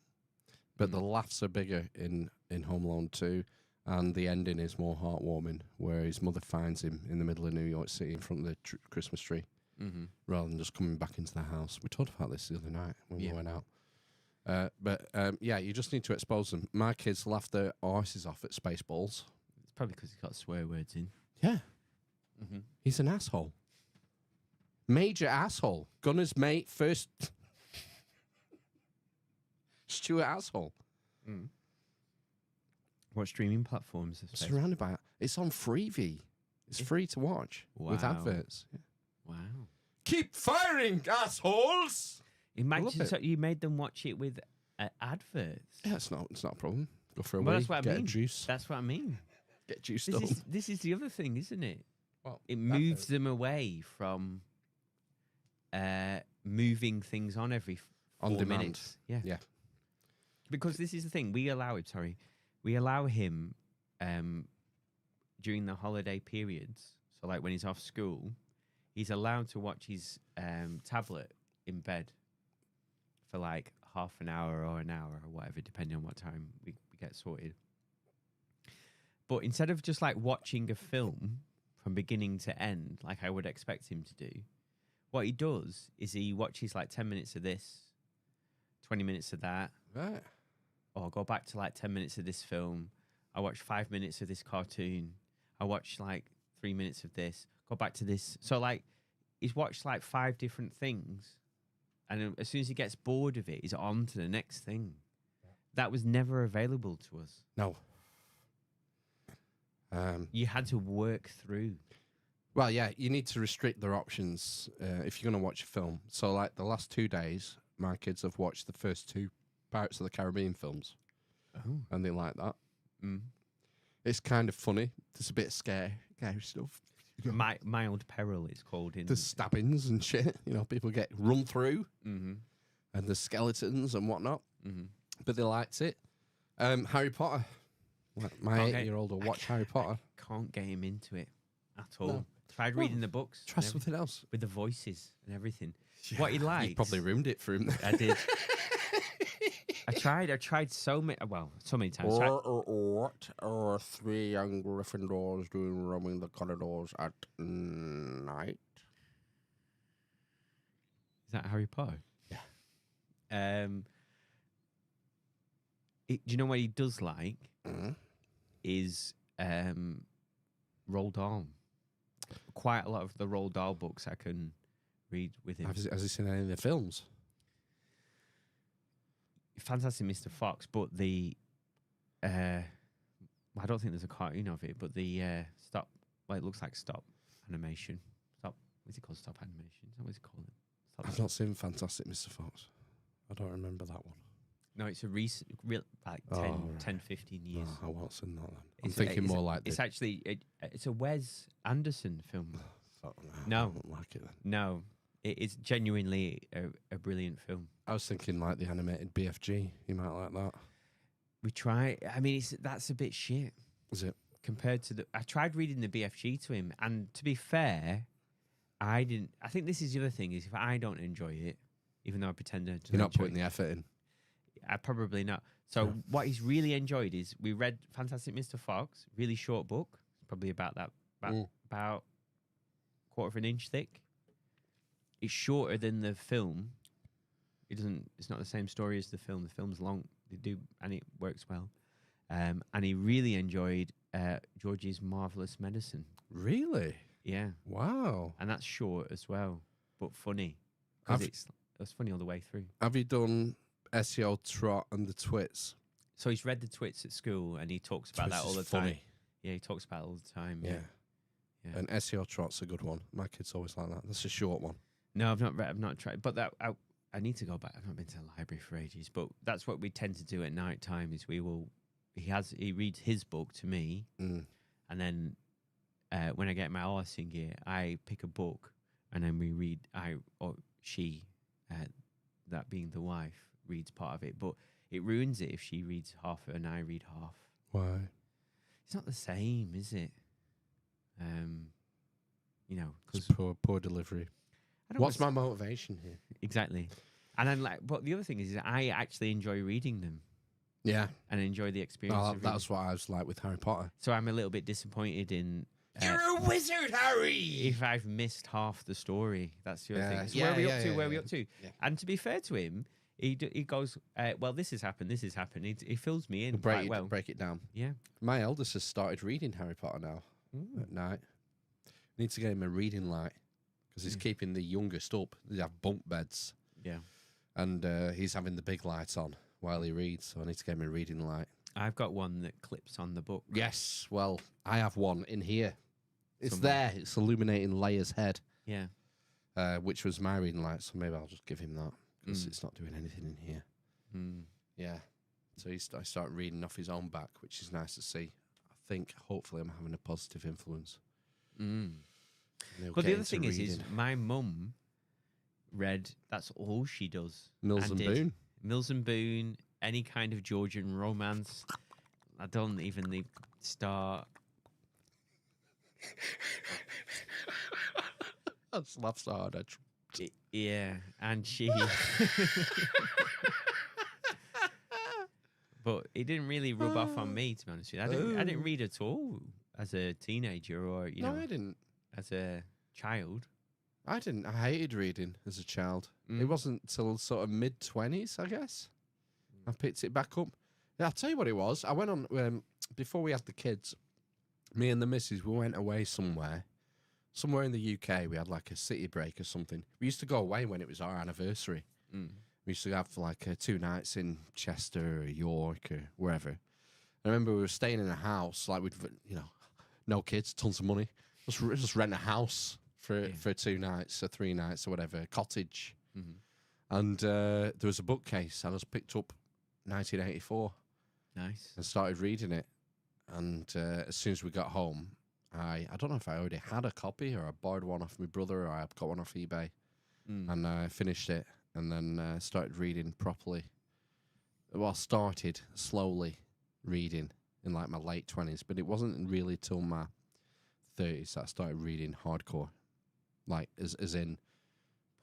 but the Mm. laughs are bigger in Home Alone 2, and the ending is more heartwarming, where his mother finds him in the middle of New York City in front of the Christmas tree, Mm-hmm. rather than just coming back into the house. We talked about this the other night when Yeah. we went out. Yeah, you just need to expose them. My kids laugh their arses off at Spaceballs. It's probably because it's got swear words in. Yeah, Mm-hmm. he's an asshole. Major asshole. Gunner's mate, first Stuart asshole. Mm. What streaming platforms? Is Surrounded by it. It's on Freevee. It's free to watch with Wow. adverts. Yeah. Wow. Keep firing, assholes! Imagine it. so you made them watch it with adverts. Yeah, it's not a problem. Go for a Well, wee, that's what I get mean. a juice, That's what I mean. get juiced This up. is the other thing, isn't it? Well, It moves them away from moving things on every On 4 demand. minutes. Yeah. Yeah. Because this is the thing. We allow him during the holiday periods. So like when he's off school, he's allowed to watch his tablet in bed for like half an hour or an hour or whatever, depending on what time we get sorted. But instead of just like watching a film from beginning to end, like I would expect him to do, what he does is he watches like 10 minutes of this, 20 minutes of that, Right. or go back to like 10 minutes of this film. I watch 5 minutes of this cartoon. I watch like 3 minutes of this, go back to this. So like he's watched like 5 different things. And as soon as he gets bored of it, he's on to the next thing. That was never available to us. No. You had to work through. Well, yeah, you need to restrict their options if you're going to watch a film. So, like the last 2 days, my kids have watched the first 2 Pirates of the Caribbean films, Oh. and they like that. Mm. It's kind of funny. There's a bit of scary stuff. Mild Peril, it's called. In There's stabbings and shit. You know, people get run through, Mm-hmm. and there's skeletons and whatnot. Mm-hmm. But they liked it. Harry Potter. My Okay. 8-year-old will watch Harry Potter. Can't get him into it at all. No. Tried Well, reading the books. Try and everything, something else. with the voices and everything. What he You likes. probably ruined it for him. I did. I tried so many times. What are 3 young Gryffindors doing roaming the corridors at night? Is that Harry Potter? Yeah. Do you know what he does like? Mm. Is Roald Dahl. Quite a lot of the Roald Dahl books I can read with him. Has he seen any of the films? Fantastic Mr. Fox, but the I don't think there's a cartoon of it, but the stop, well, it looks like stop animation. What's it called? Stop animation. Is that what it's called? I've not seen Fantastic Mr. Fox. I don't remember that one. No, it's a recent, like 10, Oh, right. 10, 15 years. No, I won't seen that then. I'm It's thinking more like it's actually it's a Wes Anderson film. No, I No. don't like it then. No, it's genuinely a brilliant film. I was thinking like the animated BFG. You might like that. We try. I mean, that's a bit shit Is it? compared to the. I tried reading the BFG to him, and to be fair, I didn't. I think this is the other thing: is if I don't enjoy it, even though I pretend to, You're not enjoy putting the effort in. I probably not. So No. what he's really enjoyed is we read Fantastic Mr. Fox, really short book, probably about about quarter of an inch thick. It's shorter than the film. It's not the same story as the film. The film's long. They do, and it works well. And he really enjoyed George's Marvelous Medicine. Really? Yeah, Wow. and that's short as well, but funny because Have- it's funny all the way through. Have you done SEO Trot and the Twits? So he's read the Twits at school, and he talks about Twits that all is the time. funny. Yeah, he talks about it all the time. Yeah. Yeah. And SEO Trot's a good one. My kids always like that. That's a short one. No, I've not read. I've not tried. But I need to go back. I've not been to the library for ages. But that's what we tend to do at night time. Is he reads his book to me, Mm. and then when I get my horse in gear, I pick a book, and then we read. She, that being the wife, reads part of it. But it ruins it if she reads half and I read half. Why? It's not the same, is it? You know, It's because poor delivery. I don't What's wanna my motivation here? exactly. And then like, but the other thing is that I actually enjoy reading them Yeah. and enjoy the experience. Oh, of reading. that's what I was like with Harry Potter. So I'm a little bit disappointed in. You're a wizard, Harry! If I've missed half the story, that's the other Yeah, thing. So yeah, where are we yeah, up to? yeah, Where are we yeah. up to? Yeah. And to be fair to him, he goes, well, this has happened. This has happened. He fills me in quite well. Break it down. Yeah. My eldest has started reading Harry Potter now at night. Need to get him a reading light because he's keeping the youngest up. They have bunk beds, Yeah. and he's having the big lights on while he reads. So I need to get him a reading light. I've got one that clips on the book. Yes, well, I have one in here. It's Somewhere. there. It's illuminating Leia's head, Yeah. which was my reading light. So maybe I'll just give him that because Mm. it's not doing anything in here. Mm. Yeah. So I start reading off his own back, which is nice to see. I think hopefully I'm having a positive influence. Mm. And he'll But get the other into thing is reading. my mum read. That's all she does. Mills and did. Boone. Mills and Boone. Any kind of Georgian romance. I don't even need start. That's laughs hard. Yeah, and she. But it didn't really rub off on me, to be honest with you. I didn't read at all as a teenager or No, I didn't. as a child. I didn't. I hated reading as a child. It Mm. wasn't till sort of mid-20s, I guess. I picked it back up. Yeah, I'll tell you what it was. I went on before we had the kids. Me and the missus, we went away somewhere in the UK. We had like a city break or something. We used to go away when it was our anniversary. Mm. We used to have like 2 nights in Chester or York or wherever. I remember we were staying in a house, like we'd, no kids, tons of money. Just rent a house for 2 nights or 3 nights or whatever, a cottage. Mhm. And there was a bookcase, and I just picked up 1984 Nice. and started reading it. And as soon as we got home, I don't know if I already had a copy or I borrowed one off my brother or I got one off eBay. Mm. And I finished it and then started reading properly. Well, started slowly reading in like my late 20s, but it wasn't really till my 30s that I started reading hardcore, like as in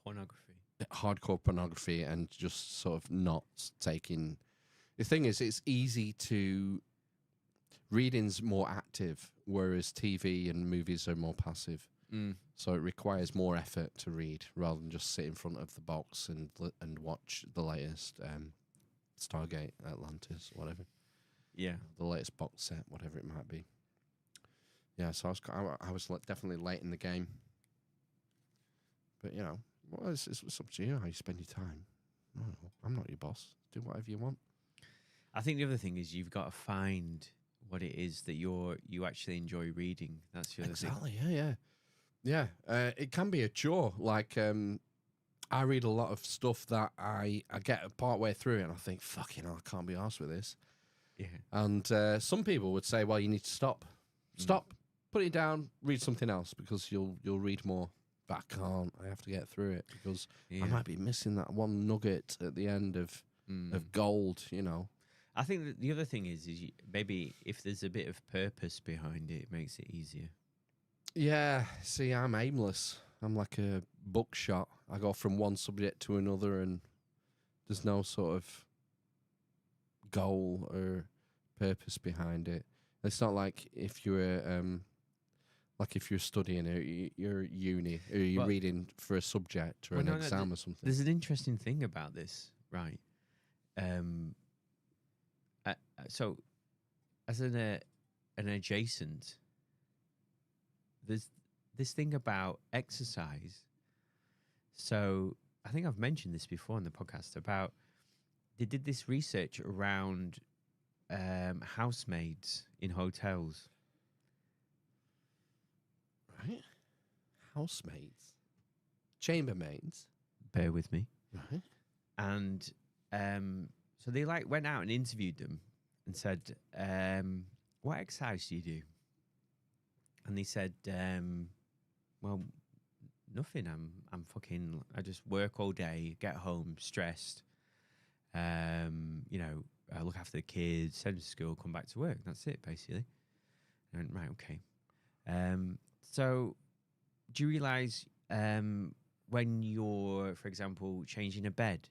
Pornography. hardcore pornography and just sort of not taking. The thing is, it's easy to. Reading's more active, whereas TV and movies are more passive. Mm. So it requires more effort to read rather than just sit in front of the box and watch the latest Stargate, Atlantis, whatever. Yeah. The latest box set, whatever it might be. Yeah, so I was definitely late in the game. But, well, it's up to you how you spend your time. I don't know. I'm not your boss. Do whatever you want. I think the other thing is you've got to find what it is that you actually enjoy reading. That's the other thing. Exactly, yeah. Yeah, it can be a chore. Like, I read a lot of stuff that I get part way through it and I think, fucking hell, I can't be arsed with this. Yeah. And some people would say, well, you need to stop. Stop, put it down, read something else because you'll read more. But I can't. I have to get through it because I might be missing that one nugget at the end of gold, I think that the other thing is maybe if there's a bit of purpose behind it, it makes it easier. Yeah, see, I'm aimless. I'm like a buckshot. I go from one subject to another and there's no sort of goal or purpose behind it. It's not like if you're studying or you're at uni or you're reading for a subject or an exam or something. There's an interesting thing about this, right? So as an adjacent, there's this thing about exercise. So I think I've mentioned this before in the podcast about they did this research around housemaids in hotels. Right? Housemaids? Chambermaids? Bear with me. Right. And so they went out and interviewed them and said, what exercise do you do? And they said, well, nothing. I just work all day, get home stressed. I look after the kids, send them to school, come back to work. That's it, basically. I went, right, okay. So do you realise when you're, for example, changing a bed,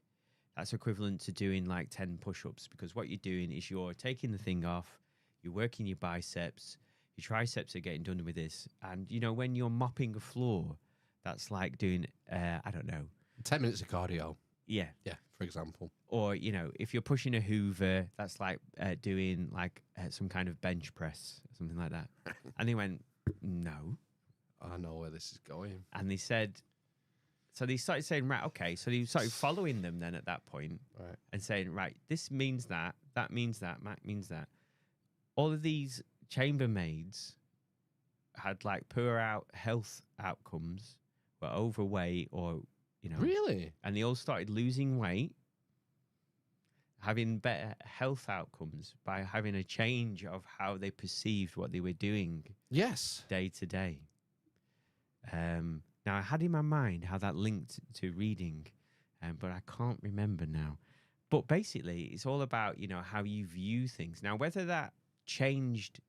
that's equivalent to doing like 10 push-ups, because what you're doing is you're taking the thing off, you're working your biceps, your triceps are getting done with this. And, you know, when you're mopping a floor, that's like doing, I don't know. 10 minutes of cardio. Yeah. Yeah, for example. Or, you know, if you're pushing a Hoover, that's like doing like some kind of bench press, something like that. And they went, no. I know where this is going. And they said, so they started saying, right, okay. So they started following them then at that point, Right. and saying, right, this means that means that means that. All of these chambermaids had like poor health outcomes, were overweight, or, you know. Really? And they all started losing weight, having better health outcomes by having a change of how they perceived what they were doing Yes. day to day. Now, I had in my mind how that linked to reading, but I can't remember now. But basically, it's all about, you know, how you view things. Now, whether that changed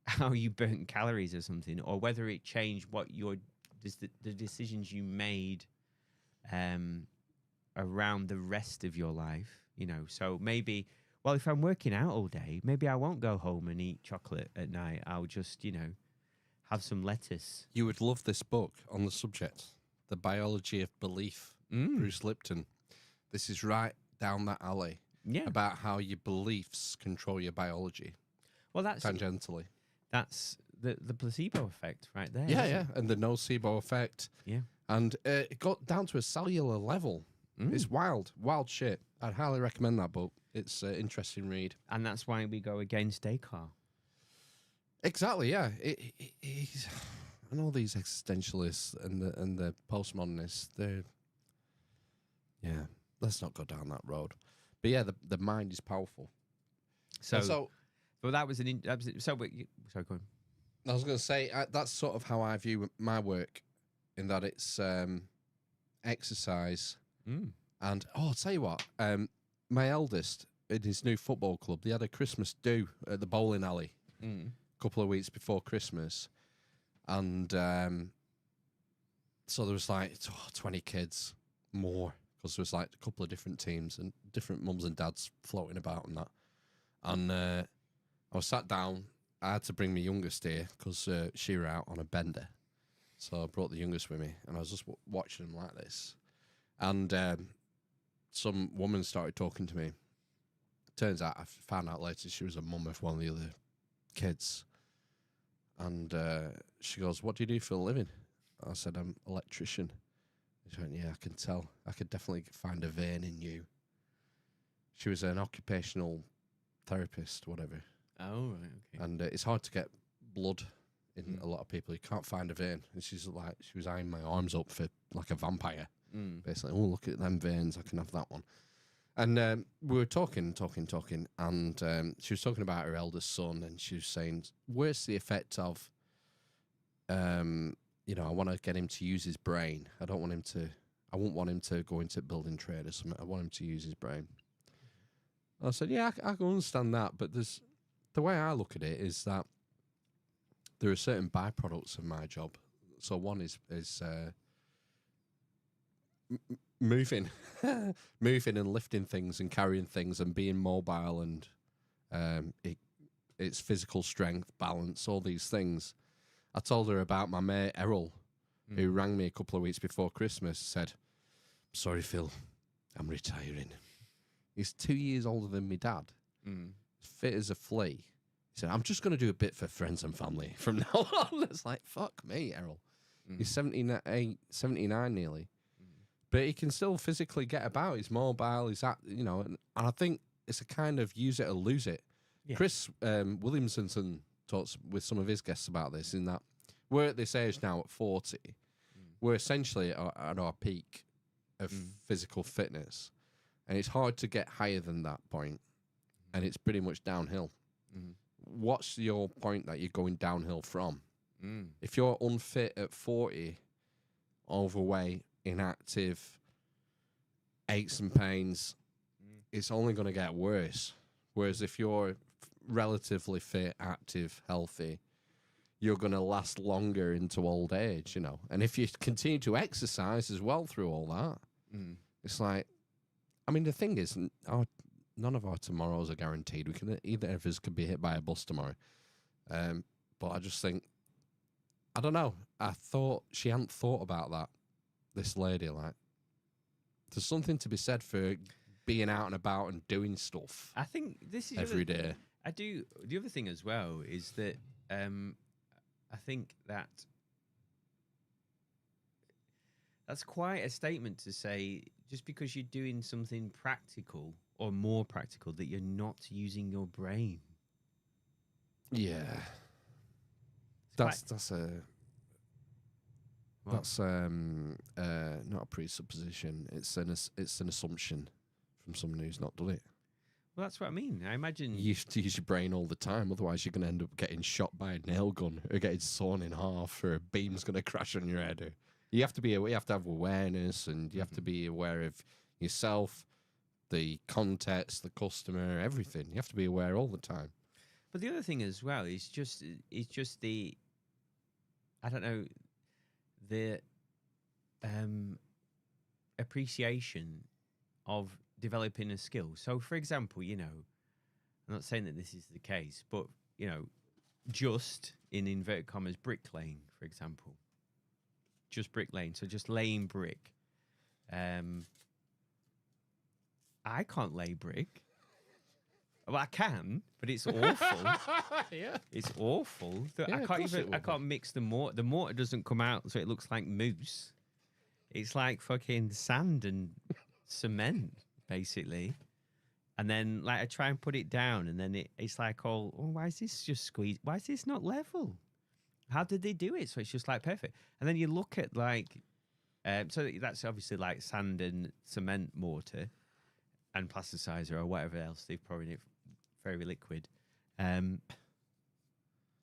how you burnt calories or something, or whether it changed what the decisions you made around the rest of your life, you know. So maybe, well, if I'm working out all day, maybe I won't go home and eat chocolate at night. I'll just, you know, have some lettuce. You would love this book on the subject, The Biology of Belief, Bruce Lipton. This is right down that alley. Yeah. About how your beliefs control your biology. Well, that's tangentially. That's the placebo effect right there. Yeah, isn't yeah. it? And the nocebo effect. Yeah. And it got down to a cellular level. It's wild shit. I'd highly recommend that book. It's an interesting read. And that's why we go against Descartes. Exactly, yeah. He's, and all these existentialists and the postmodernists, they're, yeah, let's not go down that road. But yeah, the mind is powerful. So well, that was sorry, go on. I was going to say, that's sort of how I view my work, in that it's exercise. And, I'll tell you what, my eldest, in his new football club, they had a Christmas do at the bowling alley a couple of weeks before Christmas. And so there was like 20 kids more, because there was like a couple of different teams and different mums and dads floating about and that. And I was sat down. I had to bring my youngest here because she were out on a bender. So I brought the youngest with me, and I was just watching them like this. And some woman started talking to me. Turns out, I found out later, she was a mum of one of the other kids. And she goes, "What do you do for a living?" I said, "I'm an electrician." She went, "Yeah, I can tell. I could definitely find a vein in you." She was an occupational therapist, whatever. Oh, right, okay. And it's hard to get blood in a lot of people. You can't find a vein. And she was eyeing my arms up for like a vampire. Basically, "Oh, look at them veins. I can have that one." And we were talking, and she was talking about her eldest son, and she was saying, "Where's the effect of, you know, I want to get him to use his brain. I won't want him to go into building trade or something. I want him to use his brain." I said, "Yeah, I can understand that, but the way I look at it is that there are certain byproducts of my job. So one is moving, moving and lifting things and carrying things and being mobile, and it's physical strength, balance, all these things." I told her about my mate Errol, who rang me a couple of weeks before Christmas, said, "Sorry, Phil, I'm retiring." He's 2 years older than my dad, fit as a flea. He said, "I'm just going to do a bit for friends and family from now on." It's like, fuck me, Errol. He's 79 nearly. But he can still physically get about. He's mobile. He's at, you know, and I think it's a kind of use it or lose it. Yeah. Chris Williamson talks with some of his guests about this, in that we're at this age now at 40. We're essentially at our peak of physical fitness. And it's hard to get higher than that point. And it's pretty much downhill. What's your point that you're going downhill from? If you're unfit at 40, overweight, inactive, aches and pains, it's only going to get worse. Whereas if you're relatively fit, active, healthy, you're going to last longer into old age, you know. And if you continue to exercise as well through all that, it's like, I mean, the thing is, none of our tomorrows are guaranteed. We can either of us could be hit by a bus tomorrow. But I just think, I don't know. I thought she hadn't thought about that. This lady, like, there's something to be said for being out and about and doing stuff. I think this is every day. I do. The other thing as well is that I think that that's quite a statement to say. Just because you're doing something practical or more practical, that you're not using your brain. Yeah, that's not a presupposition. It's an assumption from someone who's not done it. Well, that's what I mean. I imagine you have to use your brain all the time. Otherwise, you're going to end up getting shot by a nail gun or getting sawn in half, or a beam's going to crash on your head. You have to be. You have to have awareness, and you have to be aware of yourself, the context, the customer, everything. You have to be aware all the time. But the other thing as well is just the, I don't know, the appreciation of developing a skill. So, for example, you know, I'm not saying that this is the case, but, you know, just in inverted commas, bricklaying, for example. Just bricklaying, so just laying brick. I can't lay brick. Well, I can, but it's awful. Yeah, it's awful. Yeah, I can't mix the mortar. The mortar doesn't come out, so it looks like mousse. It's like fucking sand and cement, basically. And then, like, I try and put it down, and then it's like, oh, why is this just squeezed? Why is this not level? How did they do it? So it's just like perfect. And then you look at like, so that's obviously like sand and cement mortar and plasticizer or whatever else they've poured in it, very liquid. And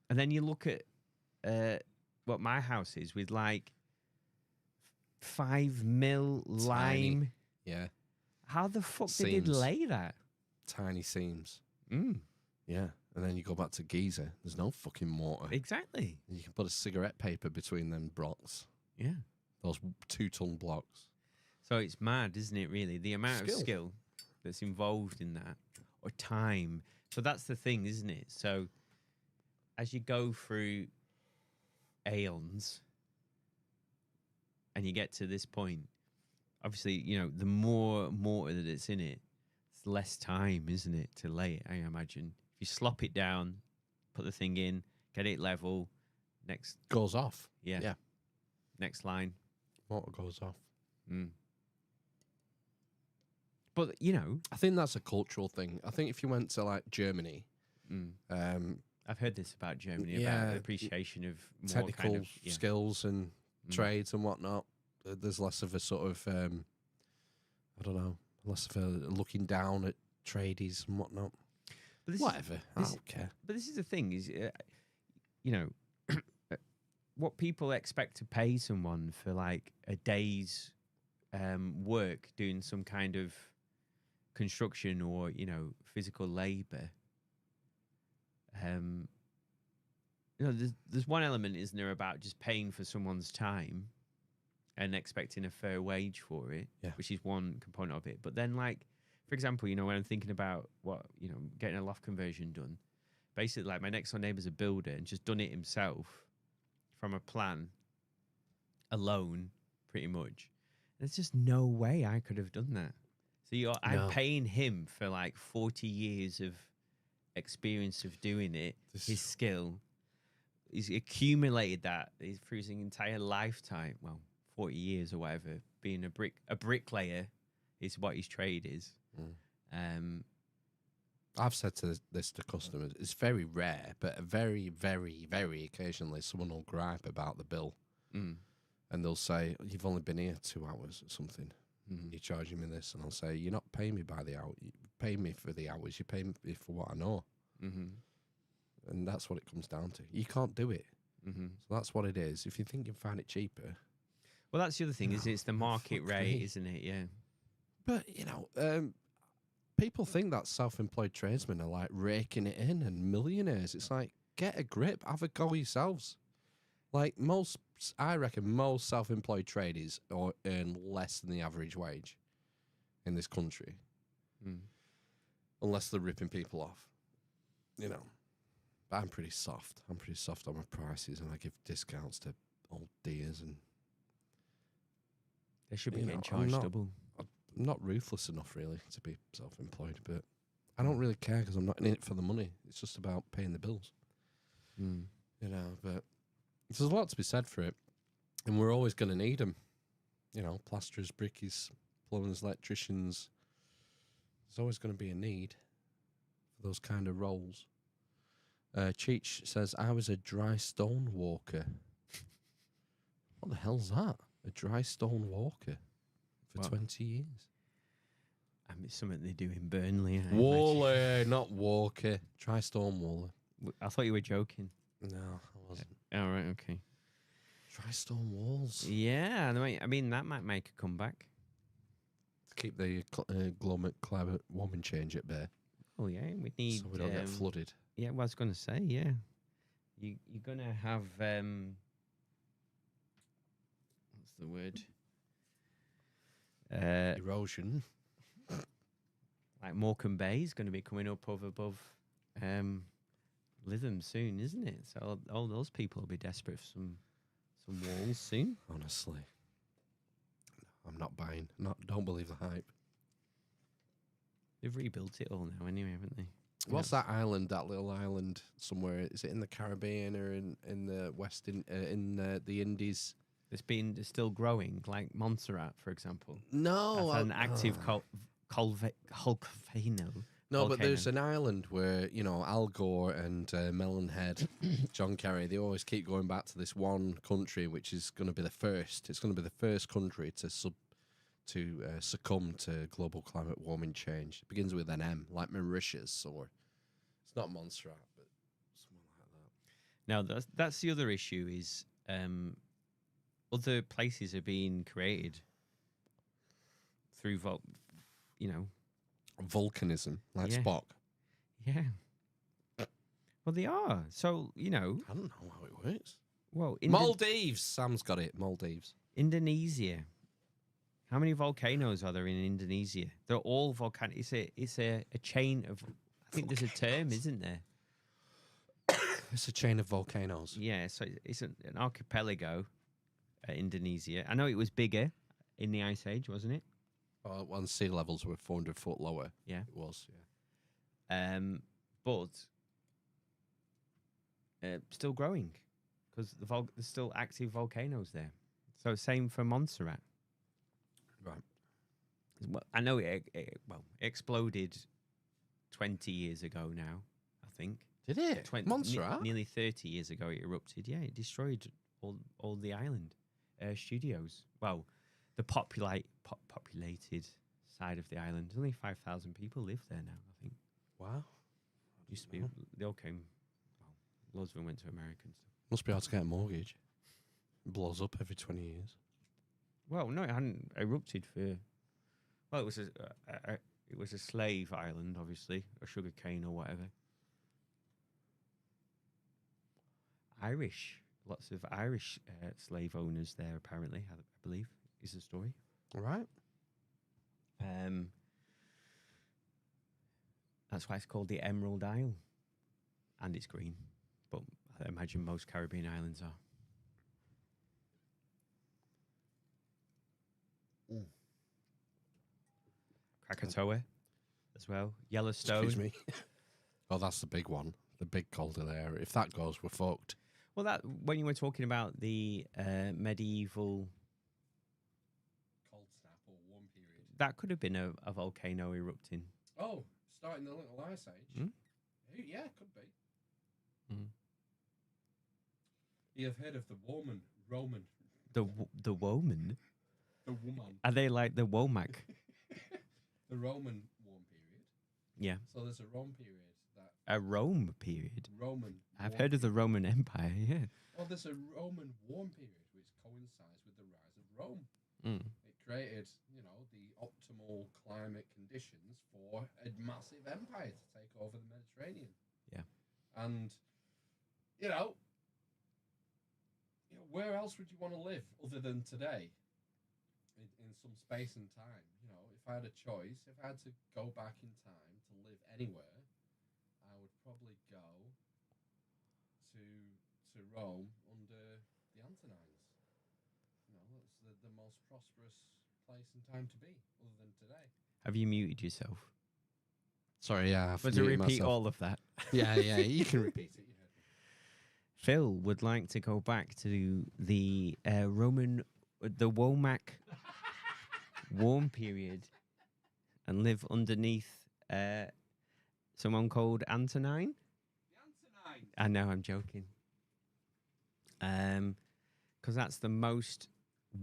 then you look at what my house is with like 5 mil lime. Yeah. How the fuck did they lay that? Tiny seams. Mm. Yeah. And then you go back to Giza. There's no fucking mortar. Exactly. And you can put a cigarette paper between them blocks. Yeah. Those 2-ton blocks. So it's mad, isn't it, really? The amount of skill that's involved in that, or time. So that's the thing, isn't it? So as you go through aeons and you get to this point, obviously, you know, the more mortar that it's in it, it's less time, isn't it, to lay it, I imagine. If you slop it down, put the thing in, get it level, next... Goes off. Yeah. Yeah. Next line. Mortar goes off. Mm. But, you know... I think that's a cultural thing. I think if you went to, like, Germany... I've heard this about Germany, about the appreciation of more technical kind of, skills and trades and whatnot. There's less of a sort of, I don't know, less of a looking down at tradies and whatnot. But whatever, I don't care. But this is the thing, is, you know, what people expect to pay someone for like a day's work doing some kind of construction or, you know, physical labor. You know, there's one element, isn't there, about just paying for someone's time and expecting a fair wage for it, which is one component of it. But then, like, for example, you know, when I'm thinking about what, you know, getting a loft conversion done, basically, like, my next door neighbour's a builder and just done it himself from a plan alone, pretty much. There's just no way I could have done that. So I'm paying him for like 40 years of experience of doing it, his skill. He's accumulated that through his entire lifetime. Well, 40 years or whatever. Being a bricklayer is what his trade is. I've said this to customers. It's very rare, but very, very, very occasionally someone will gripe about the bill. And they'll say, you've only been here 2 hours or something. You're charging me this. And I'll say, you're not paying me by the hour. You pay me for the hours. You pay me for what I know. And that's what it comes down to. You can't do it. So that's what it is. If you think you can find it cheaper. Well, that's the other thing, is it's the market rate, isn't it? Yeah. But, you know, people think that self-employed tradesmen are like raking it in and millionaires. It's like, get a grip. Have a go yourselves. Like I reckon most self-employed tradies earn less than the average wage in this country, unless they're ripping people off. You know, but I'm pretty soft. I'm pretty soft on my prices, and I give discounts to old dears, and They should be You getting know, I'm charged not- double. I'm not ruthless enough really to be self-employed. But I don't really care because I'm not in it for the money. It's just about paying the bills. Mm. You know, but there's a lot to be said for it, and we're always going to need them. You know, plasterers, brickies, plumbers, electricians. There's always going to be a need for those kind of roles. Cheech says, I was a dry stone walker. What the hell's that? A dry stone walker for Well, 20 years. It's something they do in Burnley. I imagine. Waller, not walker. Dry stone waller. I thought you were joking. No, I wasn't. All right, okay. Dry stone walls. Yeah, I mean that might make a comeback. To keep the climate warming change at bay. Oh yeah, we need. So we don't get flooded. Yeah, well, I was going to say, yeah, you're gonna have what's the word? Erosion. Like Morecambe Bay is going to be coming up over above Lytham soon, isn't it? So all those people will be desperate for some walls soon. Honestly, I'm not buying. Don't believe the hype. They've rebuilt it all now, anyway, haven't they? What's that island? That little island somewhere? Is it in the Caribbean or in the West in the Indies? It's still growing, like Montserrat, for example. No, That's an active volcano. No, but there's an island where, you know, Al Gore and Melonhead, John Kerry, they always keep going back to this one country, which is going to be the first. It's going to be the first country to succumb to global climate warming change. It begins with an M, like Mauritius, or it's not Montserrat, but something like that. Now, that's the other issue is other places are being created through Volcanism, like Yeah. Spock. Yeah. Well, they are. So, I don't know how it works. well, Maldives. Sam's got it. Maldives. Indonesia. How many volcanoes are there in Indonesia? They're all volcanic. It's a chain of. I think there's a term, isn't there? It's a chain of volcanoes. Yeah. So it's an archipelago. Indonesia. I know it was bigger in the Ice Age, wasn't it? When sea levels were 400 foot lower. Yeah. It was, yeah. But still growing because there's still active volcanoes there. So same for Montserrat. Right. Well, I know it exploded 20 years ago now, I think. Did it? Montserrat? Nearly 30 years ago it erupted. Yeah, it destroyed all the island studios. Well, the populated side of the island. Only 5,000 people live there now, I think. Wow. Used to be, they all came, loads of them went to America and stuff. Must be hard to get a mortgage. It blows up every 20 years. Well, no, it hadn't erupted for, well, it was a slave island, obviously, or sugar cane or whatever. Lots of Irish slave owners there, apparently, I believe, is the story. All right. That's why it's called the Emerald Isle. And it's green. But I imagine most Caribbean islands are. Krakatoa as well. Yellowstone. Excuse me. Oh, that's the big one. The big Caldera area. If that goes, we're fucked. Well, that when you were talking about the medieval... Cold snap or warm period. That could have been a volcano erupting. Oh, starting the Little Ice Age? Hmm? Yeah, could be. Mm. You've heard of the Roman. The woman? The woman. Are they like the Womack? The Roman warm period. Yeah. So there's a Rome period. A Rome period? Roman. I've heard of the Roman Empire, yeah. Well, there's a Roman warm period which coincides with the rise of Rome. Mm. It created, the optimal climate conditions for a massive empire to take over the Mediterranean. Yeah. And you know, where else would you want to live other than today? In some space and time, you know, if I had a choice, if I had to go back in time to live anywhere, I would probably go to Rome under the Antonines. You know, that's the most prosperous place and time to be, other than today. Have you muted yourself? Sorry, yeah. But to repeat all of that. Yeah, you can repeat it. Phil would like to go back to the the Womack warm period and live underneath someone called Antonine. The Antonine. I know, I'm joking. Because that's the most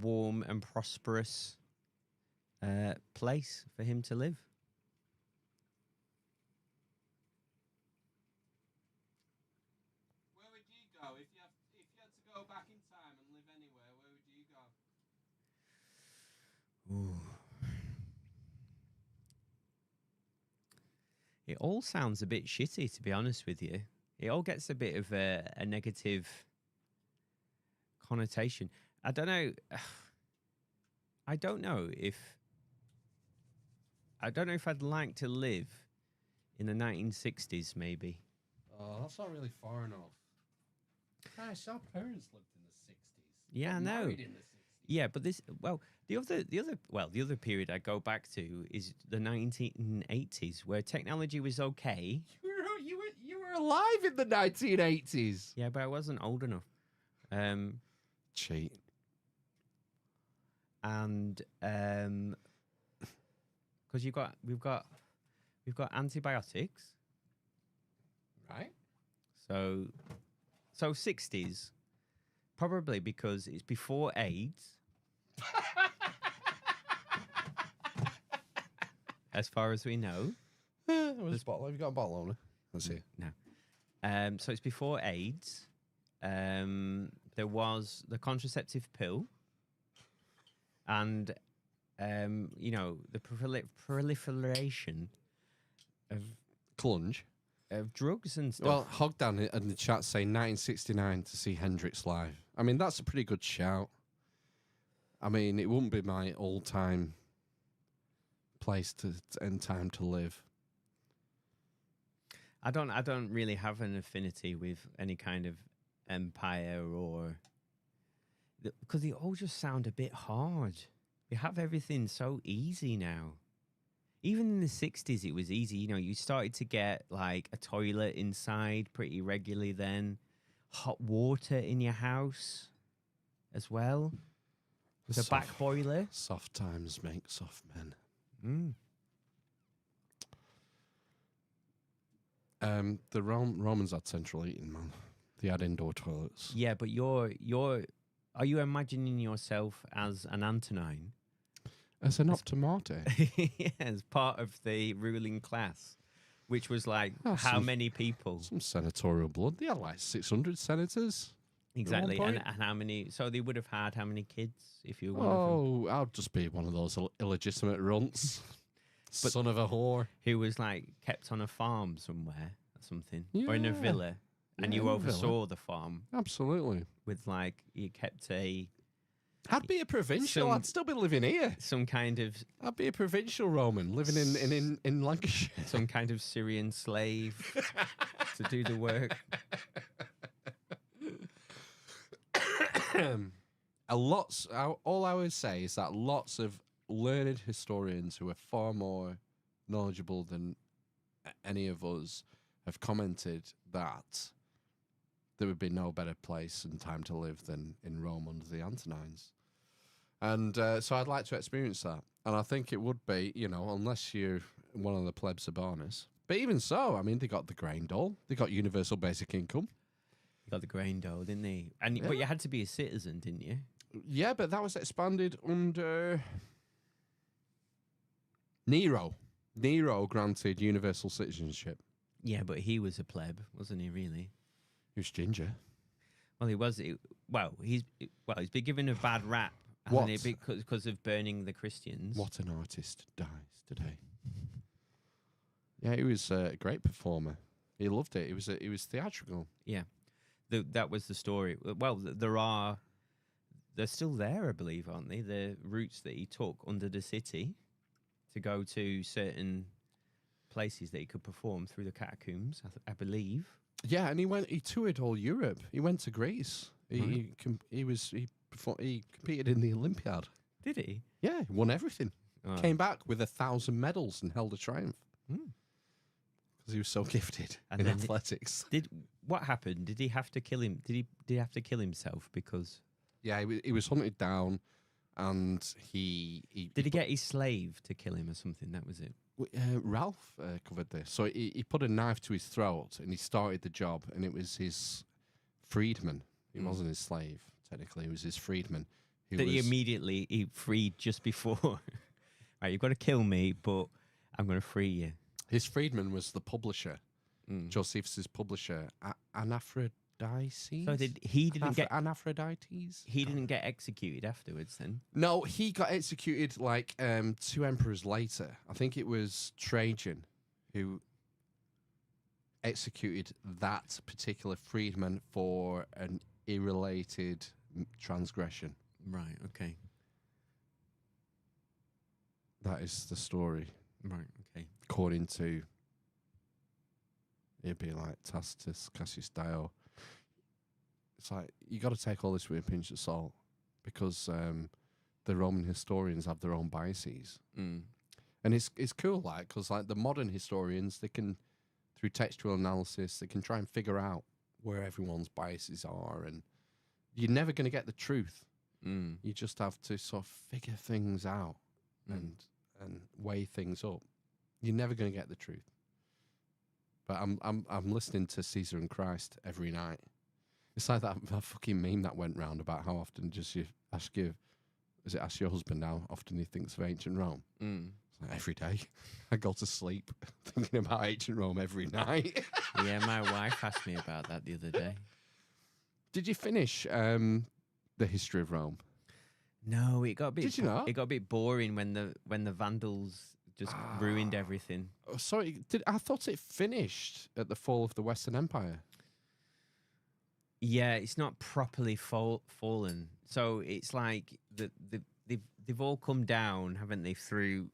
warm and prosperous place for him to live. Where would you go if you had to go back in time and live anywhere? Where would you go? Ooh. It all sounds a bit shitty, to be honest with you. It all gets a bit of a negative connotation. I don't know. I don't know if I'd like to live in the 1960s, maybe. Oh, that's not really far enough. Gosh, our parents lived in the 60s. Yeah, I Got know. married in the 60s. Yeah, but the other period I go back to is the 1980s, where technology was okay. You were alive in the 1980s. Yeah, but I wasn't old enough. Cheat. And because we've got antibiotics, Right? so 60s, probably because it's before AIDS. As far as we know. It was a bottle. Have you got a bottle owner? Let's see. No. So it's before AIDS. There was the contraceptive pill. And, you know, the proliferation Clunge. of drugs and stuff. Well, Hogdown in the chat saying 1969 to see Hendrix live. I mean, that's a pretty good shout. I mean, it wouldn't be my all-time place and time to live. I don't really have an affinity with any kind of empire or because they all just sound a bit hard. You have everything so easy now. Even in the 60s, it was easy. You know, you started to get like a toilet inside pretty regularly then. Hot water in your house as well. The back boiler. Soft times make soft men. The Romans had central heating, man. They had indoor toilets. Yeah, but are you imagining yourself as an Antonine? As an optimate. Yeah, as part of the ruling class, which was like how many people? Some senatorial blood. They had like 600 senators. Exactly, and how many? So they would have had how many kids if you were one of them? I'd just be one of those illegitimate runts. Son of a whore. Who was like kept on a farm somewhere or something, or in a Yeah. villa, and Yeah, you in a villa. oversaw the farm Absolutely. with like you kept I'd be a provincial. I'd still be living here. some kind of I'd be a provincial Roman living in Lancashire. some kind of Syrian slave to do the work. All I would say is that lots of learned historians who are far more knowledgeable than any of us have commented that there would be no better place and time to live than in Rome under the Antonines. And so I'd like to experience that. And I think it would be, you know, unless you're one of the plebs urbanis. But even so, I mean, they got the grain dole. They got universal basic income. You got the grain dole, didn't they? And but you had to be a citizen, didn't you? Yeah, but that was expanded under Nero. Nero granted universal citizenship. Yeah, but he was a pleb, wasn't he? Really? He was ginger. Well, he was. He's been given a bad rap, What? hasn't he? Because of burning the Christians. What an artist dies today. Yeah, he was a great performer. He loved it. It was theatrical. Yeah. that was the story. Well, they're still there, I believe, aren't they? The routes that he took under the city to go to certain places that he could perform through the catacombs, I believe. Yeah, and he toured all Europe. He went to Greece. He competed in the Olympiad. Did he? Yeah, he won everything. Oh. Came back with 1,000 medals and held a triumph Hmm. because he was so gifted And in then athletics. What happened? Did he have to kill him? Did he have to kill himself because? Yeah, he was hunted down, and he Did he get his slave to kill him or something? That was it. Ralph covered this. So he put a knife to his throat, and he started the job, and it was his freedman. He wasn't his slave, technically. It was his freedman. That he freed just before. Right, you've got to kill me, but I'm going to free you. His freedman was the publisher, Josephus' publisher, Anaphrodites. So he didn't get Anaphrodites? He didn't get executed afterwards then? No, he got executed like 2 emperors later. I think it was Trajan who executed that particular freedman for an irrelated transgression. Right, okay. That is the story, Right, okay. according to, it'd be like Tacitus, Cassius Dio. It's like, you got to take all this with a pinch of salt, because the Roman historians have their own biases. Mm. And it's cool, like, because like the modern historians, they can, through textual analysis, they can try and figure out where everyone's biases are, and you're never going to get the truth. Mm. You just have to sort of figure things out and weigh things up. You're never going to get the truth. But I'm listening to Caesar and Christ every night. It's like that fucking meme that went round about how often just you ask your husband how often he thinks of ancient Rome. Mm. It's like every day. I go to sleep thinking about ancient Rome every night. Yeah, my wife asked me about that the other day. Did you finish the history of Rome? No, it got a bit. Did you not? It got a bit boring when the Vandals just ruined everything. Oh, sorry, I thought it finished at the fall of the Western Empire. Yeah, it's not properly fallen. So it's like they've all come down, haven't they, through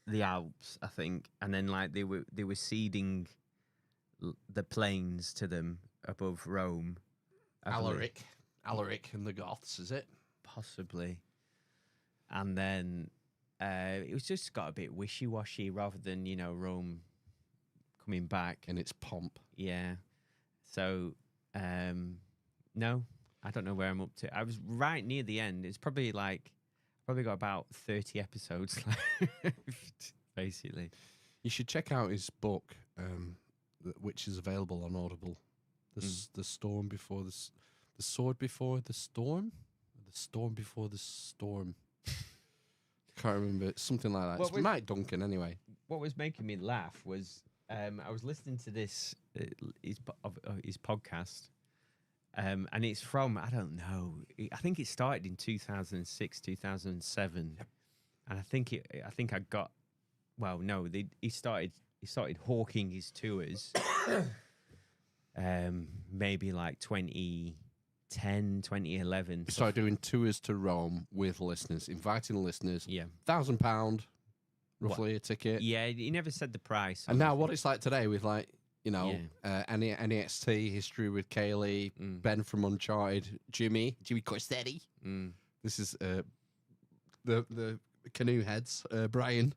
the Alps, I think, and then like they were ceding the plains to them above Rome. Alaric and the Goths, is it? Possibly. And then it was just got a bit wishy-washy rather than, Rome coming back. In its pomp. Yeah. So, no, I don't know where I'm up to. I was right near the end. It's probably got about 30 episodes left, basically. You should check out his book, which is available on Audible. The Storm Before the Sword Before the Storm? The Storm Before the Storm. Can't remember. It's something like that. It's Mike Duncan, anyway. What was making me laugh was I was listening to this his podcast, and it's from, I don't know, I think it started in 2006, 2007, yep. And I think I got, well, no, he started hawking his tours, maybe like 2010, 2011. We started doing tours to Rome with listeners, inviting listeners. Yeah. £1,000 roughly a ticket. Yeah, he never said the price. And now what it's like today with like, NEXT, History with Kaylee, Ben from Uncharted, Jimmy Corsetti. This is the canoe heads, Brian,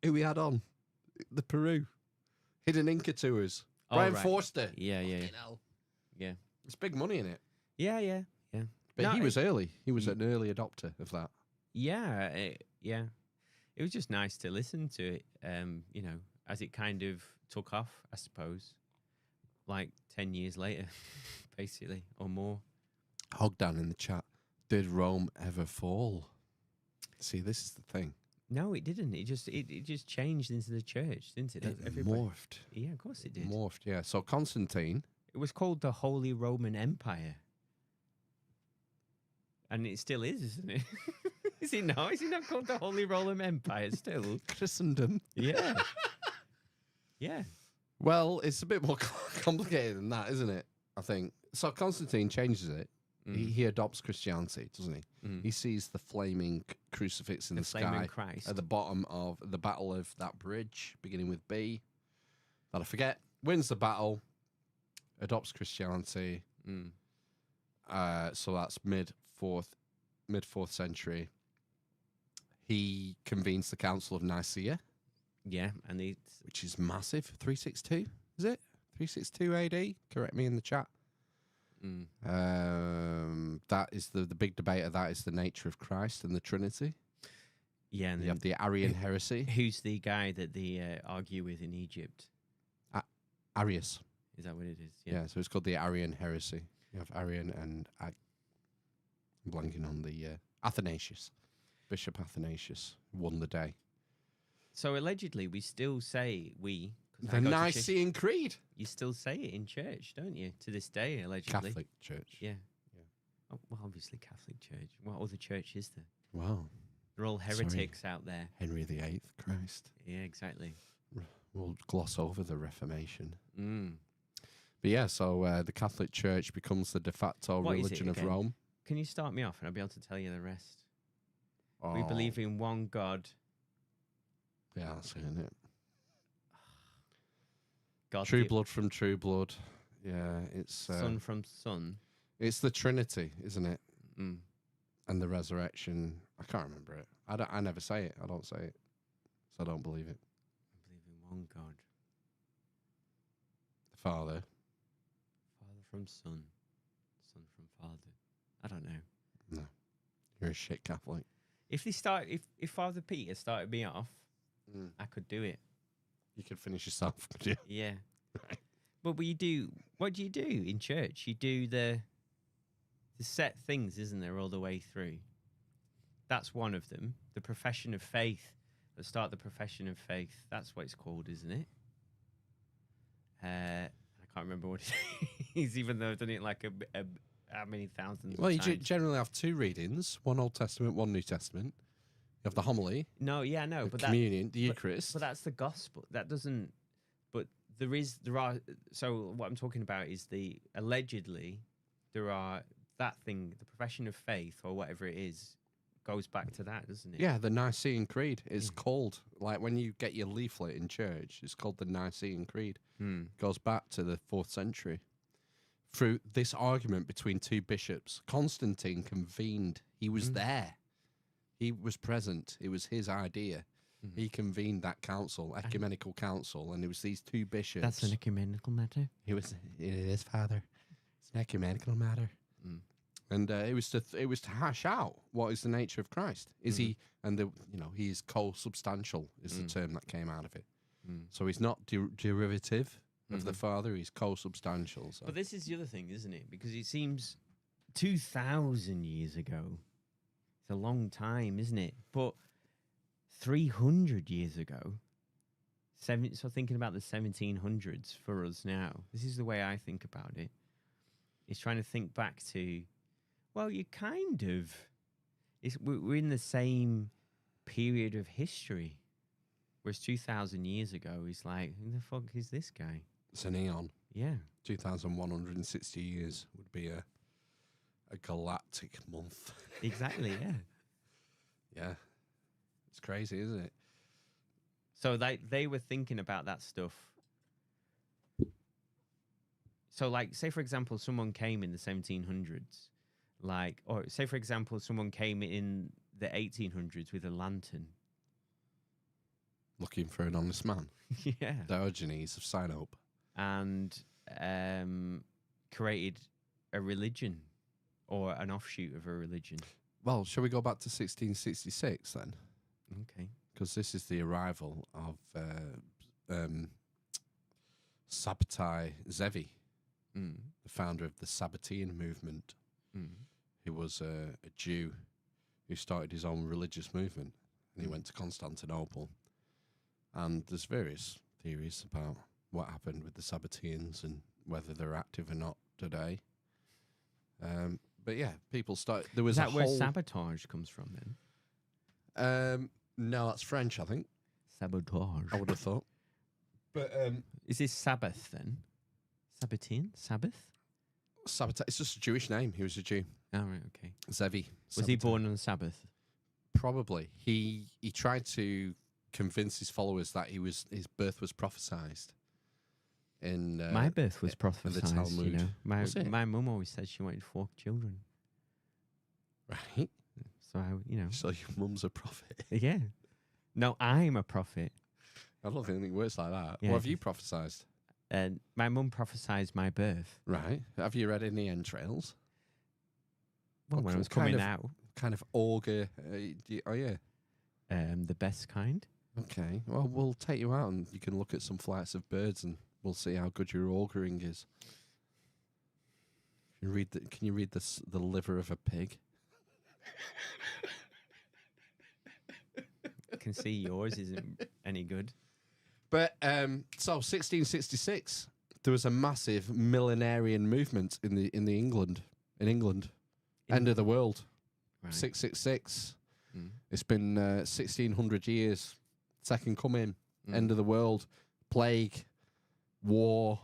who we had on, the Peru, Hidden Inca tours. Brian Forster. Yeah. Yeah. It's big money in it. Yeah. But he was early. He was an early adopter of that. Yeah, It was just nice to listen to it, as it kind of took off, I suppose, like 10 years later, basically, or more. Hogdown in the chat. Did Rome ever fall? See, this is the thing. No, it didn't. It just changed into the church, didn't it? It morphed. Yeah, of course it did. Morphed, yeah. So Constantine. It was called the Holy Roman Empire. And it still is, isn't it? Is it not? Is it not called the Holy Roman Empire still? Christendom. Yeah. Yeah. Well, it's a bit more complicated than that, isn't it? I think. So Constantine changes it. He adopts Christianity, doesn't he? He sees the flaming crucifix in the flaming sky Christ. at the bottom of the battle of that bridge, beginning with B, that I forget. Wins the battle, adopts Christianity. So that's mid fourth century. He convenes the Council of Nicaea. Yeah, and which is massive. 362, is it? 362 AD? Correct me in the chat. That is the big debate of that is the nature of Christ and the Trinity. Yeah, and you have the Arian heresy. Who's the guy that they argue with in Egypt? Arius. Is that what it is? Yeah, so it's called the Arian heresy. You have Arian and I'm blanking on the Athanasius. Bishop Athanasius won the day. So allegedly, we still say the Nicene Creed. You still say it in church, don't you? To this day, allegedly. Catholic Church. Yeah. Oh, well, obviously Catholic Church. What other church is there? Wow. They're all heretics out there. Henry VIII, Christ. Yeah, exactly. We'll gloss over the Reformation. But yeah, so the Catholic Church becomes the de facto religion of Rome. Can you start me off and I'll be able to tell you the rest? Oh. We believe in one God. Yeah, that's it. God true blood from true blood. Yeah, it's son from son. It's the Trinity, isn't it? Mm. And the resurrection. I can't remember it. I never say it. I don't say it, so I don't believe it. I believe in one God. The Father. Father from Son. Son from Father. I don't know. No, you're a shit Catholic. If Father Peter started me off, I could do it. You could finish yourself, could you? Yeah. Right. But what do you do in church? You do the set things, isn't there, all the way through? That's one of them. The profession of faith. Let's start the profession of faith. That's what it's called, isn't it? I can't remember what it is, even though I've done it like how many thousands Well, of you times. generally have two readings, one Old Testament, one New Testament. You have the homily. No, yeah, no, the but communion, the Eucharist. But that's the gospel. That doesn't. But there are. So what I'm talking about is allegedly there are that thing, the profession of faith or whatever it is, goes back to that, doesn't it? Yeah, the Nicene Creed is called, like when you get your leaflet in church, it's called the Nicene Creed. Goes back to the 4th century. Through this argument between two bishops, Constantine convened. He was there. He was present. It was his idea. He convened that council, ecumenical council, and it was these two bishops. That's an ecumenical matter? It is, Father. It's an ecumenical matter. And it was to hash out what is the nature of Christ. Is he, and he is co-substantial is the term that came out of it. So he's not derivative of the Father, he's co-substantial. So. But this is the other thing, isn't it? Because it seems 2,000 years ago, it's a long time, isn't it? But 300 years ago, so thinking about the 1700s for us now, this is the way I think about it. It's trying to think back to, well, you kind of, we're in the same period of history. Whereas 2,000 years ago, it's like, who the fuck is this guy? It's an eon. Yeah. 2,160 years would be a galactic month. Exactly, yeah. Yeah. It's crazy, isn't it? So they were thinking about that stuff. So, like, say, for example, someone came in the 1700s. Or say, for example, someone came in the 1800s with a lantern. Looking for an honest man. Yeah. Diogenes of Sinope. And created a religion or an offshoot of a religion. Well, shall we go back to 1666 then? Okay. Because this is the arrival of Sabbatai Zevi, the founder of the Sabbatean movement. He was a Jew who started his own religious movement, and he went to Constantinople. And there's various theories about what happened with the Sabbateans and whether they're active or not today. But yeah, people started. There was is that where sabotage comes from then? No, that's French, I think. Sabotage. I would have thought. But is this Sabbath then? Sabbatean? Sabbath? Sabbatai. It's just a Jewish name. He was a Jew. Oh, right, okay. Zevi. Was he Sabbatai. born on the Sabbath? Probably. He tried to convince his followers that his birth was prophesized. In My birth was in the prophesied. You Talmud. know, Was it? my mum always said she wanted 4 children. Right. So So your mum's a prophet. yeah. No, I'm a prophet. I don't think it works like that. Yeah, What have it you is. prophesized? And my mum prophesied my birth. Right. Have you read any entrails? Well, when I What was kind coming of- out, Kind of augur. Oh yeah. the best kind. Okay. Well, we'll take you out and you can look at some flights of birds and we'll see how good your auguring is. Can you read the liver of a pig? I can see yours isn't any good. But so 1666, there was a massive millenarian movement in England. End of the world. Right. 666. Mm. It's been 1600 years. Second coming. Mm. End of the world. Plague. War.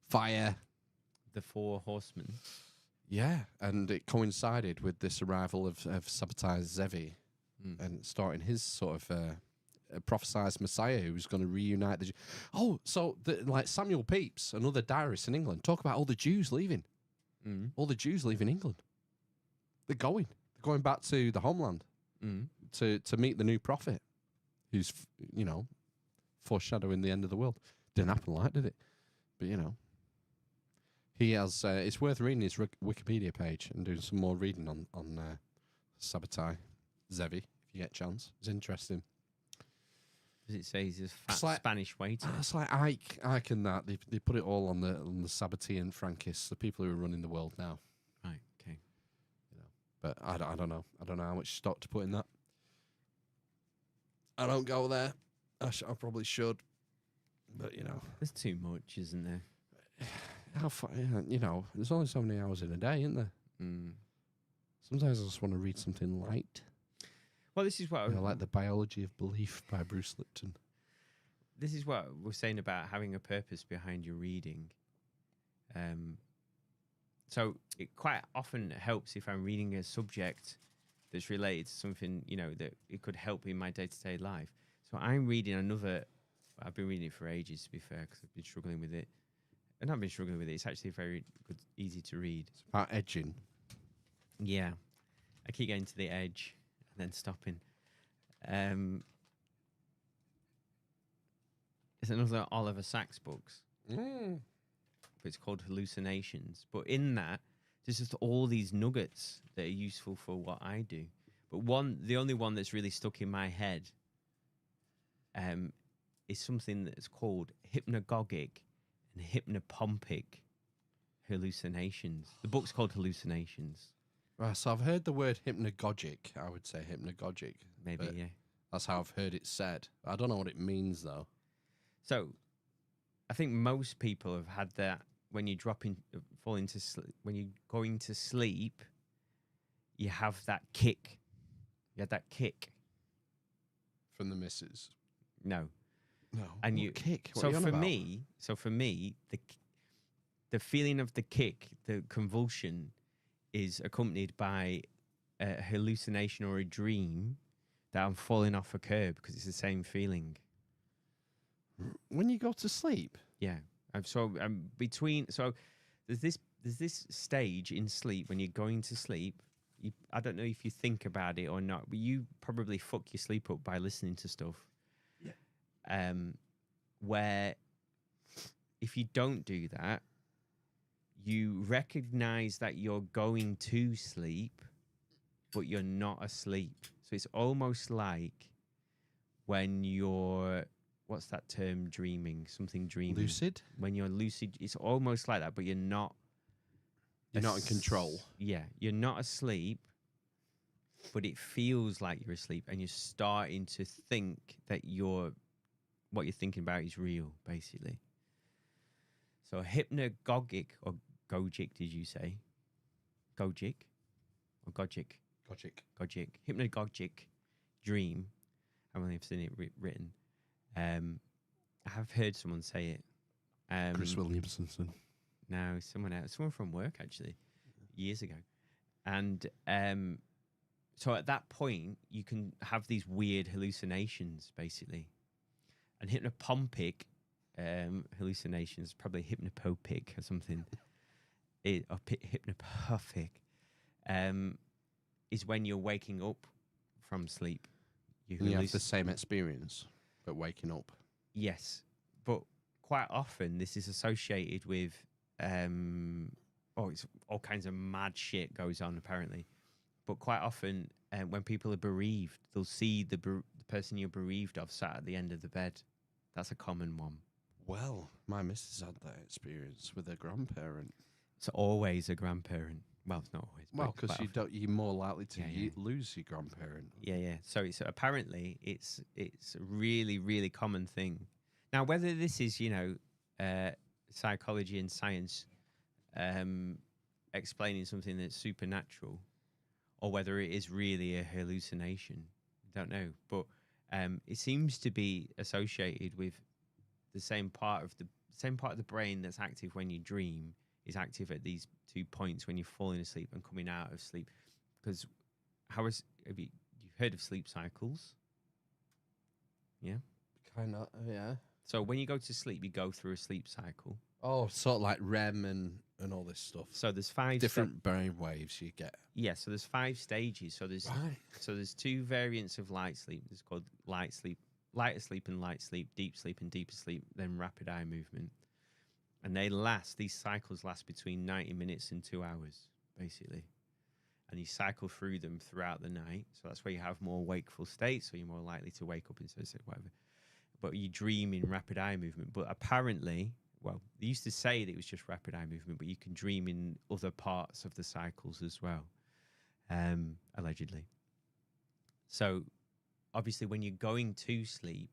Fire. The 4 horsemen. Yeah, and it coincided with this arrival of Sabbatai Zevi and starting his sort of prophesized Messiah who's going to reunite the Jews. Oh, so like Samuel Pepys, another diarist in England, talk about all the Jews leaving. Mm. All the Jews leaving England. They're going back to the homeland Mm. to meet the new prophet who's, foreshadowing the end of the world. Didn't happen like, did it? But, he has, it's worth reading his Wikipedia page and doing some more reading on Sabbatai Zevi, if you get a chance. It's interesting. Does it say he's a fat It's like- Spanish waiter? It's like Ike and that. They put it all on the Sabbatean Frankists, the people who are running the world now. Right, okay. But I don't know. I don't know how much stock to put in that. I don't go there. I probably should. But, There's too much, isn't there? how far, there's only so many hours in a day, isn't there? Mm. Sometimes I just want to read something light. Well, this is what Like The Biology of Belief by Bruce Lipton. this is what we're saying about having a purpose behind your reading. So it quite often helps if I'm reading a subject that's related to something, that it could help in my day-to-day life. So I'm reading I've been reading it for ages, to be fair, because I've been struggling with it. And I've been struggling with it. It's actually very good, easy to read. It's about edging. Yeah. I keep getting to the edge and then stopping. It's another Oliver Sacks books. Mm. It's called Hallucinations. But in that, there's just all these nuggets that are useful for what I do. But the only one that's really stuck in my head is something that's called hypnagogic and hypnopompic hallucinations. The book's called Hallucinations. Right, so I've heard the word hypnagogic. I would say hypnagogic. Maybe, But yeah. That's how I've heard it said. I don't know what it means, though. So, I think most people have had that when you fall into sleep. When you're going to sleep, you have that kick. You had that kick. From the missus. No. No. And What you- kick. What So are you on for about? me, the feeling of the kick, the convulsion, is accompanied by a hallucination or a dream that I'm falling off a curb because it's the same feeling. When you go to sleep. Yeah. There's this stage in sleep when you're going to sleep. I don't know if you think about it or not, but you probably fuck your sleep up by listening to stuff. Yeah. Where if you don't do that, you recognize that you're going to sleep, but you're not asleep. So it's almost like when you're, what's that term, dreaming, something dreaming. Lucid. When you're lucid, it's almost like that, but you're not. You're not in control. Yeah, you're not asleep, but it feels like you're asleep, and you're starting to think that what you're thinking about is real, basically. So hypnagogic, or gogic, did you say? Gogic? Or gogic? Gogic. Hypnagogic dream. I've only seen it written. I have heard someone say it. Chris Williamson. No, someone else, someone from work actually, years ago. And so at that point, you can have these weird hallucinations, basically. And hypnopompic hallucinations, probably hypnopopic or something, hypnopompic, is when you're waking up from sleep. You have the same experience, but waking up. Yes, but quite often this is associated with, it's all kinds of mad shit goes on apparently. But quite often, when people are bereaved, they'll see the person you're bereaved of sat at the end of the bed. That's a common one. Well, my missus had that experience with her grandparent. It's always a grandparent. Well, it's not always. Well, because you're more likely to Yeah. lose your grandparent. Yeah. So apparently it's a really, really common thing. Now, whether this is psychology and science explaining something that's supernatural, or whether it is really a hallucination, I don't know. But it seems to be associated with the same part of the brain that's active when you dream is active at these 2 points when you're falling asleep and coming out of sleep. Because you've heard of sleep cycles? Yeah, Kind of, yeah. So when you go to sleep, you go through a sleep cycle. Oh, sort of like REM and all this stuff. So there's 5 different brain waves you get. Yeah, so there's 5 stages. So there's 2 variants of light sleep. There's called light sleep, lighter sleep and light sleep, deep sleep and deeper sleep, then rapid eye movement. And these cycles last between 90 minutes and 2 hours, basically. And you cycle through them throughout the night. So that's where you have more wakeful states, so you're more likely to wake up instead of whatever. But you dream in rapid eye movement. But apparently, well, they used to say that it was just rapid eye movement, but you can dream in other parts of the cycles as well, allegedly. So obviously when you're going to sleep,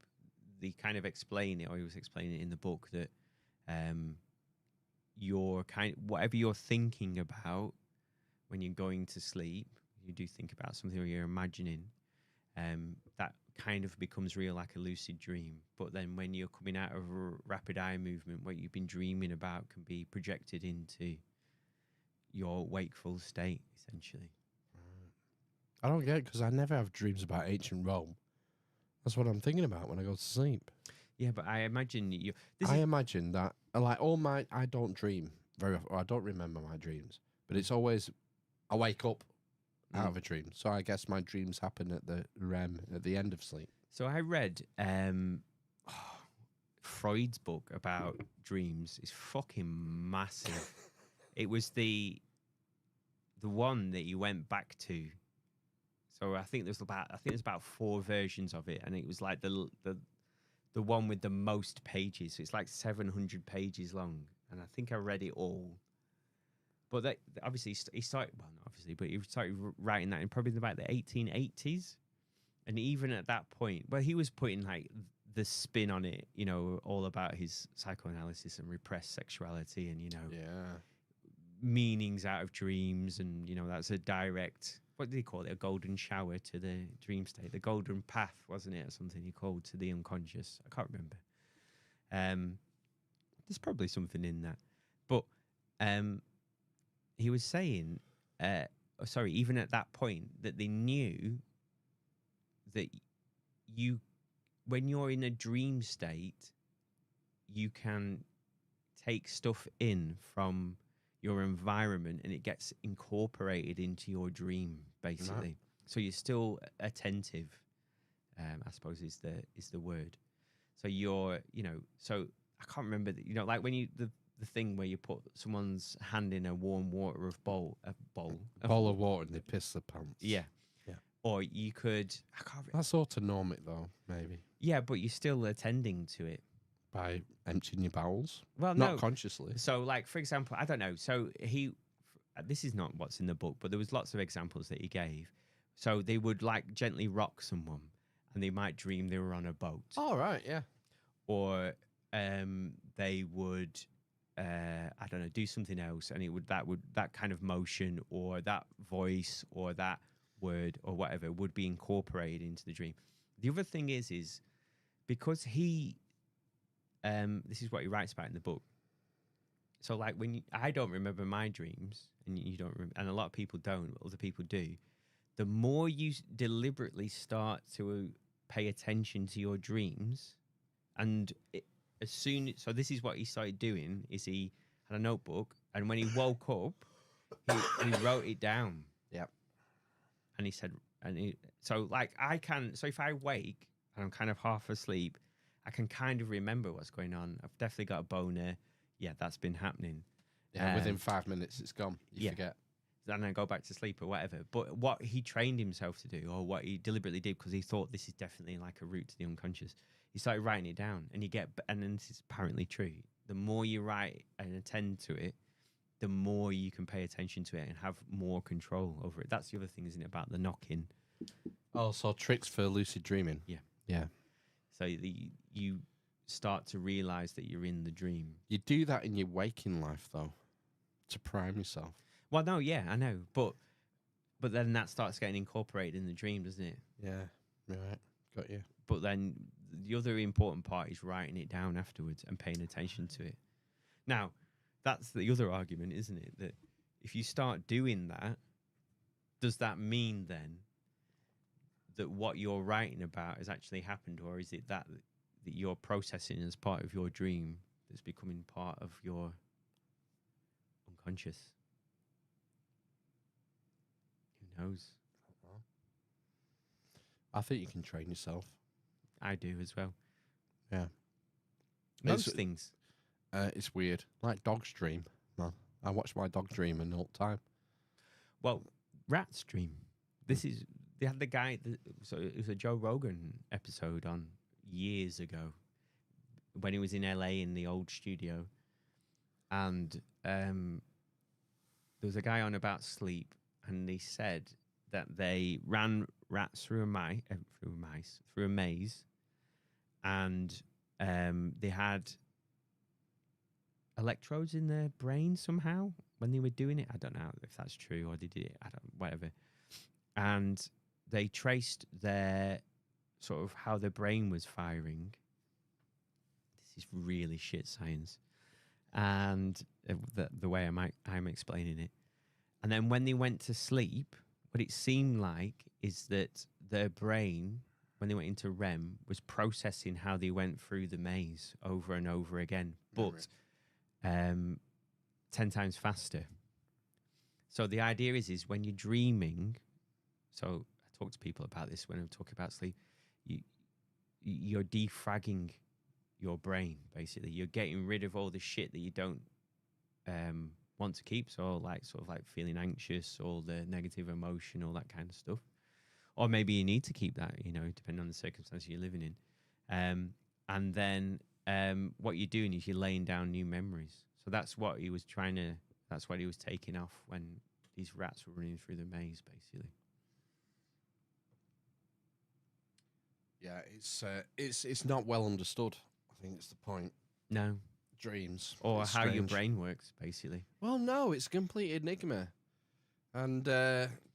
they kind of explain it, or he was explaining it in the book, that whatever you're thinking about when you're going to sleep, you do think about something or you're imagining, that kind of becomes real, like a lucid dream. But then when you're coming out of a rapid eye movement, what you've been dreaming about can be projected into your wakeful state, essentially. I don't get it, because I never have dreams about ancient Rome. That's what I'm thinking about when I go to sleep. Yeah, but I imagine I imagine that, like, I don't dream very often, or I don't remember my dreams, but it's always, I wake up out of a dream. So I guess my dreams happen at the REM, at the end of sleep. So I read Freud's book about dreams. It's fucking massive. It was the one that you went back to. So I think there's about 4 versions of it, and it was like the one with the most pages. So it's like 700 pages long, and I think I read it all. But obviously he started, well, not obviously, but he started writing that in probably about the 1880s. And even at that point, well, he was putting like the spin on it, all about his psychoanalysis and repressed sexuality and, meanings out of dreams. And, that's a direct, what did he call it? A golden shower to the dream state. The golden path, wasn't it? Or something he called to the unconscious. I can't remember. There's probably something in that. But he was saying, even at that point, that they knew that when you're in a dream state, you can take stuff in from your environment and it gets incorporated into your dream, basically. Right. So you're still attentive, I suppose is the word. So you're, so I can't remember that, like when the thing where you put someone's hand in a warm water bowl of water and they piss their pants. Yeah. Or you could, that's autonomic though, maybe. Yeah, but you're still attending to it. By emptying your bowels? Well, not consciously. So, like, for example, I don't know. So this is not what's in the book, but there was lots of examples that he gave. So they would, like, gently rock someone and they might dream they were on a boat. Oh, right, yeah. Or they would, I don't know, do something else, and that kind of motion or that voice or that word or whatever would be incorporated into the dream. The other thing is because he, this is what he writes about in the book. So like I don't remember my dreams, and you don't, and a lot of people don't, but other people do. The more you deliberately start to pay attention to your dreams, and as soon, so this is what he started doing: is he had a notebook, and when he woke up, he wrote it down. Yep. And he said, so like so if I wake and I'm kind of half asleep, I can kind of remember what's going on. I've definitely got a boner. Yeah, that's been happening. Yeah, within 5 minutes, it's gone. You forget. Then I go back to sleep or whatever. But what he trained himself to do, or what he deliberately did, because he thought this is definitely like a route to the unconscious, he started writing it down, and and then this is apparently true. The more you write and attend to it, the more you can pay attention to it and have more control over it. That's the other thing, isn't it, about the knocking? Oh, so tricks for lucid dreaming. Yeah. Yeah. So you start to realize that you're in the dream. You do that in your waking life, though, to prime yourself. Well, no, yeah, I know. But then that starts getting incorporated in the dream, doesn't it? Yeah. Right. Got you. But then the other important part is writing it down afterwards and paying attention to it. Now, that's the other argument, isn't it? That if you start doing that, does that mean then that what you're writing about has actually happened, or is it that you're processing as part of your dream that's becoming part of your unconscious? Who knows? I think you can train yourself. I do as well. Yeah. Most things. It's weird. Like dogs dream, man. I watch my dog dreaming all the time. Well, rats dream. They had the guy, so it was a Joe Rogan episode on years ago when he was in LA in the old studio. And there was a guy on about sleep, and he said that they ran rats through a maze, and they had electrodes in their brain somehow when they were doing it. I don't know if that's true or they did it. Whatever. And they traced their sort of how their brain was firing. This is really shit science, and the way I'm explaining it. And then when they went to sleep, what it seemed like is that their brain, when they went into REM, was processing how they went through the maze over and over again, but 10 times faster. So the idea is when you're dreaming, so I talk to people about this when I'm talking about sleep, you're defragging your brain, basically. You're getting rid of all the shit that you don't want to keep, so like sort of like feeling anxious, all the negative emotion, all that kind of stuff. Or maybe you need to keep that, depending on the circumstances you're living in. And then what you're doing is you're laying down new memories. So that's what he was taking off when these rats were running through the maze, basically. Yeah, it's not well understood. I think it's the point. No. Dreams. Or it's how strange. your brain works, basically. Well, no, it's a complete enigma. And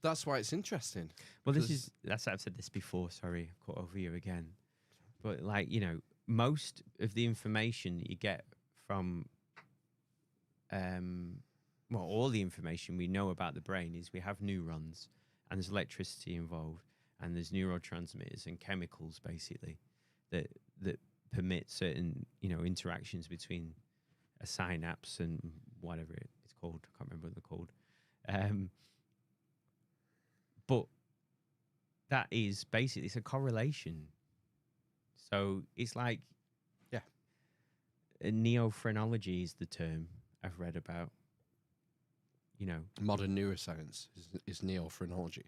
that's why it's interesting. Well, that's I've said this before, sorry, I've caught over you again. But like, most of the information that you get from all the information we know about the brain is we have neurons and there's electricity involved and there's neurotransmitters and chemicals basically that permit certain, interactions between a synapse and whatever it's called. I can't remember what they're called. But that is basically, it's a correlation. So it's like, neophrenology is the term I've read about. Modern neuroscience is neophrenology.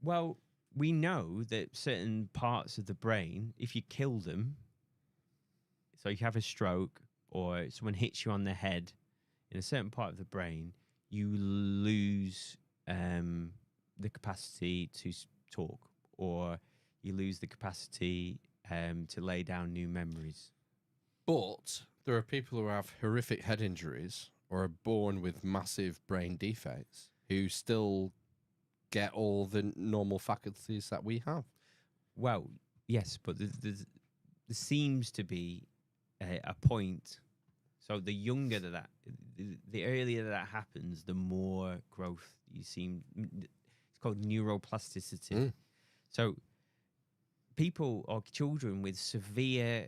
Well, we know that certain parts of the brain, if you kill them, so you have a stroke or someone hits you on the head in a certain part of the brain, you lose the capacity to talk, or you lose the capacity to lay down new memories. But there are people who have horrific head injuries or are born with massive brain defects who still get all the normal faculties that we have. Well, yes, but there seems to be a point. So the younger the earlier that happens, the more growth you seem. It's called neuroplasticity. So people or children with severe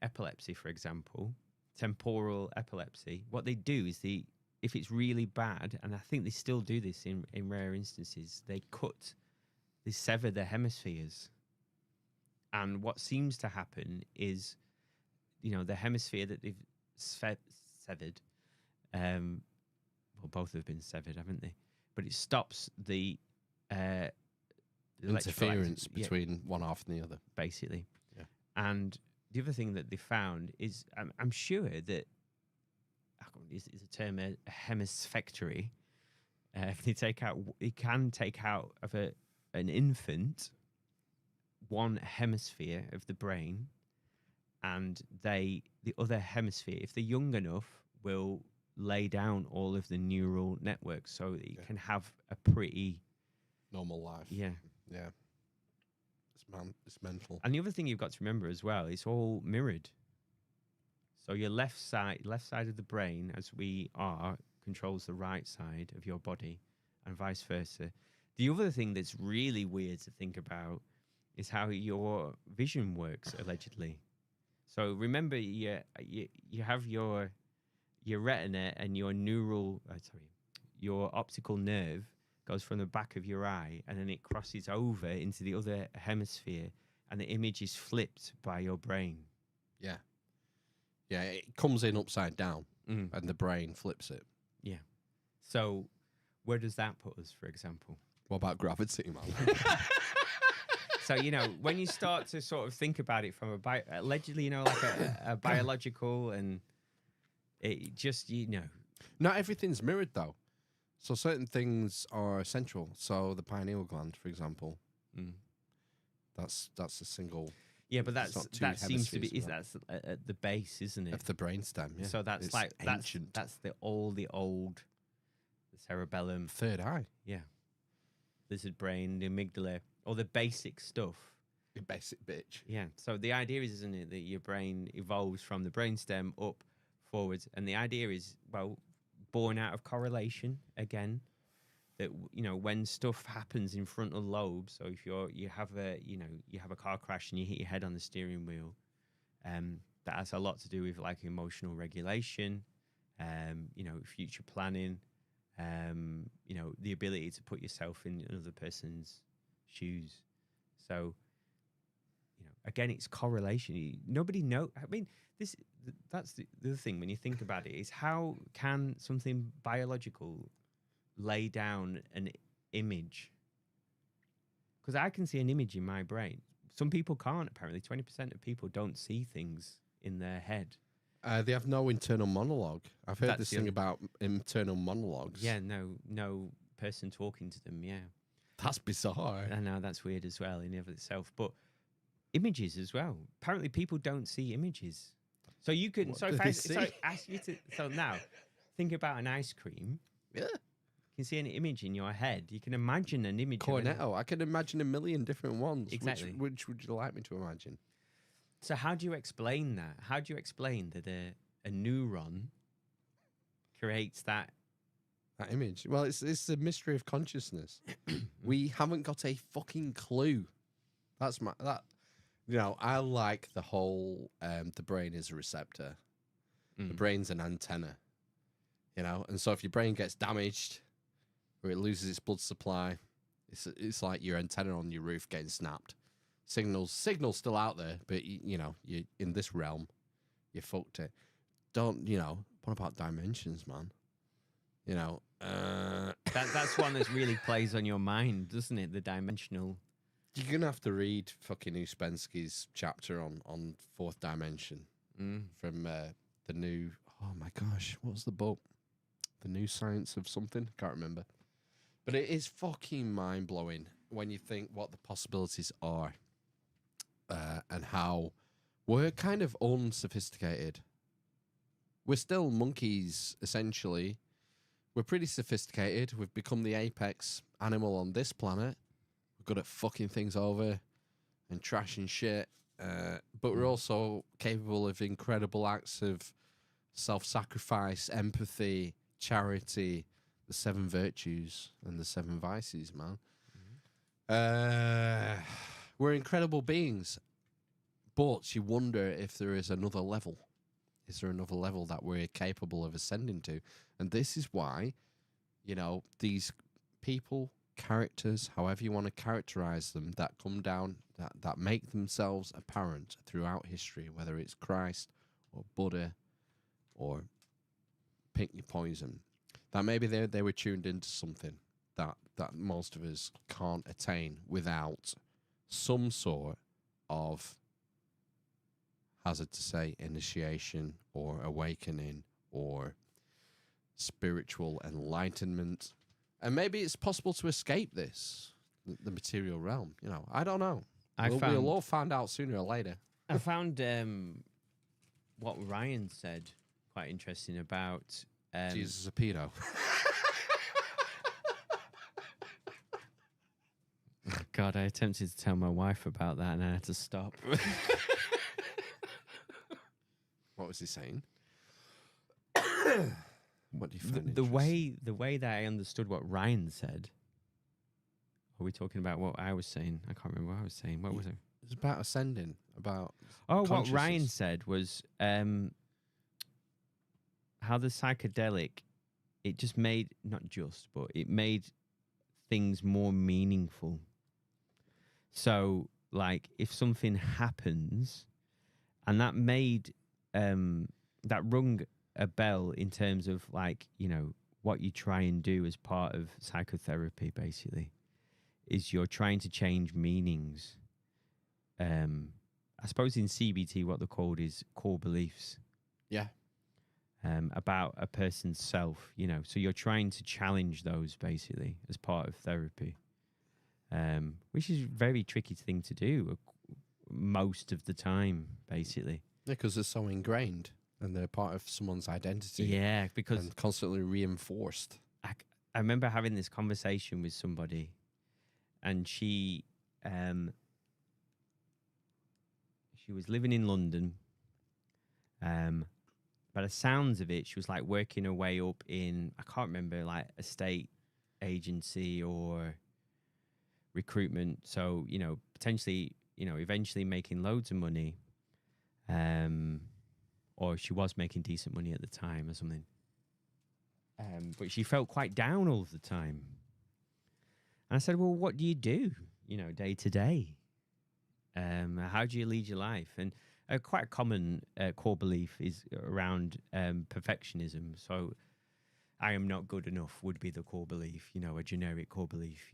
epilepsy, for example, temporal epilepsy, what they do is if it's really bad, and I think they still do this in rare instances, they sever their hemispheres. And what seems to happen is, the hemisphere that they've severed, well, both have been severed, haven't they? But it stops the interference between one half and the other, basically. Yeah. And the other thing that they found is, I'm sure that is a term, a hemispectory. It can take out of an infant one hemisphere of the brain, and the other hemisphere, if they're young enough, will lay down all of the neural networks so that you can have a pretty normal life. Yeah. It's mental. And the other thing you've got to remember as well, it's all mirrored. So your left side of the brain, as we are, controls the right side of your body, and vice versa. The other thing that's really weird to think about is how your vision works, allegedly. So remember, you have your retina, and your optical nerve goes from the back of your eye, and then it crosses over into the other hemisphere, and the image is flipped by your brain. Yeah, it comes in upside down, and the brain flips it. Yeah. So where does that put us, for example? What about gravity, man? So, when you start to sort of think about it from allegedly, like a biological, and it just, Not everything's mirrored, though. So certain things are central. So the pineal gland, for example, that's a single. Yeah, but that seems to be that's at the base, isn't it? Of the brainstem. Yeah. So that's ancient. That's the old cerebellum, Third eye. Yeah, lizard brain, the amygdala, all the basic stuff. The basic bitch. Yeah. So the idea is, isn't it, that your brain evolves from the brainstem up forwards, and the idea is, well, born out of correlation again, that when stuff happens in frontal lobe. So if you have a car crash and you hit your head on the steering wheel, that has a lot to do with like emotional regulation, future planning, the ability to put yourself in another person's shoes. So again, it's correlation. Nobody know. I mean, that's the other thing when you think about it, is how can something biological lay down an image? Because I can see an image in my brain. Some people can't, apparently. 20% of people don't see things in their head. They have no internal monologue. I've heard this thing about internal monologues. Yeah, no person talking to them, yeah. That's bizarre. I know, that's weird as well in and of itself. But images as well. Apparently people don't see images. So you can, ask you to, so now think about an ice cream. Yeah. You can see an image in your head. You can imagine an image. Cornetto. I can imagine a million different ones. Exactly. Which would you like me to imagine? So how do you explain that? How do you explain that a neuron creates that image? Well, it's the mystery of consciousness. We haven't got a fucking clue. I like the whole the brain is a receptor. The brain's an antenna. And so if your brain gets damaged or it loses its blood supply, it's like your antenna on your roof getting snapped. Signal's still out there, but you in this realm, you fucked it. What about dimensions, man? That's one that really plays on your mind, doesn't it? The dimensional. You're gonna have to read fucking Ouspensky's chapter on fourth dimension from the new. Oh my gosh, what was the book? The New Science of something. Can't remember. But it is fucking mind blowing when you think what the possibilities are, and how we're kind of unsophisticated. We're still monkeys, essentially. We're pretty sophisticated. We've become the apex animal on this planet. We're good at fucking things over and trashing shit. But we're also capable of incredible acts of self-sacrifice, empathy, charity, the 7 virtues and the 7 vices, man. We're incredible beings, but you wonder if there is another level. Is there another level that we're capable of ascending to? And this is why, these people, characters, however you want to characterize them, that come down, that make themselves apparent throughout history, whether it's Christ or Buddha or pick your poison, that maybe they were tuned into something that most of us can't attain without some sort of, hazard to say, initiation or awakening or spiritual enlightenment. And maybe it's possible to escape this, the material realm. I don't know. We'll all find out sooner or later. I found what Ryan said quite interesting about... Jesus is a pedo. God, I attempted to tell my wife about that and I had to stop. What was he saying? What do you find the way that I understood what Ryan said? Are we talking about what I was saying? I can't remember what I was saying. What was it? It was about ascending. About what Ryan said was how the psychedelic, it just made but it made things more meaningful. So, like, if something happens, and that made that rung a bell in terms of, like, what you try and do as part of psychotherapy, basically, is you're trying to change meanings. I suppose in CBT, what they're called is core beliefs. Yeah. About a person's self, so you're trying to challenge those basically as part of therapy, which is a very tricky thing to do most of the time, basically. Yeah, because they're so ingrained and they're part of someone's identity. Yeah, because and constantly reinforced. I remember having this conversation with somebody, and she was living in London. By the sounds of it, she was like working her way up in, I can't remember, like a state agency or recruitment. So, potentially, eventually making loads of money. Or she was making decent money at the time or something. But she felt quite down all of the time. And I said, well, what do you do, day to day? How do you lead your life? And quite a common core belief is around perfectionism. So I am not good enough would be the core belief, a generic core belief,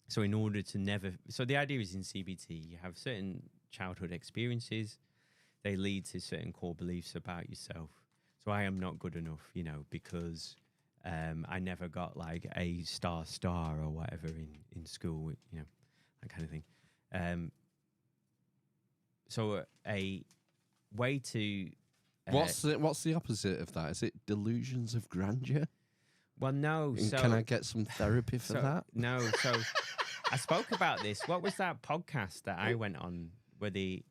So in order to never... So the idea is in CBT, you have certain childhood experiences. They lead to certain core beliefs about yourself. So I am not good enough, because I never got like a star or whatever in school, that kind of thing. So a way to... What's the opposite of that? Is it delusions of grandeur? Well, no. And can I get some therapy for that? No. So I spoke about this. What was that podcast that I went on where the...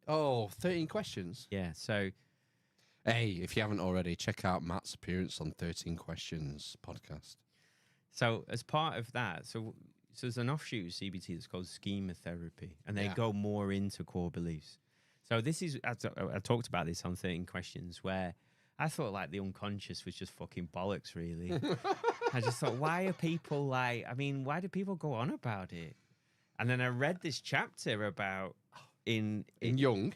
13 questions? Yeah, so... Hey, if you haven't already, check out Matt's appearance on 13 Questions podcast. So as part of that, so there's an offshoot of CBT that's called schema therapy, and they go more into core beliefs. So this is, I talked about this on 13 Questions, where I thought like the unconscious was just fucking bollocks, really. I just thought, why do people go on about it? And then I read this chapter about in Jung?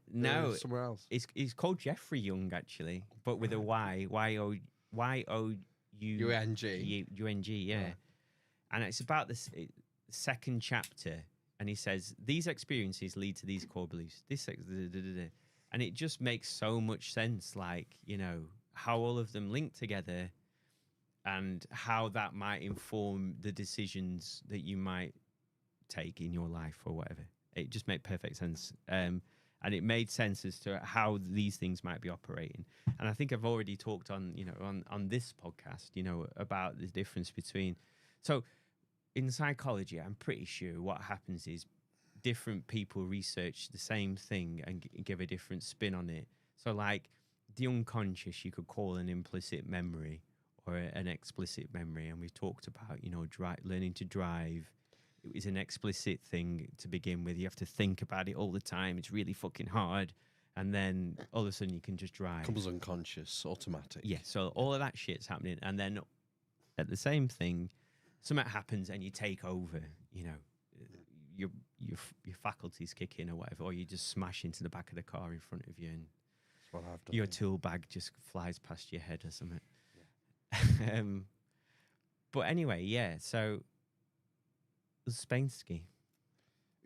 No, somewhere else. It's called Jeffrey Young, actually, but with a Y, Y-O-U-N-G, yeah. Right. And it's about this second chapter, and he says, these experiences lead to these core beliefs. And it just makes so much sense, like, how all of them link together and how that might inform the decisions that you might take in your life or whatever. It just made perfect sense. And it made sense as to how these things might be operating. And I think I've already talked on this podcast, about the difference between... So in psychology, I'm pretty sure what happens is different people research the same thing and give a different spin on it. So like the unconscious you could call an implicit memory or an explicit memory, and we've talked about, you know, learning to drive. It was an explicit thing to begin with. You have to think about it all the time. It's really fucking hard. And then all of a sudden you can just drive. Comes unconscious, automatic. Yeah, so all of that shit's happening. And then at the same thing, something happens and you take over, you know, your faculties kick in or whatever, or you just smash into the back of the car in front of you and That's what I've done. your tool bag just flies past your head or something. Yeah. But anyway, yeah, so Uspensky.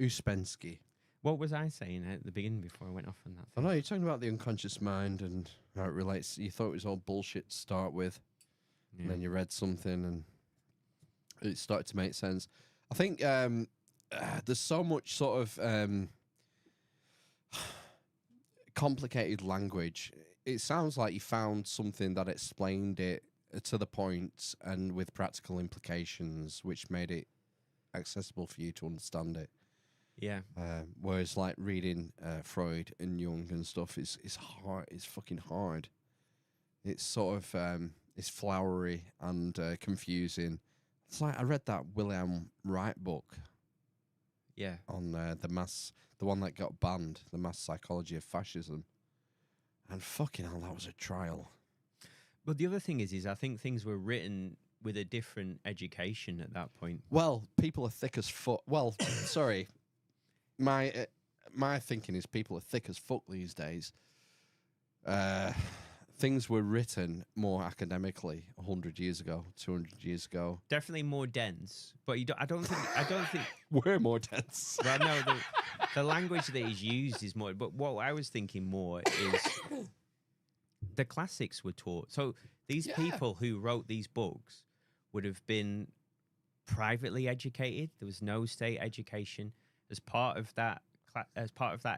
Uspensky. What was I saying at the beginning before I went off on that I thing? know you're talking about the unconscious mind and how it relates. You thought it was all bullshit to start with, Yeah. and then you read something and it started to make sense. I think there's so much sort of complicated language. It sounds like you found something that explained it to the point and with practical implications, which made it accessible for you to understand it. Yeah. Whereas like reading Freud and Jung and stuff is hard. It's fucking hard. It's sort of it's flowery and confusing. It's like I read that William Wright book Yeah. on the one that got banned, The Mass Psychology of Fascism, and fucking hell, that was a trial. But the other thing is I think things were written with a different education at that point. Well, people are thick as fuck. Well, sorry, my thinking is people are thick as fuck these days. Things were written more academically 100 years ago, 200 years ago. Definitely more dense, but I don't think. We're more dense. Well, no, the language that is used is more. But what I was thinking more is the classics were taught. So these people who wrote these books would have been privately educated. There was no state education. As part of that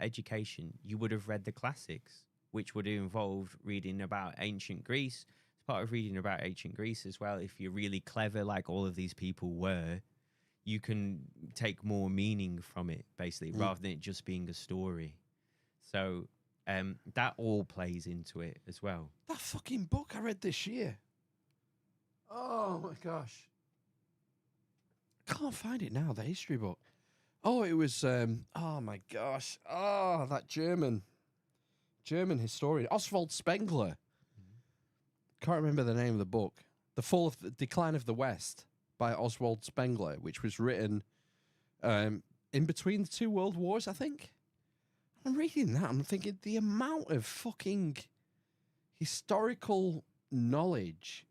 education, you would have read the classics, which would have involved reading about ancient Greece. As part of reading about ancient Greece as well, if you're really clever, like all of these people were, you can take more meaning from it, basically, rather than it just being a story. So that all plays into it as well. That fucking book I read this year. Oh my gosh. I can't find it now, the history book. Oh, it was, oh my gosh. Oh, that German historian, Oswald Spengler. Can't remember the name of the book. The Decline of the West by Oswald Spengler, which was written in between the two world wars, I think. I'm reading that, I'm thinking the amount of fucking historical knowledge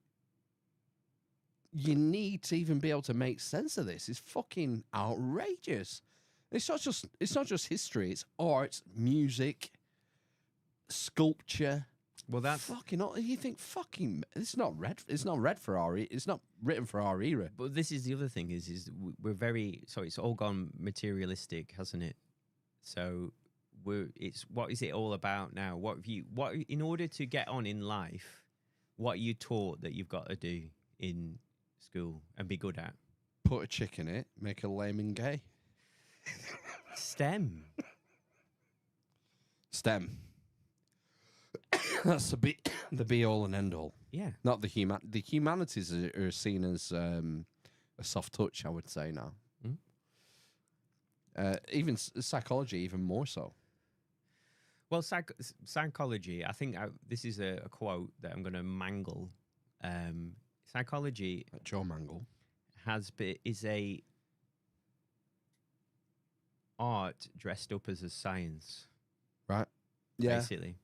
you need to even be able to make sense of this is fucking outrageous. It's not just history, it's art, music, sculpture. Well, that's fucking. You think fucking? It's not read for our. It's not written for our era. But this is the other thing is we're very so it's all gone materialistic, hasn't it? So it's what is it all about now? What in order to get on in life, what are you taught that you've got to do in school and be good at? Put a chick in it, make a layman gay. STEM. That's the be all and end all. Yeah. Not the humanities are seen as a soft touch, I would say now. Even psychology, even more so. Well, psychology. I think this is a quote that I'm going to mangle. Psychology. Joe Mangle is a art dressed up as a science. Right. Yeah. Basically.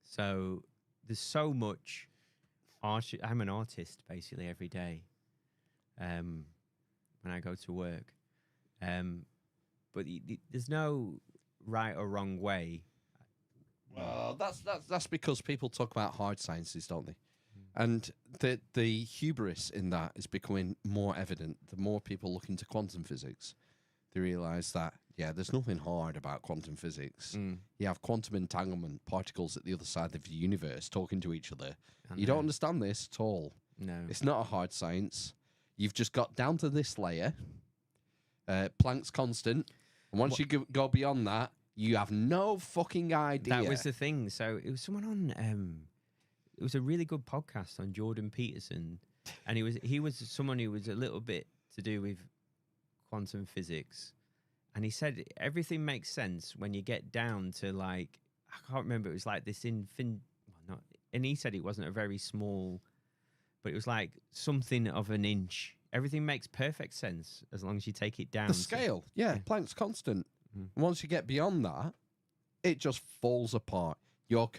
So there's so much art. I'm an artist basically every day when I go to work. But there's no right or wrong way. Well, that's because people talk about hard sciences, don't they? And the hubris in that is becoming more evident. The more people look into quantum physics, they realise that, yeah, there's nothing hard about quantum physics. You have quantum entanglement, particles at the other side of the universe talking to each other. You don't understand this at all. No. It's not a hard science. You've just got down to this layer, Planck's constant, and once you go beyond that, You have no fucking idea. That was the thing. So it was someone on. It was a really good podcast on Jordan Peterson, and he was someone who was a little bit to do with quantum physics, and he said everything makes sense when you get down to like I can't remember. It was like this and he said it wasn't a very small, but it was like something of an inch. Everything makes perfect sense as long as you take it down. The scale, Planck's constant. Once you get beyond that, it just falls apart. Your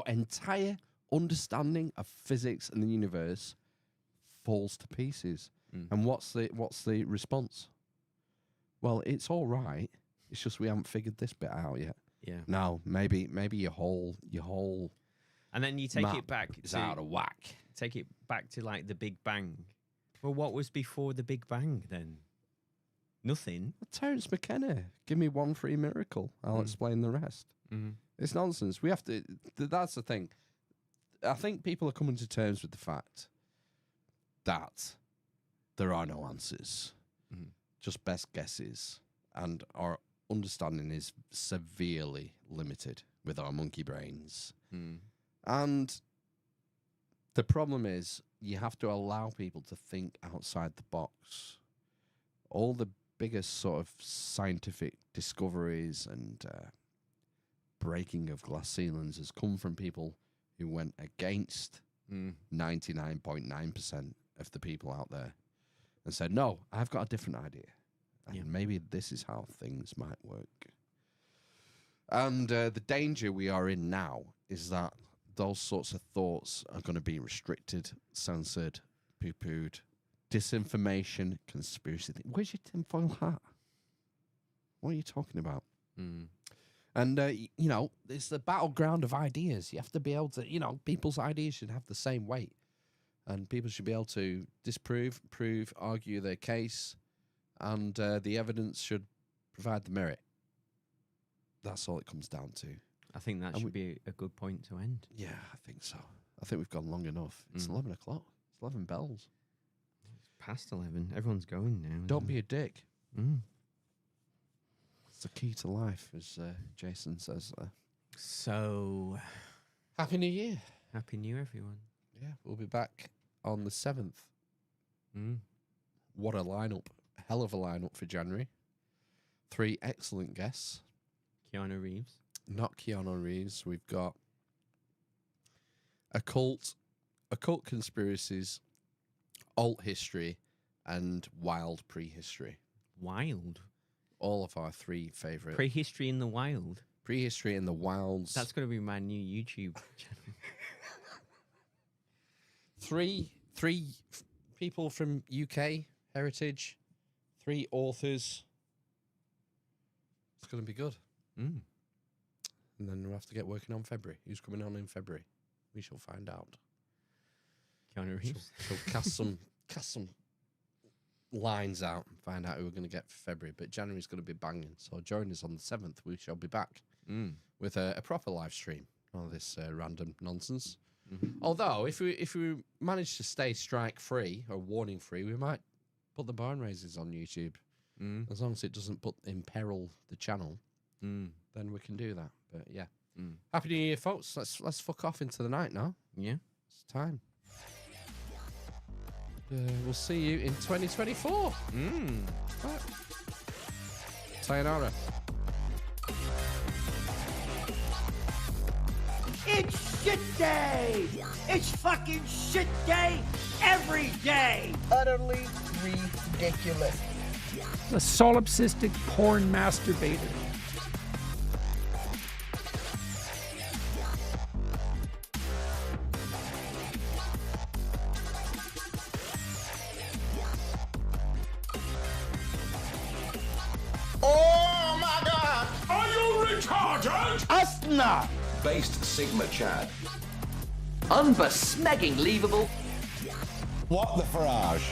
entire understanding of physics and the universe falls to pieces. And what's the response? Well, it's all right. It's just we haven't figured this bit out yet. Yeah. Now, maybe your whole and then you take map it back is to out of whack. take it back to like the Big Bang. Well, what was before the Big Bang then? Nothing. Terence McKenna, give me one free miracle. I'll explain the rest. It's nonsense. We have to. That's the thing. I think people are coming to terms with the fact that there are no answers, just best guesses, and our understanding is severely limited with our monkey brains. And the problem is you have to allow people to think outside the box. All the biggest sort of scientific discoveries and breaking of glass ceilings has come from people who went against 99.9% of the people out there and said, no, I've got a different idea. And maybe this is how things might work. And the danger we are in now is that those sorts of thoughts are going to be restricted, censored, poo-pooed. Disinformation, conspiracy. Where's your tinfoil hat? What are you talking about? And, it's the battleground of ideas. You have to be able to, people's ideas should have the same weight. And people should be able to disprove, prove, argue their case. And the evidence should provide the merit. That's all it comes down to. I think that should be a good point to end. Yeah, I think so. I think we've gone long enough. It's 11 o'clock. It's 11 bells. Past 11. Everyone's going now. Don't be a dick. It's the key to life, as Jason says there. So, Happy New Year. Happy New Year, everyone. Yeah, we'll be back on the 7th. What a lineup. A hell of a lineup for January. 3 excellent guests. Keanu Reeves. Not Keanu Reeves. We've got occult conspiracies, alt history, and wild prehistory. Wild? All of our 3 favourite. Prehistory in the wild? Prehistory in the wilds. That's going to be my new YouTube channel. 3 people from UK heritage, 3 authors. It's going to be good. And then we'll have to get working on February. Who's coming on in February? We shall find out. Keanu Reeves. So cast some lines out and find out who we're going to get for February. But January's going to be banging. So join us on the 7th. We shall be back with a proper live stream. All this random nonsense. Although, if we manage to stay strike free or warning free, we might put the barn raisers on YouTube. As long as it doesn't imperil the channel, then we can do that. But yeah. Happy New Year, folks. Let's fuck off into the night now. Yeah. It's time. We'll see you in 2024. Right. Sayonara. It's shit day! It's fucking shit day every day! Utterly ridiculous. A solipsistic porn masturbator. Oh my god! Are you retarded? Asna! Based Sigma Chad. Unbesmegging-leavable. What the farage?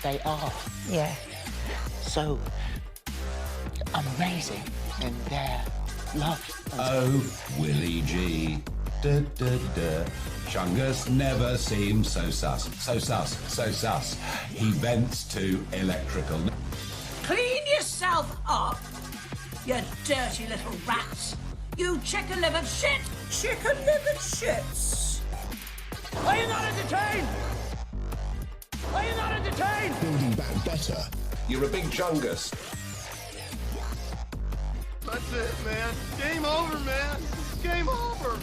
They are, yeah, so amazing in their love. Oh, Willie G. Da, da, da. Chungus never seems so sus. So sus. He vents to electrical. Clean yourself up? You dirty little rats! You chicken-livered shit! Chicken-livered shits! Are you not entertained? Are you not entertained? Building back better. You're a big Chungus. That's it, man. Game over, man. Game over.